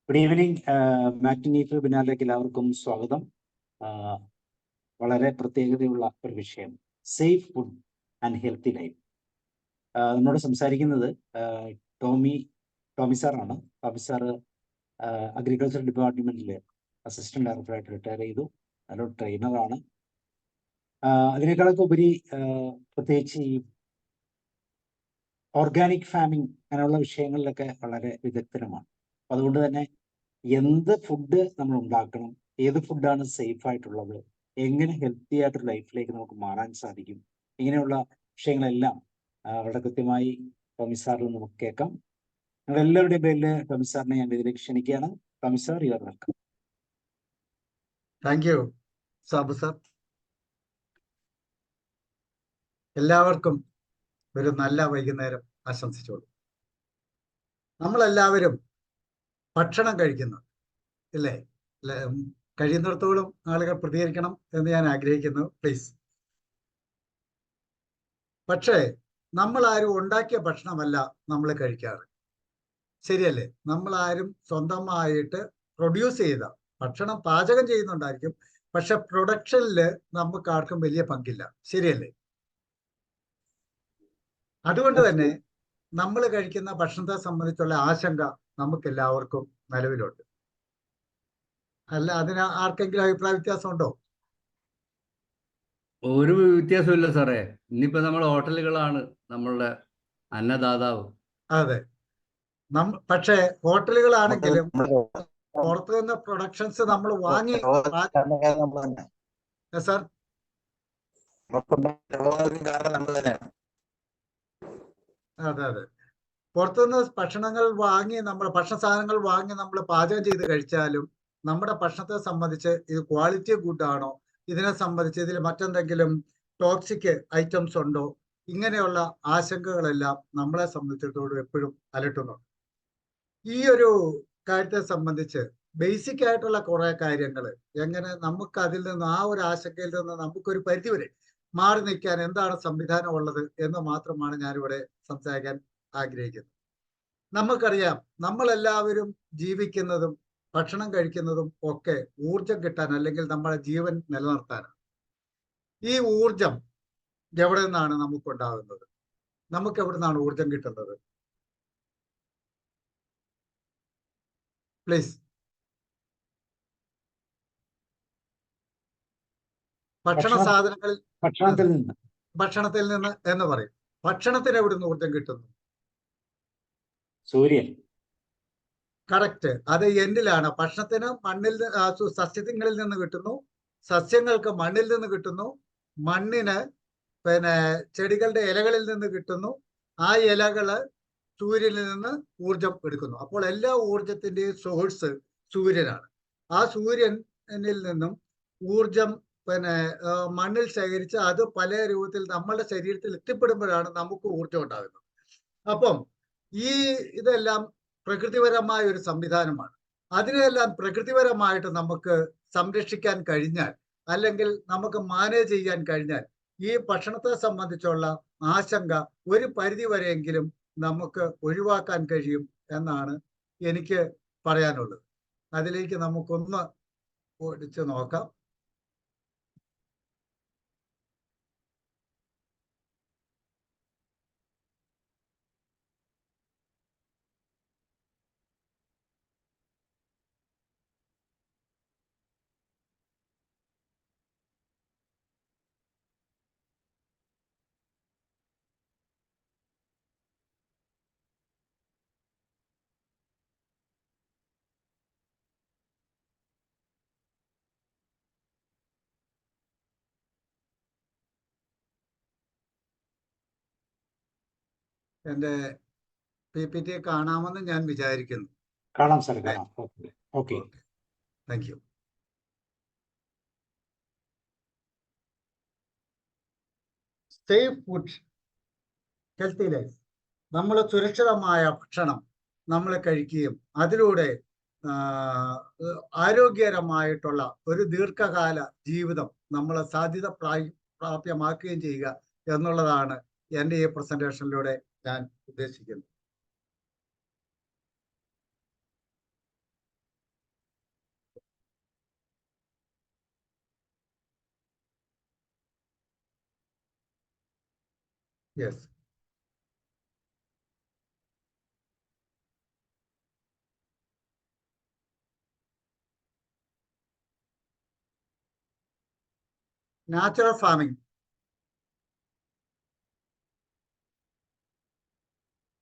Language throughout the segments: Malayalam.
Good evening. മാറ്റിനി വെബിനാറിലേക്ക് എല്ലാവർക്കും സ്വാഗതം. വളരെ പ്രത്യേകതയുള്ള ഒരു വിഷയം, safe food and healthy life. നമ്മോട് സംസാരിക്കുന്നത് ടോമി സാറാണ്. ടോമി സാറ് അഗ്രികൾച്ചർ ഡിപ്പാർട്ട്മെന്റിൽ അസിസ്റ്റന്റ് ഡയറക്ടറായിട്ട് റിട്ടയർ ചെയ്തു. നല്ലൊരു ട്രെയിനറാണ്. അതിനേക്കാളൊക്കെ ഉപരി പ്രത്യേകിച്ച് ഈ ഓർഗാനിക് ഫാമിംഗ് അങ്ങനെയുള്ള വിഷയങ്ങളിലൊക്കെ വളരെ വിദഗ്ധനുമാണ്. അതുകൊണ്ട് തന്നെ എന്ത് ഫുഡ് നമ്മൾ ഉണ്ടാക്കണം, ഏത് ഫുഡാണ് സേഫ് ആയിട്ടുള്ളത്, എങ്ങനെ ഹെൽത്തി ആയിട്ടൊരു ലൈഫിലേക്ക് നമുക്ക് മാറാൻ സാധിക്കും, ഇങ്ങനെയുള്ള വിഷയങ്ങളെല്ലാം വളരെ കൃത്യമായി ടോമി സാറിൽ നമുക്ക് കേൾക്കാം. നിങ്ങൾ എല്ലാവരുടെയും പേരിൽ ടോമി സാറിനെ ഞാൻ ഇതിലേക്ക് ക്ഷണിക്കുകയാണ്. Tomy sir, you are welcome. Thank you Sabu sir. എല്ലാവർക്കും ഒരു നല്ല വൈകുന്നേരം ആശംസിച്ചോളൂ. നമ്മളെല്ലാവരും ഭക്ഷണം കഴിക്കുന്നു ഇല്ലേ? കഴിയുന്നിടത്തോളം ആളുകൾ പ്രതികരിക്കണം എന്ന് ഞാൻ ആഗ്രഹിക്കുന്നു, പ്ലീസ്. പക്ഷേ നമ്മൾ ആരും ഉണ്ടാക്കിയ ഭക്ഷണമല്ല നമ്മൾ കഴിക്കാറ്, ശരിയല്ലേ? നമ്മൾ ആരും സ്വന്തമായിട്ട് പ്രൊഡ്യൂസ് ചെയ്ത ഭക്ഷണം പാചകം ചെയ്യുന്നുണ്ടായിരിക്കും, പക്ഷെ പ്രൊഡക്ഷനിൽ നമുക്ക് ആർക്കും വലിയ പങ്കില്ല, ശരിയല്ലേ? അതുകൊണ്ട് തന്നെ നമ്മൾ കഴിക്കുന്ന ഭക്ഷണത്തെ സംബന്ധിച്ചുള്ള ആശങ്ക നമുക്ക് എല്ലാവർക്കും നിലവിലുണ്ട്. അല്ല, അതിന് ആർക്കെങ്കിലും അഭിപ്രായ വ്യത്യാസം ഉണ്ടോ? ഒരു വ്യത്യാസമില്ല സാറേ. ഇന്നിപ്പോ നമ്മൾ ഹോട്ടലുകളാണ് നമ്മളുടെ അന്നദാതാവ്. അതെ, പക്ഷേ ഹോട്ടലുകളാണെങ്കിലും പുറത്തു നിന്ന് പ്രൊഡക്ഷൻസ് നമ്മൾ വാങ്ങി സാർ അതെ അതെ പുറത്തുനിന്ന് ഭക്ഷണങ്ങൾ വാങ്ങി ഭക്ഷണ സാധനങ്ങൾ വാങ്ങി നമ്മൾ പാചകം ചെയ്ത് കഴിച്ചാലും നമ്മുടെ ഭക്ഷണത്തെ സംബന്ധിച്ച് ഇത് ക്വാളിറ്റി ഗുഡാണോ, ഇതിനെ സംബന്ധിച്ച് ഇതിൽ മറ്റെന്തെങ്കിലും ടോക്സിക് ഐറ്റംസ് ഉണ്ടോ, ഇങ്ങനെയുള്ള ആശങ്കകളെല്ലാം നമ്മളെ സംബന്ധിച്ചിടത്തോളം എപ്പോഴും അലട്ടുന്നുണ്ട്. ഈ ഒരു കാര്യത്തെ സംബന്ധിച്ച് ബേസിക് ആയിട്ടുള്ള കുറെ കാര്യങ്ങൾ എങ്ങനെ നമുക്ക് അതിൽ നിന്ന് ആ ഒരു ആശങ്കയിൽ നിന്ന് നമുക്കൊരു പരിധിവരെ മാറി നിൽക്കാൻ എന്താണ് സംവിധാനം ഉള്ളത് എന്ന് മാത്രമാണ് ഞാനിവിടെ സംസാരിക്കാൻ ആഗ്രഹിക്കുന്നത്. നമുക്കറിയാം, നമ്മളെല്ലാവരും ജീവിക്കുന്നതും ഭക്ഷണം കഴിക്കുന്നതും ഒക്കെ ഊർജം കിട്ടാൻ, അല്ലെങ്കിൽ നമ്മുടെ ജീവൻ നിലനിർത്താനാണ്. ഈ ഊർജം എവിടെ നിന്നാണ് നമുക്കുണ്ടാകുന്നത്? നമുക്ക് എവിടെ നിന്നാണ് ഊർജം കിട്ടുന്നത്? പ്ലീസ്. ഭക്ഷണ സാധനങ്ങളിൽ ഭക്ഷണത്തിൽ നിന്ന് എന്ന് പറയും. ഭക്ഷണത്തിന് എവിടുന്ന് ഊർജം കിട്ടുന്നു? സൂര്യൻ. കറക്റ്റ്. അത് എന്തിലാണ്? ഭക്ഷണത്തിന് മണ്ണിൽ സസ്യങ്ങളിൽ നിന്ന് കിട്ടുന്നു, സസ്യങ്ങൾക്ക് മണ്ണിൽ നിന്ന് കിട്ടുന്നു, മണ്ണിന് ചെടികളുടെ ഇലകളിൽ നിന്ന് കിട്ടുന്നു, ആ ഇലകള് സൂര്യനിൽ നിന്ന് ഊർജം എടുക്കുന്നു. അപ്പോൾ എല്ലാ ഊർജത്തിന്റെയും സോഴ്സ് സൂര്യനാണ്. ആ സൂര്യനിൽ നിന്നും ഊർജം മണ്ണിൽ ശേഖരിച്ച് അത് പല രൂപത്തിൽ നമ്മളുടെ ശരീരത്തിൽ എത്തിപ്പെടുമ്പോഴാണ് നമുക്ക് ഊർജം ഉണ്ടാകുന്നത്. അപ്പം ഇതെല്ലാം പ്രകൃതിപരമായ ഒരു സംവിധാനമാണ്. അതിനെല്ലാം പ്രകൃതിപരമായിട്ട് നമുക്ക് സംരക്ഷിക്കാൻ കഴിഞ്ഞാൽ, അല്ലെങ്കിൽ നമുക്ക് മാനേജ് ചെയ്യാൻ കഴിഞ്ഞാൽ, ഈ ഭക്ഷണത്തെ സംബന്ധിച്ചുള്ള ആശങ്ക ഒരു പരിധി വരെയെങ്കിലും നമുക്ക് ഒഴിവാക്കാൻ കഴിയും എന്നാണ് എനിക്ക് പറയാനുള്ളത്. അതിലേക്ക് നമുക്കൊന്ന് ഓടിച്ച് നോക്കാം. എന്റെ PPT കാണാമെന്ന് ഞാൻ വിചാരിക്കുന്നു. കാണാം സാർ, കാണാം. Okay, thank you. Safe food, healthy life. നമ്മൾ സുരക്ഷിതമായ ഭക്ഷണം നമ്മൾ കഴിക്കുകയും അതിലൂടെ ആരോഗ്യകരമായിട്ടുള്ള ഒരു ദീർഘകാല ജീവിതം നമ്മളെ സാധ്യത പ്രാപ്യമാക്കുകയും ചെയ്യുക എന്നുള്ളതാണ് എൻ്റെ ഈ പ്രസന്റേഷനിലൂടെ ഞാൻ ഉദ്ദേശിക്കുന്നത്. യെസ്. Natural farming.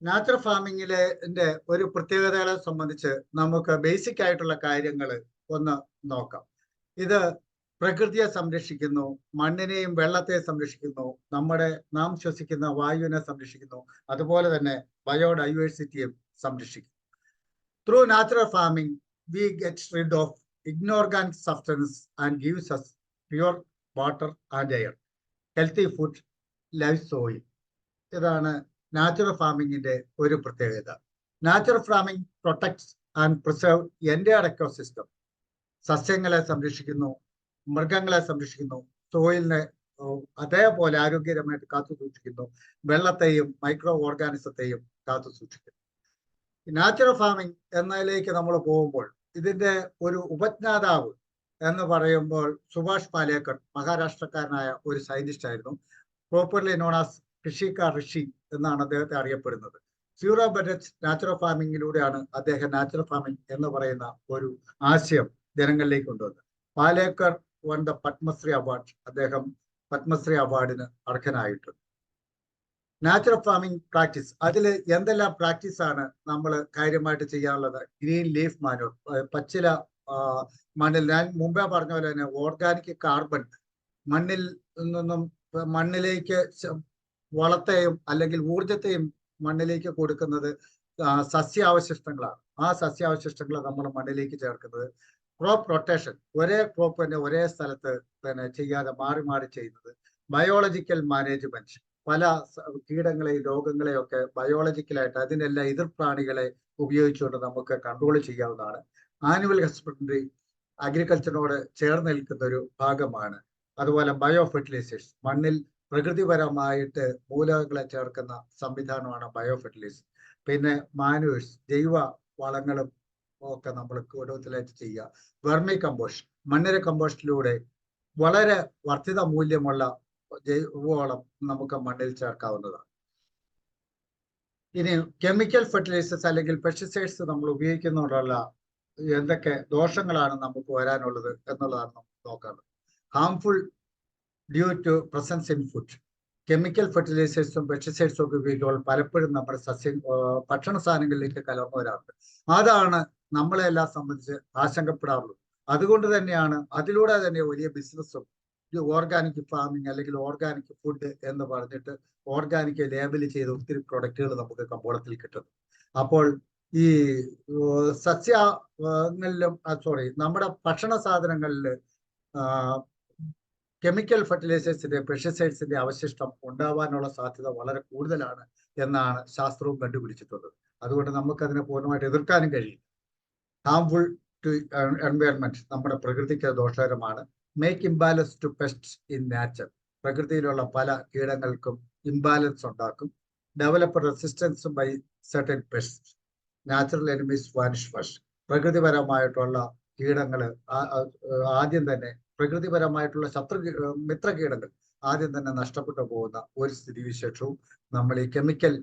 നാച്ചുറൽ ഫാമിങ്ങിലെ ഒരു പ്രത്യേകതകളെ സംബന്ധിച്ച് നമുക്ക് ബേസിക് ആയിട്ടുള്ള കാര്യങ്ങൾ ഒന്ന് നോക്കാം. ഇത് പ്രകൃതിയെ സംരക്ഷിക്കുന്നു, മണ്ണിനെയും വെള്ളത്തെ സംരക്ഷിക്കുന്നു, നാം ശ്വസിക്കുന്ന വായുവിനെ സംരക്ഷിക്കുന്നു, അതുപോലെ തന്നെ ബയോഡൈവേഴ്സിറ്റിയും സംരക്ഷിക്കുന്നു. Through natural farming we get rid of inorganic substance and gives us pure water and air, healthy food, live soil. ഇതാണ് നാച്ചുറൽ ഫാമിങ്ങിന്റെ ഒരു പ്രത്യേകത. Natural farming protects and preserve entire ecosystem. സസ്യങ്ങളെ സംരക്ഷിക്കുന്നു, മൃഗങ്ങളെ സംരക്ഷിക്കുന്നു, സോയിലിനെ അതേപോലെ ആരോഗ്യകരമായിട്ട് കാത്തു സൂക്ഷിക്കുന്നു, വെള്ളത്തെയും മൈക്രോ ഓർഗാനിസത്തെയും കാത്തു സൂക്ഷിക്കുന്നു. നാച്ചുറൽ ഫാമിംഗ് എന്നതിലേക്ക് നമ്മൾ പോകുമ്പോൾ ഇതിന്റെ ഒരു ഉപജ്ഞാതാവ് എന്ന് പറയുമ്പോൾ സുഭാഷ് പാലേക്കർ, മഹാരാഷ്ട്രക്കാരനായ ഒരു സയന്റിസ്റ്റ് ആയിരുന്നു. പ്രോപ്പർലി നോൺ ആസ് കൃഷിക്കാർ ഋഷി എന്നാണ് അദ്ദേഹത്തെ അറിയപ്പെടുന്നത്. സീറോ ബഡ്ജറ്റ് നാച്ചുറൽ ഫാമിങ്ങിലൂടെയാണ് അദ്ദേഹം നാച്ചുറൽ ഫാമിംഗ് എന്ന് പറയുന്ന ഒരു ആശയം ജനങ്ങളിലേക്ക് കൊണ്ടുവന്നത്. Palekar won the Padmashri award. അദ്ദേഹം പത്മശ്രീ അവാർഡിന് അർഹനായിട്ടുണ്ട്. നാച്ചുറൽ ഫാമിംഗ് പ്രാക്ടീസ്, അതിൽ എന്തെല്ലാം പ്രാക്ടീസ് ആണ് നമ്മൾ കാര്യമായിട്ട് ചെയ്യാനുള്ളത്? ഗ്രീൻ ലീഫ് മാനൂർ, പച്ചില മണ്ണിൽ, ഞാൻ മുമ്പേ പറഞ്ഞ പോലെ തന്നെ ഓർഗാനിക് കാർബൺ മണ്ണിൽ നിന്നും മണ്ണിലേക്ക് വളത്തെയും അല്ലെങ്കിൽ ഊർജത്തെയും മണ്ണിലേക്ക് കൊടുക്കുന്നത് സസ്യാവശിഷ്ടങ്ങളാണ്. ആ സസ്യാവശിഷ്ടങ്ങൾ നമ്മൾ മണ്ണിലേക്ക് ചേർക്കുന്നത്. ക്രോപ്പ് റൊട്ടേഷൻ, ഒരേ ക്രോപ്പ് തന്നെ ഒരേ സ്ഥലത്ത് തന്നെ ചെയ്യാതെ മാറി മാറി ചെയ്യുന്നത്. ബയോളജിക്കൽ മാനേജ്മെന്റ്, പല കീടങ്ങളെയും രോഗങ്ങളെയും ഒക്കെ ബയോളജിക്കലായിട്ട് അതിനെല്ലാം എതിർപ്രാണികളെ ഉപയോഗിച്ചുകൊണ്ട് നമുക്ക് കൺട്രോൾ ചെയ്യാവുന്നതാണ്. ആനുവൽ ഹസ്ബൻഡറി അഗ്രികൾച്ചറിനോട് ചേർന്ന് നിൽക്കുന്ന ഒരു ഭാഗമാണ്. അതുപോലെ ബയോ ഫെർട്ടിലൈസേഴ്സ്, മണ്ണിൽ പ്രകൃതിപരമായിട്ട് മൂലകങ്ങളെ ചേർക്കുന്ന സംവിധാനമാണ് ബയോ ഫെർട്ടിലൈസേഴ്സ്. പിന്നെ മാനുവേഴ്സ്, ജൈവ വളങ്ങളും ഒക്കെ നമ്മൾ ഓരോരുത്തരായിട്ട് ചെയ്യുക. വെർമി കമ്പോസ്റ്റ്, മണ്ണിര കമ്പോസ്റ്റിലൂടെ വളരെ വർദ്ധിത മൂല്യമുള്ള ജൈവവളം നമുക്ക് മണ്ണിൽ ചേർക്കാവുന്നതാണ്. ഇനി കെമിക്കൽ ഫെർട്ടിലൈസേഴ്സ് അല്ലെങ്കിൽ പെസ്റ്റിസൈഡ്സ് നമ്മൾ ഉപയോഗിക്കുന്നതുകൊണ്ടുള്ള എന്തൊക്കെ ദോഷങ്ങളാണ് നമുക്ക് വരാനുള്ളത് എന്നുള്ളതാണ് നമുക്ക് നോക്കേണ്ടത്. Harmful due to presence in food. Chemical ഫെർട്ടിലൈസേഴ്സും പെസ്റ്റിസൈഡ്സും ഒക്കെ ഉപയോഗിക്കുമ്പോൾ പലപ്പോഴും നമ്മുടെ ഭക്ഷണ സാധനങ്ങളിലേക്ക് കലർന്നു വരാറുണ്ട്. അതാണ് നമ്മളെല്ലാം സംബന്ധിച്ച് ആശങ്കപ്പെടാറുള്ളത്. അതുകൊണ്ട് തന്നെയാണ് അതിലൂടെ തന്നെ വലിയ ബിസിനസ്സും ഓർഗാനിക് ഫാമിംഗ് അല്ലെങ്കിൽ ഓർഗാനിക് ഫുഡ് എന്ന് പറഞ്ഞിട്ട് ഓർഗാനിക് ലേബൽ ചെയ്ത ഒത്തിരി പ്രൊഡക്റ്റുകൾ നമുക്ക് കമ്പോളത്തിൽ കിട്ടുന്നു. അപ്പോൾ ഈ സസ്യങ്ങളിലും നമ്മുടെ ഭക്ഷണ സാധനങ്ങളിൽ കെമിക്കൽ ഫെർട്ടിലൈസേഴ്സിന്റെ പെസ്റ്റിസൈഡ്സിന്റെ അവശിഷ്ടം ഉണ്ടാവാനുള്ള സാധ്യത വളരെ കൂടുതലാണ് എന്നാണ് ശാസ്ത്രവും കണ്ടുപിടിച്ചിട്ടുള്ളത്. അതുകൊണ്ട് നമുക്കതിനെ പൂർണ്ണമായിട്ട് എതിർക്കാനും കഴിയും. ഹാംഫുൾ ടു എൻവയൺമെന്റ്, നമ്മുടെ പ്രകൃതിക്ക് ദോഷകരമാണ്. Make imbalance to pest in nature, പ്രകൃതിയിലുള്ള പല കീടങ്ങൾക്കും ഇംബാലൻസ് ഉണ്ടാക്കും. Develop resistance by certain pest, natural enemies vanish first, പ്രകൃതിപരമായിട്ടുള്ള കീടങ്ങൾ ആദ്യം തന്നെ, പ്രകൃതിപരമായിട്ടുള്ള മിത്ര കീടങ്ങൾ ആദ്യം തന്നെ നഷ്ടപ്പെട്ടു പോകുന്ന ഒരു സ്ഥിതിവിശേഷവും നമ്മൾ ഈ കെമിക്കൽ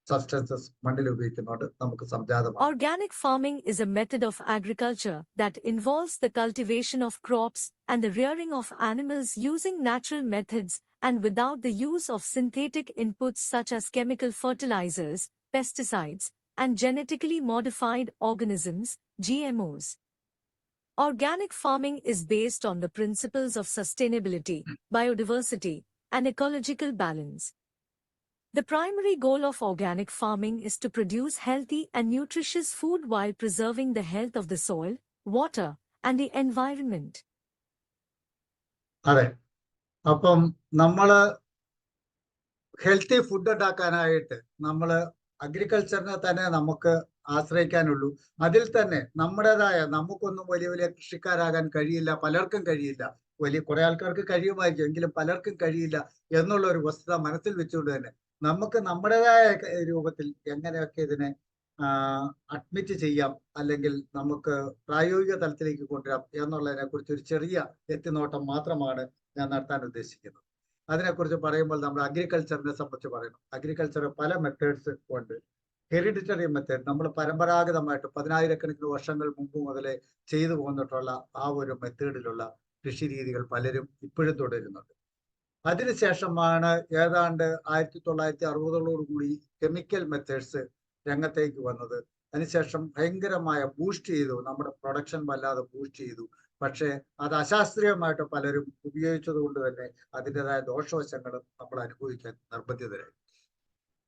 substances മണ്ണിൽ ഉപയോഗിക്കുന്നതുകൊണ്ട് നമുക്ക് സംജാതമാണ്. Organic farming is a method of agriculture that involves the cultivation of crops and the rearing of animals using natural methods and without the use of synthetic inputs such as chemical fertilizers, pesticides, and genetically modified organisms, GMOs. Organic farming is based on the principles of sustainability, biodiversity, and ecological balance. The primary goal of organic farming is to produce healthy and nutritious food while preserving the health of the soil, water, and the environment. അതെ, അപ്പം നമ്മള് ഹെൽത്തി ഫുഡ് ഉണ്ടാക്കാനായിട്ട് നമ്മള് അഗ്രികൾച്ചറിനെ തന്നെ നമുക്ക് ആശ്രയിക്കാനുള്ളൂ. അതിൽ തന്നെ നമ്മുടേതായ, നമുക്കൊന്നും വലിയ വലിയ കൃഷിക്കാരാകാൻ കഴിയില്ല, പലർക്കും കഴിയില്ല. കുറെ ആൾക്കാർക്ക് കഴിയുമായിരിക്കും, എങ്കിലും പലർക്കും കഴിയില്ല എന്നുള്ള ഒരു വസ്തുത മനസ്സിൽ വെച്ചുകൊണ്ട് തന്നെ നമുക്ക് നമ്മുടേതായ രൂപത്തിൽ എങ്ങനെയൊക്കെ ഇതിനെ അഡ്മിറ്റ് ചെയ്യാം, അല്ലെങ്കിൽ നമുക്ക് പ്രായോഗിക തലത്തിലേക്ക് കൊണ്ടുവരാം എന്നുള്ളതിനെ കുറിച്ച് ഒരു ചെറിയ എത്തിനോട്ടം മാത്രമാണ് ഞാൻ നടത്താൻ ഉദ്ദേശിക്കുന്നത്. അതിനെക്കുറിച്ച് പറയുമ്പോൾ നമ്മൾ അഗ്രികൾച്ചറിനെ സംബന്ധിച്ച് പറയണം. അഗ്രികൾച്ചർ പല മെത്തേഡ്സ് ഉണ്ട്. ഹെറിഡിറ്ററി മെത്തേഡ്, നമ്മൾ പരമ്പരാഗതമായിട്ട് 10,000-കണക്കിന് വർഷങ്ങൾ മുമ്പ് മുതലേ ചെയ്തു പോന്നിട്ടുള്ള ആ ഒരു മെത്തേഡിലുള്ള കൃഷി രീതികൾ പലരും ഇപ്പോഴും തുടരുന്നുണ്ട്. അതിനുശേഷമാണ് ഏതാണ്ട് 1960-ഓടുകൂടി കെമിക്കൽ മെത്തേഡ്സ് രംഗത്തേക്ക് വന്നത്. അതിനുശേഷം ഭയങ്കരമായ ബൂസ്റ്റ് ചെയ്തു, നമ്മുടെ പ്രൊഡക്ഷൻ വല്ലാതെ ബൂസ്റ്റ് ചെയ്തു. പക്ഷേ അത് അശാസ്ത്രീയമായിട്ട് പലരും ഉപയോഗിച്ചത് കൊണ്ട് തന്നെ അതിൻ്റെതായ ദോഷവശങ്ങളും നമ്മൾ അനുഭവിക്കാൻ നിർബന്ധിതരായി.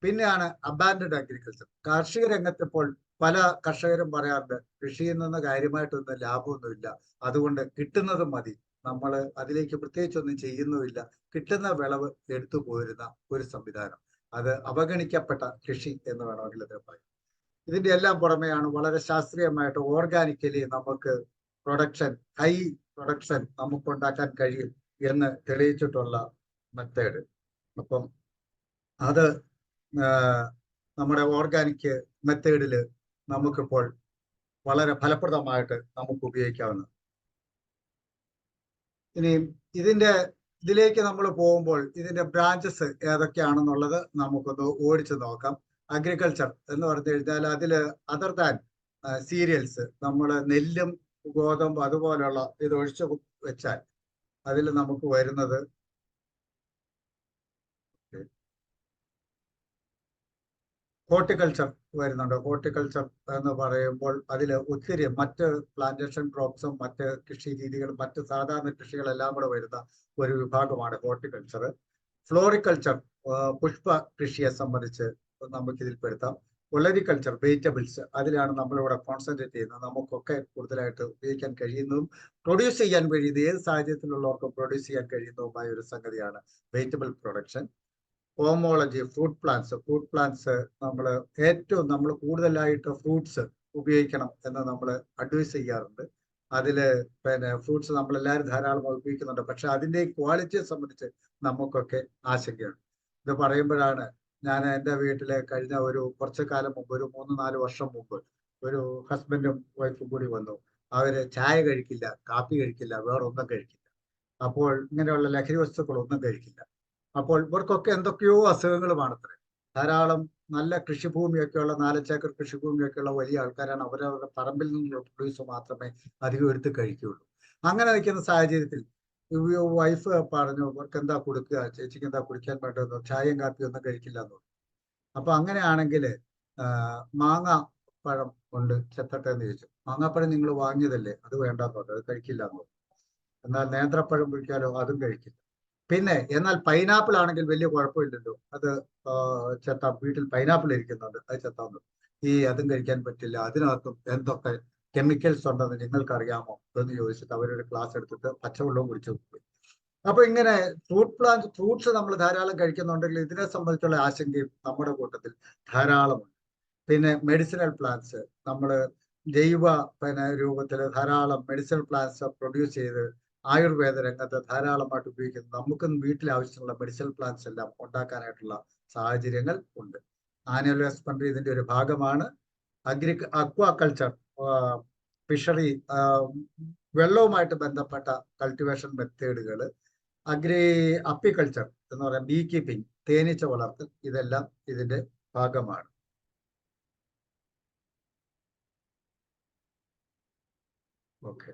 പിന്നെയാണ് അബാൻഡഡ് അഗ്രികൾച്ചർ. കാർഷിക രംഗത്ത് ഇപ്പോൾ പല കർഷകരും പറയാറുണ്ട്, കൃഷിയിൽ നിന്ന് കാര്യമായിട്ടൊന്നും ലാഭമൊന്നുമില്ല, അതുകൊണ്ട് കിട്ടുന്നത് മതി, നമ്മൾ അതിലേക്ക് പ്രത്യേകിച്ചൊന്നും ചെയ്യുന്നുമില്ല, കിട്ടുന്ന വിളവ് എടുത്തു പോരുന്ന ഒരു സംവിധാനം. അത് അവഗണിക്കപ്പെട്ട കൃഷി എന്ന് വേണമെങ്കിൽ അത് പറയും. ഇതിന്റെ എല്ലാം പുറമെയാണ് വളരെ ശാസ്ത്രീയമായിട്ട് ഓർഗാനിക്കലി നമുക്ക് ഹൈ പ്രൊഡക്ഷൻ നമുക്ക് ഉണ്ടാക്കാൻ കഴിയും എന്ന് തെളിയിച്ചിട്ടുള്ള മെത്തേഡ്. അപ്പം അത് നമ്മുടെ ഓർഗാനിക് മെത്തേഡിൽ നമുക്കിപ്പോൾ വളരെ ഫലപ്രദമായിട്ട് നമുക്ക് ഉപയോഗിക്കാവുന്ന. ഇനി ഇതിലേക്ക് നമ്മൾ പോകുമ്പോൾ ഇതിന്റെ ബ്രാഞ്ചസ് ഏതൊക്കെയാണെന്നുള്ളത് നമുക്കൊന്ന് ഓടിച്ചു നോക്കാം. അഗ്രികൾച്ചർ എന്ന് പറഞ്ഞു കഴിഞ്ഞാൽ അതിൽ അതർ ദാൻ സീരിയൽസ്, നമ്മൾ നെല്ലും ഗോതമ്പ് അതുപോലുള്ള ഇത് ഒഴിച്ചു വെച്ചാൽ അതിൽ നമുക്ക് വരുന്നത് ഹോർട്ടിക്കൾച്ചർ വരുന്നുണ്ട്. ഹോർട്ടിക്കൾച്ചർ എന്ന് പറയുമ്പോൾ അതിൽ ഒത്തിരി മറ്റ് പ്ലാന്റേഷൻ ക്രോപ്സും മറ്റ് കൃഷി രീതികളും മറ്റ് സാധാരണ കൃഷികളെല്ലാം കൂടെ വരുന്ന ഒരു വിഭാഗമാണ് ഹോർട്ടിക്കൾച്ചർ. ഫ്ലോറിക്കൾച്ചർ പുഷ്പ കൃഷിയെ സംബന്ധിച്ച് നമുക്കിതിൽ പെടുത്താം. ഒളരിക്കൾച്ചർ വെജിറ്റബിൾസ്, അതിലാണ് നമ്മളിവിടെ കോൺസെൻട്രേറ്റ് ചെയ്യുന്നത്. നമുക്കൊക്കെ കൂടുതലായിട്ട് ഉപയോഗിക്കാൻ കഴിയുന്നതും പ്രൊഡ്യൂസ് ചെയ്യാൻ കഴിയുന്നത് ഏത് സാഹചര്യത്തിലുള്ളവർക്കും പ്രൊഡ്യൂസ് ചെയ്യാൻ കഴിയുന്നതുമായ ഒരു സംഗതിയാണ് vegetable production. Pomology, fruit plants നമ്മൾ കൂടുതലായിട്ട് ഫ്രൂട്ട്സ് ഉപയോഗിക്കണം എന്ന് നമ്മൾ അഡ്വൈസ് ചെയ്യാറുണ്ട്. അതിൽ ഫ്രൂട്ട്സ് നമ്മളെല്ലാവരും ധാരാളം ഉപയോഗിക്കുന്നുണ്ട്. പക്ഷെ അതിൻ്റെ ക്വാളിറ്റിയെ സംബന്ധിച്ച് നമുക്കൊക്കെ ആശങ്കയുണ്ട്. ഇത് പറയുമ്പോഴാണ് ഞാൻ എൻ്റെ വീട്ടിലെ കഴിഞ്ഞ കുറച്ചു കാലം മുമ്പ്, ഒരു 3-4 വർഷം മുമ്പ്, ഒരു ഹസ്ബൻഡും വൈഫും കൂടി വന്നു. അവര് ചായ കഴിക്കില്ല, കാപ്പി കഴിക്കില്ല, വേറൊന്നും കഴിക്കില്ല. അപ്പോൾ ഇങ്ങനെയുള്ള ലഹരി വസ്തുക്കളൊന്നും കഴിക്കില്ല. അപ്പോൾ ഇവർക്കൊക്കെ എന്തൊക്കെയോ അസുഖങ്ങളുമാണത്രേ. ധാരാളം നല്ല കൃഷിഭൂമിയൊക്കെയുള്ള 4 ഏക്കർ കൃഷിഭൂമിയൊക്കെയുള്ള വലിയ ആൾക്കാരാണ്. അവരവരുടെ പറമ്പിൽ നിന്നുള്ള പ്രൊഡ്യൂസ് മാത്രമേ അധികം എടുത്ത് കഴിക്കുകയുള്ളൂ. അങ്ങനെ നിൽക്കുന്ന സാഹചര്യത്തിൽ വൈഫ് പറഞ്ഞു, ഇവർക്ക് എന്താ കൊടുക്കുക, ചേച്ചിക്ക് എന്താ കുടിക്കാൻ വേണ്ടതെന്നോ, ചായയും കാപ്പിയും ഒന്നും കഴിക്കില്ല എന്ന്. അപ്പൊ അങ്ങനെയാണെങ്കിൽ മാങ്ങ പഴം കൊണ്ട് ചെത്തട്ടെ എന്ന് ചോദിച്ചു. മാങ്ങാപ്പഴം നിങ്ങൾ വാങ്ങിയതല്ലേ, അത് വേണ്ടെന്ന് പറഞ്ഞു, അത് കഴിക്കില്ല എന്ന് പറഞ്ഞു. എന്നാൽ നേന്ത്രപ്പഴം കുടിക്കാലോ, അതും കഴിക്കില്ല. എന്നാൽ പൈനാപ്പിൾ ആണെങ്കിൽ വലിയ കുഴപ്പമില്ലല്ലോ, അത് ചെത്താം, വീട്ടിൽ പൈനാപ്പിൾ ഇരിക്കുന്നുണ്ട്, അത് ചെത്താൻ. അതും കഴിക്കാൻ പറ്റില്ല, അതിനകത്തും എന്തൊക്കെ കെമിക്കൽസ് ഉണ്ടെന്ന് നിങ്ങൾക്ക് അറിയാമോ എന്ന് ചോദിച്ചിട്ട് അവരൊരു ക്ലാസ് എടുത്തിട്ട് പച്ചവെള്ളവും കുടിച്ചു പോയി. അപ്പൊ ഇങ്ങനെ ഫ്രൂട്ട്സ് നമ്മൾ ധാരാളം കഴിക്കുന്നുണ്ടെങ്കിൽ ഇതിനെ സംബന്ധിച്ചുള്ള ആശങ്കയും നമ്മുടെ കൂട്ടത്തിൽ ധാരാളമുണ്ട്. പിന്നെ മെഡിസിനൽ പ്ലാന്റ്സ്, നമ്മൾ ജൈവ രൂപത്തിൽ ധാരാളം മെഡിസിനൽ പ്ലാന്റ്സ് പ്രൊഡ്യൂസ് ചെയ്ത് ആയുർവേദ രംഗത്ത് ധാരാളമായിട്ട് ഉപയോഗിക്കുന്നു. നമുക്കും വീട്ടിൽ ആവശ്യമുള്ള മെഡിസിനൽ പ്ലാന്റ്സ് എല്ലാം ഉണ്ടാക്കാനായിട്ടുള്ള സാഹചര്യങ്ങൾ ഉണ്ട്. ആനുവൽ ഹസ്ബൻഡറി ഇതിന്റെ ഒരു ഭാഗമാണ്. അക്വാകൾച്ചർ, ഫിഷറി, വെള്ളവുമായിട്ട് ബന്ധപ്പെട്ട കൾട്ടിവേഷൻ മെത്തേഡുകൾ. അപ്പിക്കൾച്ചർ എന്ന് പറയുന്നത് ബീ കീപ്പിംഗ്, തേനീച്ച വളർത്തൽ, ഇതെല്ലാം ഇതിന്റെ ഭാഗമാണ്. ഓക്കെ,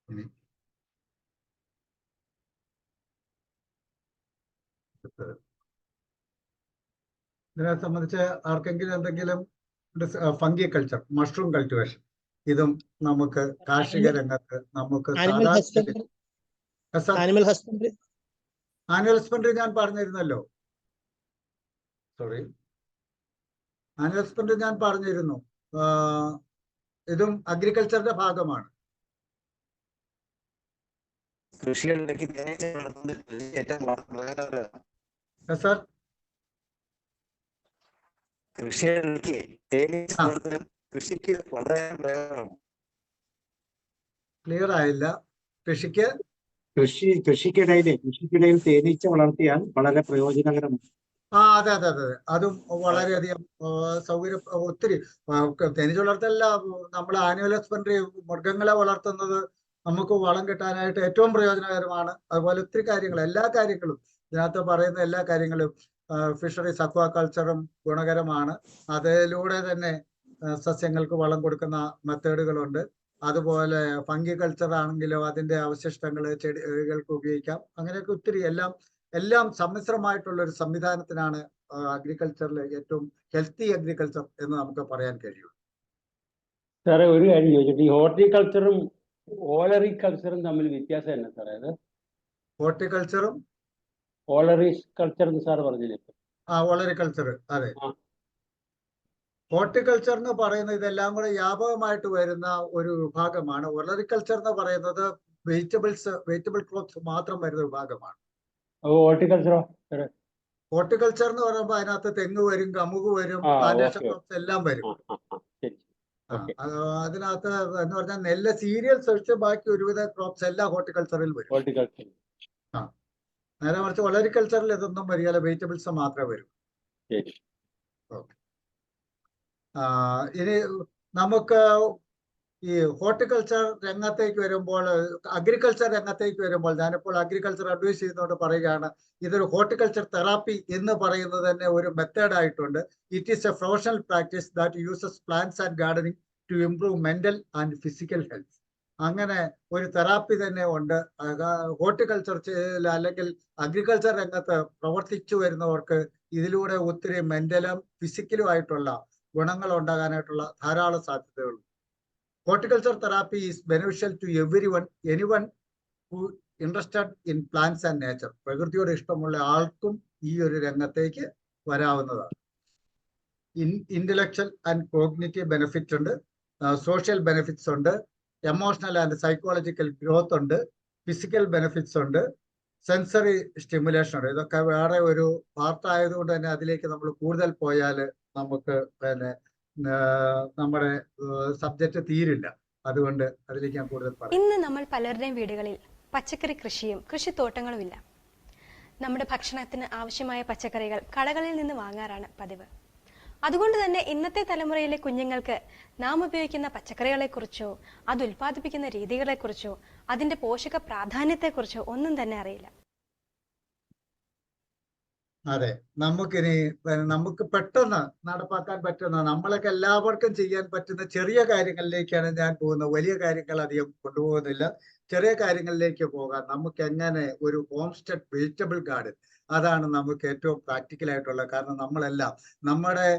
ഇനി ഇതിനെ സംബന്ധിച്ച് ആർക്കെങ്കിലും എന്തെങ്കിലും ഫംഗി കൾച്ചർ, മഷ്റൂം കൾട്ടിവേഷൻ, ഇതും നമുക്ക് കാർഷിക രംഗത്ത് നമുക്ക് ആനിമൽ ഹസ്ബൻഡറി ഞാൻ പറഞ്ഞിരുന്നല്ലോ. ആനിമൽ ഹസ്ബൻഡറി ഞാൻ പറഞ്ഞിരുന്നു. ഇതും അഗ്രികൾച്ചറിന്റെ ഭാഗമാണ്. സർ, ക്ലിയർ ആയില്ല. കൃഷിക്കിടയിൽ തേനീച്ച വളർത്തിയാൽ വളരെ പ്രയോജനകരമാണ്. അതെ, അതും വളരെയധികം ഒത്തിരി തേനീച്ച വളർത്തല്ല. നമ്മൾ ആനുവൽ ഹസ്ബൻഡറി മൃഗങ്ങളെ വളർത്തുന്നത് നമുക്ക് വളം കിട്ടാനായിട്ട് ഏറ്റവും പ്രയോജനകരമാണ്. അതുപോലെ ഒത്തിരി കാര്യങ്ങൾ, എല്ലാ കാര്യങ്ങളും ഇതിനകത്ത് പറയുന്ന എല്ലാ കാര്യങ്ങളും ഫിഷറീസ് അക്വാകൾച്ചറും ഗുണകരമാണ്. അതിലൂടെ തന്നെ സസ്യങ്ങൾക്ക് വളം കൊടുക്കുന്ന മെത്തേഡുകളുണ്ട്. അതുപോലെ ഫംഗി കൾച്ചർ ആണെങ്കിലോ അതിന്റെ അവശിഷ്ടങ്ങൾ ചെടികൾക്ക് ഉപയോഗിക്കാം. അങ്ങനെയൊക്കെ ഒത്തിരി എല്ലാം സമ്മിശ്രമായിട്ടുള്ള ഒരു സംവിധാനത്തിനാണ് അഗ്രികൾച്ചറിൽ ഏറ്റവും ഹെൽത്തി അഗ്രികൾച്ചർ എന്ന് നമുക്ക് പറയാൻ കഴിയും. സാറേ ഒരു കാര്യം ചോദിച്ചിട്ട്, ഈ ഹോർട്ടിക്കൾച്ചറും ഓലറിക്കൾച്ചറും തമ്മിൽ വ്യത്യാസം എന്നാ സാറേ? അത് ഹോർട്ടിക്കൾച്ചറും ഓളറിക്കൾച്ചർ എന്ന് സാറ് പറഞ്ഞില്ലേ? ഓളറിക്കൾച്ചർ, അതെ. ഹോർട്ടിക്കൾച്ചർ എന്ന് പറയുന്നത് ഇതെല്ലാം കൂടെ വ്യാപകമായിട്ട് വരുന്ന ഒരു വിഭാഗമാണ്. ഒളറിക്കൾച്ചർ എന്ന് പറയുന്നത് വെജിറ്റബിൾ ക്രോപ്സ് മാത്രം വരുന്ന വിഭാഗമാണ്. ഹോർട്ടിക്കൾച്ചറോ? ഹോർട്ടിക്കൾച്ചർ എന്ന് പറയുമ്പോൾ അതിനകത്ത് തെങ്ങ് വരും, കമുക് വരും, പ്ലാന്റേഷൻ ക്രോപ്സ് എല്ലാം വരും. അതിനകത്ത് എന്ന് പറഞ്ഞാൽ നെല്ല്, സീരിയൽസ് ഒഴിച്ച് ബാക്കി ഒരുവിധ ക്രോപ്സ് എല്ലാം ഹോർട്ടിക്കൾച്ചറിൽ വരും. നേരെ മറിച്ച് ഒളറിക്കൾച്ചറിൽ ഇതൊന്നും വരികയില്ല, വെജിറ്റബിൾസ് മാത്രമേ വരൂ. ഇനി നമുക്ക് ഈ ഹോർട്ടിക്കൾച്ചർ രംഗത്തേക്ക് വരുമ്പോൾ, അഗ്രികൾച്ചർ രംഗത്തേക്ക് വരുമ്പോൾ, ഞാനിപ്പോൾ അഗ്രികൾച്ചർ അഡ്വൈസ് ചെയ്യുന്നതുകൊണ്ട് പറയുകയാണ്, ഇതൊരു ഹോർട്ടിക്കൾച്ചർ തെറാപ്പി എന്ന് പറയുന്നത് തന്നെ ഒരു മെത്തേഡ് ആയിട്ടുണ്ട്. It is a professional practice that uses plants and gardening to improve mental and physical health. അങ്ങനെ ഒരു തെറാപ്പി തന്നെ ഉണ്ട്. ഹോർട്ടിക്കൾച്ചർ അല്ലെങ്കിൽ അഗ്രികൾച്ചർ രംഗത്ത് പ്രവർത്തിച്ചു വരുന്നവർക്ക് ഇതിലൂടെ ഒത്തിരി മെന്റലും ഫിസിക്കലും ആയിട്ടുള്ള ഗുണങ്ങൾ ഉണ്ടാകാനായിട്ടുള്ള ധാരാളം സാധ്യതകളുണ്ട്. Horticulture therapy is beneficial to anyone who interested in plants and nature. പ്രകൃതിയോട് ഇഷ്ടമുള്ള ആൾക്കും ഈ ഒരു രംഗത്തേക്ക് വരാവുന്നതാണ്. ഇന്റലക്ച്വൽ ആൻഡ് കോഗ്നിറ്റീവ് ബെനിഫിറ്റ് ഉണ്ട്, സോഷ്യൽ ബെനിഫിറ്റ്സ് ഉണ്ട്, എമോഷണൽ ആൻഡ് സൈക്കോളജിക്കൽ ഗ്രോത്ത് ഉണ്ട്, ഫിസിക്കൽ ബെനിഫിറ്റ്സ് ഉണ്ട്, സെൻസറി സ്റ്റിമുലേഷൻ ഉണ്ട്. ഇതൊക്കെ വേറെ ഒരു പാർട്ട് ആയതുകൊണ്ട് തന്നെ അതിലേക്ക് നമ്മൾ കൂടുതൽ പോയാൽ നമുക്ക് നമ്മുടെ സബ്ജക്റ്റ് തീരില്ല. അതുകൊണ്ട് അതിലേക്ക് ഞാൻ കൂടുതൽ പറയാം. ഇന്ന് നമ്മൾ പലരുടെയും വീടുകളിൽ പച്ചക്കറി കൃഷിയും കൃഷിത്തോട്ടങ്ങളും ഇല്ല. നമ്മുടെ ഭക്ഷണത്തിന് ആവശ്യമായ പച്ചക്കറികൾ കടകളിൽ നിന്ന് വാങ്ങാറാണ് പതിവ്. അതുകൊണ്ട് തന്നെ ഇന്നത്തെ തലമുറയിലെ കുഞ്ഞുങ്ങൾക്ക് നാം ഉപയോഗിക്കുന്ന പച്ചക്കറികളെക്കുറിച്ചോ അത് ഉൽപ്പാദിപ്പിക്കുന്ന രീതികളെക്കുറിച്ചോ അതിന്റെ പോഷക പ്രാധാന്യത്തെക്കുറിച്ചോ ഒന്നും തന്നെ അറിയില്ല. അതെ, നമുക്ക് പെട്ടെന്ന് നടപ്പാക്കാൻ പറ്റുന്ന, നമ്മളൊക്കെ എല്ലാവർക്കും ചെയ്യാൻ പറ്റുന്ന ചെറിയ കാര്യങ്ങളിലേക്കാണ് ഞാൻ പോകുന്നത്. വലിയ കാര്യങ്ങൾ അധികം കൊണ്ടുപോകുന്നില്ല. ചെറിയ കാര്യങ്ങളിലേക്ക് പോകാൻ നമുക്ക് എങ്ങനെ ഒരു ഹോം സ്റ്റേ വെജിറ്റബിൾ ഗാർഡൻ, അതാണ് നമുക്ക് ഏറ്റവും പ്രാക്ടിക്കൽ ആയിട്ടുള്ള. കാരണം നമ്മളെല്ലാം നമ്മുടെ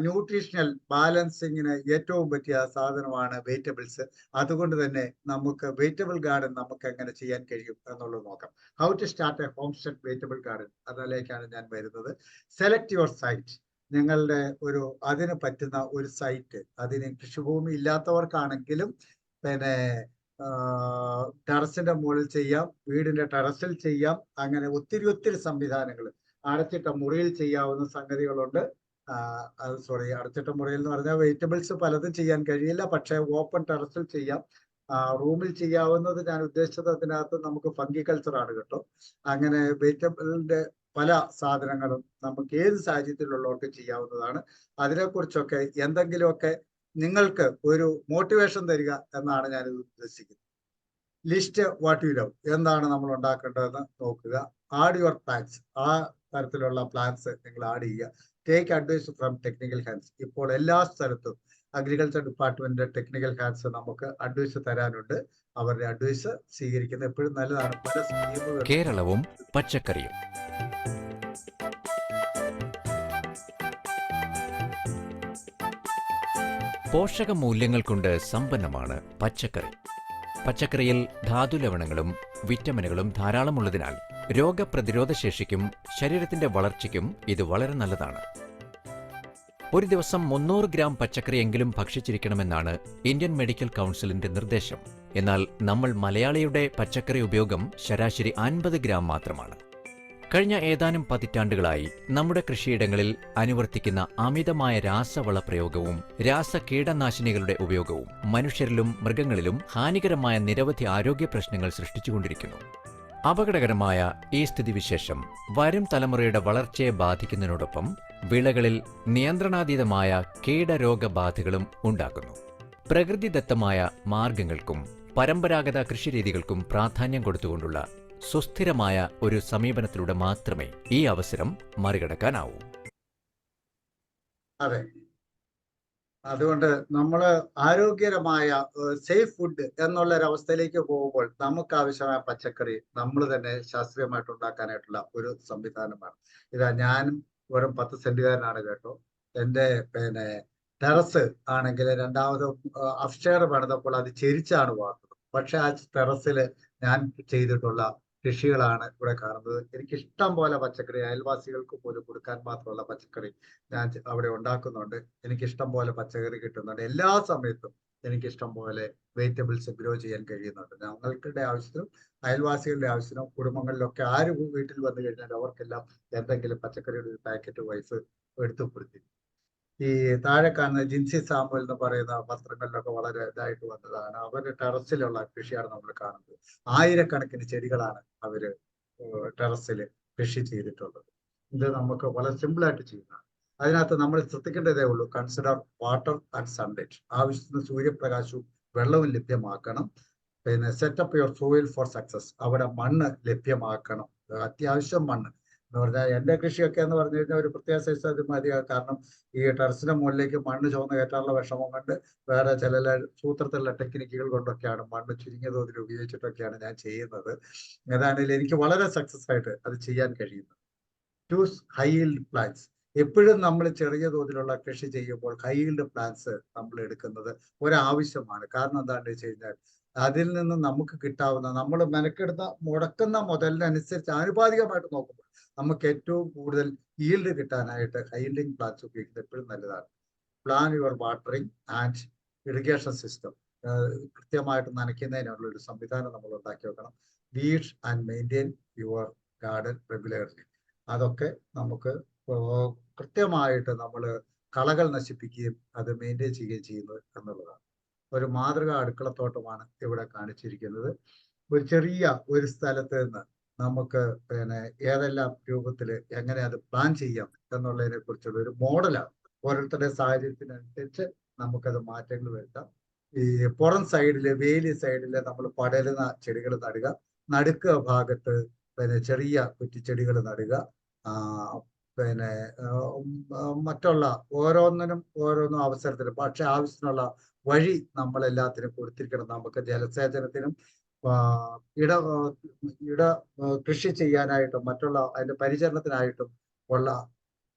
ന്യൂട്രീഷണൽ ബാലൻസിങ്ങിന് ഏറ്റവും പറ്റിയ സാധനമാണ് വെജിറ്റബിൾസ്. അതുകൊണ്ട് തന്നെ നമുക്ക് വെജിറ്റബിൾ ഗാർഡൻ നമുക്ക് എങ്ങനെ ചെയ്യാൻ കഴിയും എന്നുള്ളത് നോക്കാം. How to start a home stay vegetable garden, അതിലേക്കാണ് ഞാൻ വരുന്നത്. Select your site. നിങ്ങളുടെ അതിന് പറ്റുന്ന ഒരു സൈറ്റ്, അതിന് കൃഷിഭൂമി ഇല്ലാത്തവർക്കാണെങ്കിലും ടെറസിന്റെ മുകളിൽ ചെയ്യാം, വീടിന്റെ ടെറസിൽ ചെയ്യാം. അങ്ങനെ ഒത്തിരി സംവിധാനങ്ങൾ, അടച്ചിട്ട മുറിയിൽ ചെയ്യാവുന്ന സംഗതികളുണ്ട്. അടച്ചിട്ട മുറിയിൽ എന്ന് പറഞ്ഞാൽ വെജിറ്റബിൾസ് പലതും ചെയ്യാൻ കഴിയില്ല, പക്ഷെ ഓപ്പൺ ടെറസിൽ ചെയ്യാം. റൂമിൽ ചെയ്യാവുന്നത് ഞാൻ ഉദ്ദേശിച്ചത് അതിനകത്ത് നമുക്ക് ഫംഗി കൾച്ചർ ആണ് കേട്ടോ. അങ്ങനെ വെജിറ്റബിളിന്റെ പല സാധനങ്ങളും നമുക്ക് ഏത് സാഹചര്യത്തിലുള്ളവർക്ക് ചെയ്യാവുന്നതാണ്. അതിനെക്കുറിച്ചൊക്കെ എന്തെങ്കിലുമൊക്കെ നിങ്ങൾക്ക് ഒരു മോട്ടിവേഷൻ തരിക എന്നാണ് ഞാൻ ഉദ്ദേശിക്കുന്നത്. ലിസ്റ്റ് വാട്ട് യു ലവ്, എന്താണ് നമ്മൾ ഉണ്ടാക്കേണ്ടതെന്ന് നോക്കുക. ആഡ് യുവർ പ്ലാൻസ്, ആ തരത്തിലുള്ള പ്ലാൻസ് നിങ്ങൾ ആഡ് ചെയ്യുക. Take advice from technical hands. ഇപ്പോൾ എല്ലാ സ്ഥലത്തും അഗ്രികൾച്ചർ ഡിപ്പാർട്ട്മെന്റ് ടെക്നിക്കൽ ഹാൻഡ്സ് നമുക്ക് അഡ്വൈസ് തരാനുണ്ട്. അവരുടെ അഡ്വൈസ് സ്വീകരിക്കുന്നത് എപ്പോഴും നല്ലതാണ്. പല സ്കീമുകൾ. കേരളവും പച്ചക്കറിയും. പോഷക മൂല്യങ്ങൾ കൊണ്ട് സമ്പന്നമാണ് പച്ചക്കറി. പച്ചക്കറിയിൽ ധാതുലവണങ്ങളും വിറ്റമിനുകളും ധാരാളമുള്ളതിനാൽ രോഗപ്രതിരോധ ശേഷിക്കും ശരീരത്തിന്റെ വളർച്ചയ്ക്കും ഇത് വളരെ നല്ലതാണ്. ഒരു ദിവസം 300 ഗ്രാം പച്ചക്കറിയെങ്കിലും ഭക്ഷിച്ചിരിക്കണമെന്നാണ് ഇന്ത്യൻ മെഡിക്കൽ കൗൺസിലിന്റെ നിർദ്ദേശം. എന്നാൽ നമ്മൾ മലയാളിയുടെ പച്ചക്കറി ഉപയോഗം ശരാശരി 50 ഗ്രാം മാത്രമാണ്. കഴിഞ്ഞ ഏതാനും പതിറ്റാണ്ടുകളായി നമ്മുടെ കൃഷിയിടങ്ങളിൽ അനുവർത്തിക്കുന്ന അമിതമായ രാസവള പ്രയോഗവും രാസകീടനാശിനികളുടെ ഉപയോഗവും മനുഷ്യരിലും മൃഗങ്ങളിലും ഹാനികരമായ നിരവധി ആരോഗ്യ പ്രശ്നങ്ങൾ സൃഷ്ടിച്ചുകൊണ്ടിരിക്കുന്നു. അപകടകരമായ ഈ സ്ഥിതിവിശേഷം വരും തലമുറയുടെ വളർച്ചയെ ബാധിക്കുന്നതിനോടൊപ്പം വിളകളിൽ നിയന്ത്രണാതീതമായ കീടരോഗബാധകളും ഉണ്ടാക്കുന്നു. പ്രകൃതിദത്തമായ മാർഗങ്ങൾക്കും പരമ്പരാഗത കൃഷിരീതികൾക്കും പ്രാധാന്യം കൊടുത്തുകൊണ്ടുള്ള സുസ്ഥിരമായ ഒരു സമീപനത്തിലൂടെ മാത്രമേ ഈ അവസരം മറികടക്കാനാവൂ. അതെ, അതുകൊണ്ട് നമ്മൾ ആരോഗ്യകരമായ സേഫ് ഫുഡ് എന്നുള്ള ഒരു അവസ്ഥയിലേക്ക് പോകുമ്പോൾ നമുക്ക് ആവശ്യമായ പച്ചക്കറി നമ്മൾ തന്നെ ശാസ്ത്രീയമായിട്ട് ഉണ്ടാക്കാനായിട്ടുള്ള ഒരു സംവിധാനമാണ്. ഇതാ ഞാനും വെറും 10 സെന്റുകാരനാണ് കേട്ടോ. എൻ്റെ ടെറസ് ആണെങ്കിൽ രണ്ടാമത് അപ്സ്റ്റെയർ പണിതപ്പോൾ അത് ചെരിച്ചാണ് വാർത്തത്. പക്ഷെ ആ ടെറസിൽ ഞാൻ ചെയ്തിട്ടുള്ള കൃഷികളാണ് ഇവിടെ കാണുന്നത്. എനിക്ക് ഇഷ്ടം പോലെ പച്ചക്കറി, അയൽവാസികൾക്ക് പോലും കൊടുക്കാൻ മാത്രമുള്ള പച്ചക്കറി ഞാൻ അവിടെ ഉണ്ടാക്കുന്നുണ്ട്. എനിക്ക് ഇഷ്ടം പോലെ പച്ചക്കറി കിട്ടുന്നുണ്ട്. എല്ലാ സമയത്തും എനിക്ക് ഇഷ്ടം പോലെ വെജിറ്റബിൾസ് ഗ്രോ ചെയ്യാൻ കഴിയുന്നുണ്ട്. ഞങ്ങളുടെ ആവശ്യത്തിനും അയൽവാസികളുടെ ആവശ്യത്തിനും കുടുംബങ്ങളിലൊക്കെ ആര് വീട്ടിൽ വന്നു കഴിഞ്ഞാൽ അവർക്കെല്ലാം എന്തെങ്കിലും പച്ചക്കറിയുടെ ഒരു പാക്കറ്റ് വൈഫ് എടുത്തു കൊടുത്തി. ഈ താഴെ കാണുന്ന ജിൻസി സാമുവൽ എന്ന് പറയുന്ന പത്രങ്ങളിലൊക്കെ വളരെ ഇതായിട്ട് വന്നതാണ്. അവരുടെ ടെറസിലുള്ള കൃഷിയാണ് നമ്മൾ കാണുന്നത്. ആയിരക്കണക്കിന് ചെടികളാണ് അവര് ടെറസിൽ കൃഷി ചെയ്തിട്ടുള്ളത്. ഇത് നമുക്ക് വളരെ സിമ്പിളായിട്ട് ചെയ്യുന്നതാണ്. അതിനകത്ത് നമ്മൾ ശ്രദ്ധിക്കേണ്ടതേ ഉള്ളൂ, കൺസിഡർ വാട്ടർ ആൻഡ് സൺലൈറ്റ്. ആവശ്യത്തിന് സൂര്യപ്രകാശവും വെള്ളവും ലഭ്യമാക്കണം. പിന്നെ setup your soil for success. അവിടെ മണ്ണ് ലഭ്യമാക്കണം, അത്യാവശ്യം മണ്ണ് എന്ന് പറഞ്ഞാൽ. എൻ്റെ കൃഷിയൊക്കെ എന്ന് പറഞ്ഞു കഴിഞ്ഞാൽ ഒരു പ്രത്യേക സൈസ് അത് മതിയാകും. കാരണം ഈ ടെറസിന്റെ മുകളിലേക്ക് മണ്ണ് ചുവന്ന് കയറ്റാനുള്ള വിഷമം കൊണ്ട് വേറെ ചില സൂത്രത്തിലുള്ള ടെക്നിക്കുകൾ കൊണ്ടൊക്കെയാണ്, മണ്ണ് ചുരുങ്ങിയ തോതിൽ ഉപയോഗിച്ചിട്ടൊക്കെയാണ് ഞാൻ ചെയ്യുന്നത്. ഏതാണെങ്കിലും എനിക്ക് വളരെ സക്സസ് ആയിട്ട് അത് ചെയ്യാൻ കഴിയുന്നു. Choose high yield plants. എപ്പോഴും നമ്മൾ ചെറിയ തോതിലുള്ള കൃഷി ചെയ്യുമ്പോൾ ഹൈ ഈൽഡ് പ്ലാന്റ്സ് നമ്മൾ എടുക്കുന്നത് ഒരാവശ്യമാണ്. കാരണം എന്താണെന്ന് വെച്ച് കഴിഞ്ഞാൽ അതിൽ നിന്ന് നമുക്ക് കിട്ടാവുന്ന, നമ്മൾ മെനക്കെടുത്ത മുടക്കുന്ന മുതലിനനുസരിച്ച് ആനുപാതികമായിട്ട് നോക്കുമ്പോൾ നമുക്ക് ഏറ്റവും കൂടുതൽ ഈൽഡ് കിട്ടാനായിട്ട് ഹൈ ഈൽഡിങ് പ്ലാന്റ്സ് ഉപയോഗിക്കുന്നത് എപ്പോഴും നല്ലതാണ്. Plan your watering and irrigation system. കൃത്യമായിട്ട് നനയ്ക്കുന്നതിനുള്ള ഒരു സംവിധാനം നമ്മൾ ഉണ്ടാക്കി വെക്കണം. Weed and maintain your garden regularly. അതൊക്കെ നമുക്ക് കൃത്യമായിട്ട് നമ്മൾ കളകൾ നശിപ്പിക്കുകയും അത് മെയിൻറ്റെയിൻ ചെയ്യുകയും ചെയ്യുന്നത് എന്നുള്ളതാണ്. ഒരു മാതൃക അടുക്കളത്തോട്ടമാണ് ഇവിടെ കാണിച്ചിരിക്കുന്നത്. ഒരു ചെറിയ ഒരു സ്ഥലത്ത് നിന്ന് നമുക്ക് ഏതെല്ലാം രൂപത്തിൽ എങ്ങനെ അത് പ്ലാൻ ചെയ്യാം എന്നുള്ളതിനെ കുറിച്ചുള്ള ഒരു മോഡലാണ്. ഓരോരുത്തരുടെ സാഹചര്യത്തിനനുസരിച്ച് നമുക്കത് മാറ്റങ്ങൾ വരുത്താം. ഈ പുറം സൈഡില്, വേലി സൈഡില് നമ്മൾ പടരുന്ന ചെടികൾ നടുക. നടുക്ക് ഭാഗത്ത് ചെറിയ കുറ്റിച്ചെടികൾ നടുക. മറ്റുള്ള ഓരോന്നിനും അവസരത്തിനും പക്ഷെ ആവശ്യത്തിനുള്ള വഴി നമ്മളെല്ലാത്തിനും കൊടുത്തിരിക്കണം. നമുക്ക് ജലസേചനത്തിനും കൃഷി ചെയ്യാനായിട്ടും മറ്റുള്ള അതിന്റെ പരിചരണത്തിനായിട്ടും ഉള്ള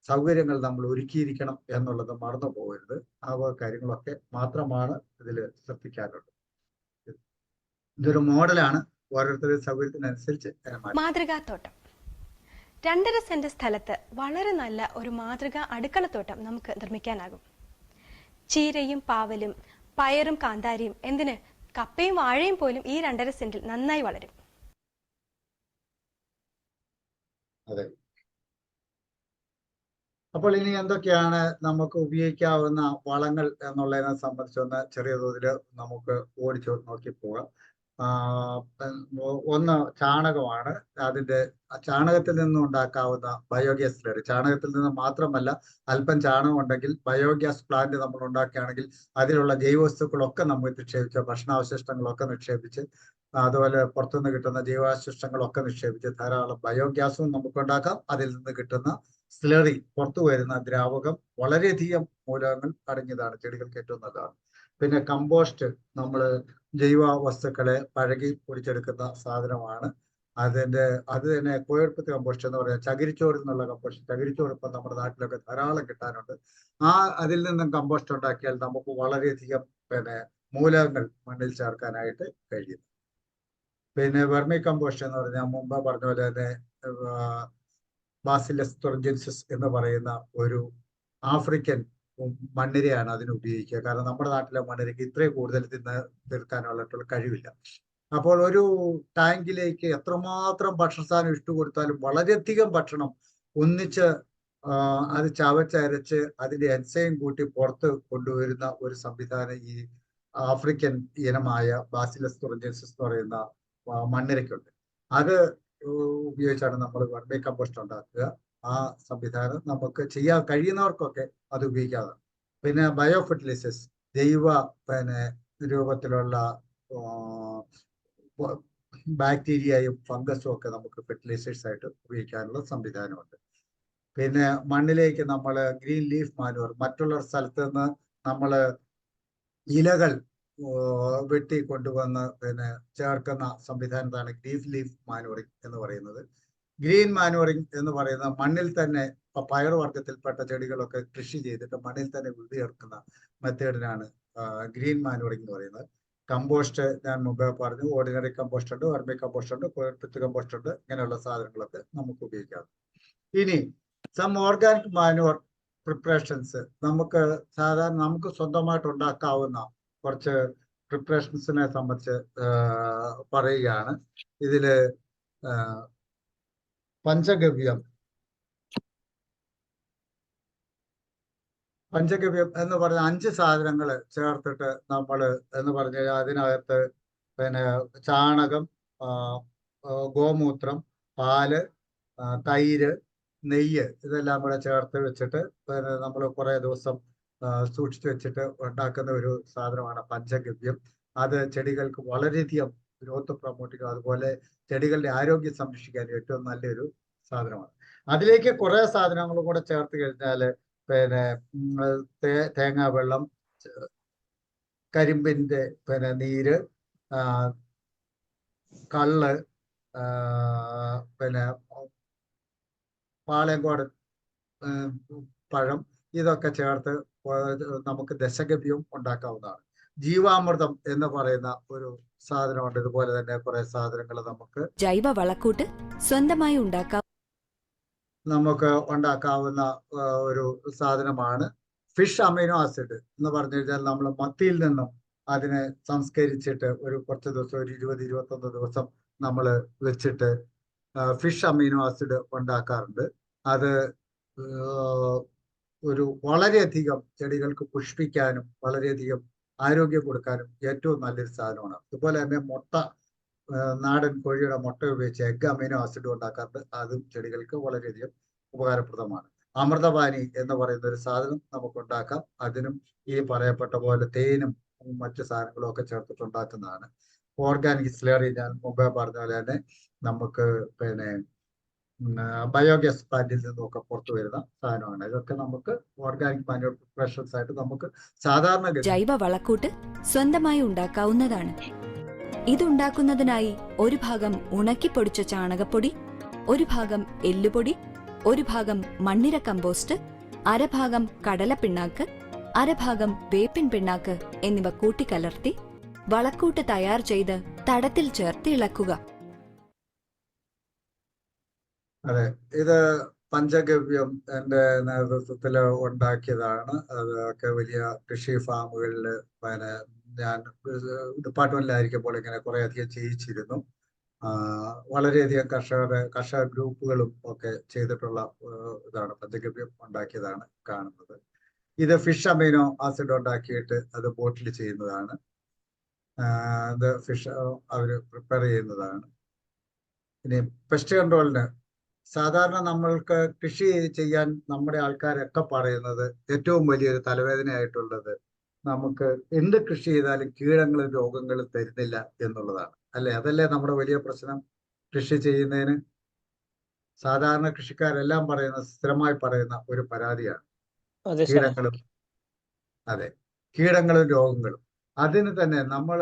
സൗകര്യങ്ങൾ നമ്മൾ ഒരുക്കിയിരിക്കണം എന്നുള്ളത് മറന്നു പോകരുത്. ആ കാര്യങ്ങളൊക്കെ മാത്രമാണ് ഇതിൽ ശ്രദ്ധിക്കാനുള്ളത്. ഇതൊരു മോഡലാണ്, ഓരോരുത്തരുടെ സൗകര്യത്തിനനുസരിച്ച്. മാതൃകാത്തോട്ടം. 2.5 സെന്റ് സ്ഥലത്ത് വളരെ നല്ല ഒരു മാതൃകാ അടുക്കളത്തോട്ടം നമുക്ക് നിർമ്മിക്കാനാകും. ചീരയും പാവലും പയറും കാന്താരിയും എന്തിന് കപ്പയും വാഴയും പോലും ഈ 2.5 സെന്റിൽ നന്നായി വളരും. അതെ. അപ്പോൾ ഇനി എന്തൊക്കെയാണ് നമുക്ക് ഉപയോഗിക്കാവുന്ന വളങ്ങൾ എന്നുള്ളതിനെ സംബന്ധിച്ചൊന്ന് ചെറിയ തോതിൽ നമുക്ക് ഓടിച്ചു നോക്കി പോകാം. ഒന്ന് ചാണകമാണ്. ചാണകത്തിൽ നിന്നും ഉണ്ടാക്കാവുന്ന ബയോഗ്യാസ് സ്ലറി. ചാണകത്തിൽ നിന്ന് മാത്രമല്ല, അല്പം ചാണകം ഉണ്ടെങ്കിൽ ബയോഗ്യാസ് പ്ലാന്റ് നമ്മൾ ഉണ്ടാക്കുകയാണെങ്കിൽ അതിലുള്ള ജൈവവസ്തുക്കളൊക്കെ നമ്മൾ നിക്ഷേപിച്ച്, ഭക്ഷണാവശിഷ്ടങ്ങളൊക്കെ നിക്ഷേപിച്ച്, അതുപോലെ പുറത്തുനിന്ന് കിട്ടുന്ന ജൈവാവശിഷ്ടങ്ങളൊക്കെ നിക്ഷേപിച്ച് ധാരാളം ബയോഗ്യാസും നമുക്ക് ഉണ്ടാക്കാം. അതിൽ നിന്ന് കിട്ടുന്ന സ്ലറി, പുറത്തു വരുന്ന ദ്രാവകം വളരെയധികം മൂലകങ്ങൾ അടങ്ങിയതാണ്, ചെടികൾക്ക് ഏറ്റവും നല്ലതാണ്. പിന്നെ കമ്പോസ്റ്റ്, നമ്മൾ ജൈവ വസ്തുക്കളെ പഴകി പൊടിച്ചെടുക്കുന്ന സാധനമാണ്. അത് തന്നെ കോഴിപ്പത്ത് കമ്പോസ്റ്റ് എന്ന് പറയുന്നത് ചകിരിച്ചോറിൽ നിന്നുള്ള കമ്പോസ്റ്റ്. ചകിരിച്ചോറ് ഇപ്പം നമ്മുടെ നാട്ടിലൊക്കെ ധാരാളം കിട്ടാനുണ്ട്. അതിൽ നിന്നും കമ്പോസ്റ്റ് ഉണ്ടാക്കിയാൽ നമുക്ക് വളരെയധികം മൂലകങ്ങൾ മണ്ണിൽ ചേർക്കാനായിട്ട് കഴിയും. പിന്നെ വെർമി കമ്പോസ്റ്റ് എന്ന് പറഞ്ഞാൽ മുമ്പ് പറഞ്ഞ പോലെ തന്നെ ബാസിലസ് തുറഞ്ചൻസിസ് എന്ന് പറയുന്ന ഒരു ആഫ്രിക്കൻ മണ്ണിരയാണ് അതിന് ഉപയോഗിക്കുക. കാരണം നമ്മുടെ നാട്ടിലെ മണ്ണിരയ്ക്ക് ഇത്രയും കൂടുതൽ തീർക്കാനുള്ള കഴിവില്ല. അപ്പോൾ ഒരു ടാങ്കിലേക്ക് എത്രമാത്രം ഭക്ഷണസാധനം ഇഷ്ടു കൊടുത്താലും വളരെയധികം ഭക്ഷണം ഒന്നിച്ച് അത് ചവച്ചരച്ച് അതിന്റെ എൻസൈം കൂട്ടി പുറത്ത് കൊണ്ടുവരുന്ന ഒരു സംവിധാനം ഈ ആഫ്രിക്കൻ ഇനമായ ബാസിലസ് തുറഞ്ചൻസിസ് എന്ന് പറയുന്ന മണ്ണിരയ്ക്കുണ്ട്. അത് ഉപയോഗിച്ചാണ് നമ്മൾ വെർമി കമ്പോസ്റ്റ് ഉണ്ടാക്കുക. ആ സംവിധാനം നമുക്ക് ചെയ്യാൻ കഴിയുന്നവർക്കൊക്കെ അത് ഉപയോഗിക്കാതെ. പിന്നെ ബയോ ഫെർട്ടിലൈസേഴ്സ്, ജൈവ രൂപത്തിലുള്ള ബാക്ടീരിയയും ഫംഗസും ഒക്കെ നമുക്ക് ഫെർട്ടിലൈസേഴ്സ് ആയിട്ട് ഉപയോഗിക്കാനുള്ള സംവിധാനമുണ്ട്. പിന്നെ മണ്ണിലേക്ക് നമ്മൾ ഗ്രീൻ ലീഫ് മാനുവർ, മറ്റുള്ള സ്ഥലത്ത് നിന്ന് നമ്മൾ ഇലകൾ വെട്ടി കൊണ്ടുവന്ന് പിന്നെ ചേർക്കുന്ന സംവിധാനത്താണ് ഗ്രീൻ ലീഫ് മാനുവറിങ് എന്ന് പറയുന്നത്. ഗ്രീൻ മാനുവറിങ് എന്ന് പറയുന്നത് മണ്ണിൽ തന്നെ പയറുവർഗത്തിൽപ്പെട്ട ചെടികളൊക്കെ കൃഷി ചെയ്തിട്ട് മണ്ണിൽ തന്നെ വിളയിറക്കുന്ന മെത്തേഡിനാണ് ഗ്രീൻ മാനുവറിങ് എന്ന് പറയുന്നത്. കമ്പോസ്റ്റ് ഞാൻ മുമ്പേ പറഞ്ഞു, ഓർഡിനറി കമ്പോസ്റ്റ് ഉണ്ട്, വെർമി കമ്പോസ്റ്റ് ഉണ്ട്, പിത്ത് കമ്പോസ്റ്റ് ഉണ്ട്, ഇങ്ങനെയുള്ള സാധനങ്ങളൊക്കെ നമുക്ക് ഉപയോഗിക്കാം. ഇനി സം ഓർഗാനിക് മാനുവർ പ്രിപ്പറേഷൻസ് നമുക്ക് സാധാരണ നമുക്ക് സ്വന്തമായിട്ട് ഉണ്ടാക്കാവുന്ന കുറച്ച് പ്രിപ്പറേഷൻസിനെ സംബന്ധിച്ച് പറയുകയാണ്. ഇതില് പഞ്ചഗവ്യം എന്ന് പറഞ്ഞ 5 സാധനങ്ങൾ ചേർത്തിട്ട് നമ്മൾ എന്ന് പറഞ്ഞു കഴിഞ്ഞാൽ അതിനകത്ത് പിന്നെ ചാണകം, ഗോമൂത്രം, പാല്, തൈര്, നെയ്യ് ഇതെല്ലാം കൂടെ ചേർത്ത് വെച്ചിട്ട് പിന്നെ നമ്മൾ കുറേ ദിവസം സൂക്ഷിച്ചു വെച്ചിട്ട് ഉണ്ടാക്കുന്ന ഒരു സാധനമാണ് പഞ്ചഗവ്യം. അത് ചെടികൾക്ക് വളരെയധികം ഗ്രോത്ത് പ്രൊമോട്ട് ചെയ്യും, അതുപോലെ ചെടികളുടെ ആരോഗ്യം സംരക്ഷിക്കാൻ ഏറ്റവും നല്ലൊരു സാധനമാണ്. അതിലേക്ക് കുറെ സാധനങ്ങൾ കൂടെ ചേർത്ത് കഴിഞ്ഞാൽ പിന്നെ തേങ്ങാ വെള്ളം, കരിമ്പിന്റെ പിന്നെ നീര്, കള്ള്, പിന്നെ പാളയംകോട് പഴം, ഇതൊക്കെ ചേർത്ത് നമുക്ക് ദശഗവ്യവും ഉണ്ടാക്കാവുന്നതാണ്. ജീവാമൃതം എന്ന് പറയുന്ന ഒരു സാധനമുണ്ട്. ഇതുപോലെ തന്നെ കുറെ സാധനങ്ങൾ നമുക്ക് ജൈവ വളക്കൂട്ട് സ്വന്തമായി നമുക്ക് ഉണ്ടാക്കാവുന്ന ഒരു സാധനമാണ് ഫിഷ് അമൈനോ ആസിഡ് എന്ന് പറഞ്ഞു കഴിഞ്ഞാൽ നമ്മൾ മത്തിയിൽ നിന്നും അതിനെ സംസ്കരിച്ചിട്ട് ഒരു കുറച്ച് ദിവസം, ഒരു 20-21 ദിവസം നമ്മൾ വെച്ചിട്ട് ഫിഷ് അമൈനോ ആസിഡ് ഉണ്ടാക്കാറുണ്ട്. അത് ഒരു വളരെയധികം ചെടികൾക്ക് പുഷ്പിക്കാനും വളരെയധികം ആരോഗ്യം കൊടുക്കാനും ഏറ്റവും നല്ലൊരു സാധനമാണ്. അതുപോലെ തന്നെ മുട്ട, നാടൻ കോഴിയുടെ മുട്ട ഉപയോഗിച്ച് എഗ് അമൈനോ ആസിഡ് ഉണ്ടാക്കാറുണ്ട്. അതും ചെടികൾക്ക് വളരെയധികം ഉപകാരപ്രദമാണ്. അമൃതപാനി എന്ന് പറയുന്ന ഒരു സാധനം നമുക്ക് ഉണ്ടാക്കാം. അതിനും ഈ പറയപ്പെട്ട പോലെ തേനും മറ്റു സാധനങ്ങളും ഒക്കെ ചേർത്തിട്ട് ഉണ്ടാക്കുന്നതാണ്. ഓർഗാനിക് സ്ലറി ഞാൻ മുമ്പേ പറഞ്ഞ പോലെ തന്നെ നമുക്ക് പിന്നെ ബയോഗ്യാസ് പ്ലാന്റിൽ നിന്നൊക്കെ പുറത്തു വരുന്ന സാധനമാണ്. ഇതൊക്കെ നമുക്ക് ഓർഗാനിക് മാനുവർ പ്രിപ്പറേഷൻസ് ആയിട്ട് നമുക്ക് സാധാരണ ജൈവ വളക്കൂട്ട് സ്വന്തമായി ഉണ്ടാക്കാവുന്നതാണ്. ഇതുണ്ടാക്കുന്നതിനായി ഒരു ഭാഗം ഉണക്കിപ്പൊടിച്ച ചാണകപ്പൊടി, ഒരു ഭാഗം എല്ലുപൊടി, ഒരു ഭാഗം മണ്ണിര കമ്പോസ്റ്റ്, അരഭാഗം കടലപ്പിണ്ണാക്ക്, അരഭാഗം വേപ്പിൻ പിണ്ണാക്ക് എന്നിവ കൂട്ടിക്കലർത്തി വളക്കൂട്ട് തയ്യാർ ചെയ്ത് തടത്തിൽ ചേർത്ത് ഇളക്കുക. അതെ, ഇത് പഞ്ചഗവ്യം എൻ്റെ നേതൃത്വത്തിൽ ഉണ്ടാക്കിയതാണ്. അതൊക്കെ വലിയ കൃഷി ഫാമുകളിൽ പിന്നെ ഞാൻ ഡിപ്പാർട്ട്മെന്റിലായിരിക്കുമ്പോൾ ഇങ്ങനെ കുറെ അധികം ചെയ്യിച്ചിരുന്നു. വളരെയധികം കർഷക ഗ്രൂപ്പുകളും ഒക്കെ ചെയ്തിട്ടുള്ള ഇതാണ്, പഞ്ചഗവ്യം ഉണ്ടാക്കിയതാണ് കാണുന്നത്. ഇത് ഫിഷ് അമൈനോ ആസിഡ് ഉണ്ടാക്കിയിട്ട് അത് ബോട്ടിൽ ചെയ്യുന്നതാണ്. ഇത് ഫിഷ് അവർ പ്രിപ്പയർ ചെയ്യുന്നതാണ്. ഇനി പെസ്റ്റ് കൺട്രോളിന് സാധാരണ നമ്മൾക്ക് കൃഷി ചെയ്യാൻ നമ്മുടെ ആൾക്കാരൊക്കെ പറയുന്നത് ഏറ്റവും വലിയൊരു തലവേദനയായിട്ടുള്ളത് നമുക്ക് എന്ത് കൃഷി ചെയ്താലും കീടങ്ങളും രോഗങ്ങളും തരുന്നില്ല എന്നുള്ളതാണ്. അല്ലെ? അതല്ലേ നമ്മുടെ വലിയ പ്രശ്നം കൃഷി ചെയ്യുന്നതിന്. സാധാരണ കൃഷിക്കാരെല്ലാം പറയുന്ന, സ്ഥിരമായി പറയുന്ന ഒരു പരാതിയാണ് കീടങ്ങളും. അതെ, കീടങ്ങളും രോഗങ്ങളും. അതിന് തന്നെ നമ്മൾ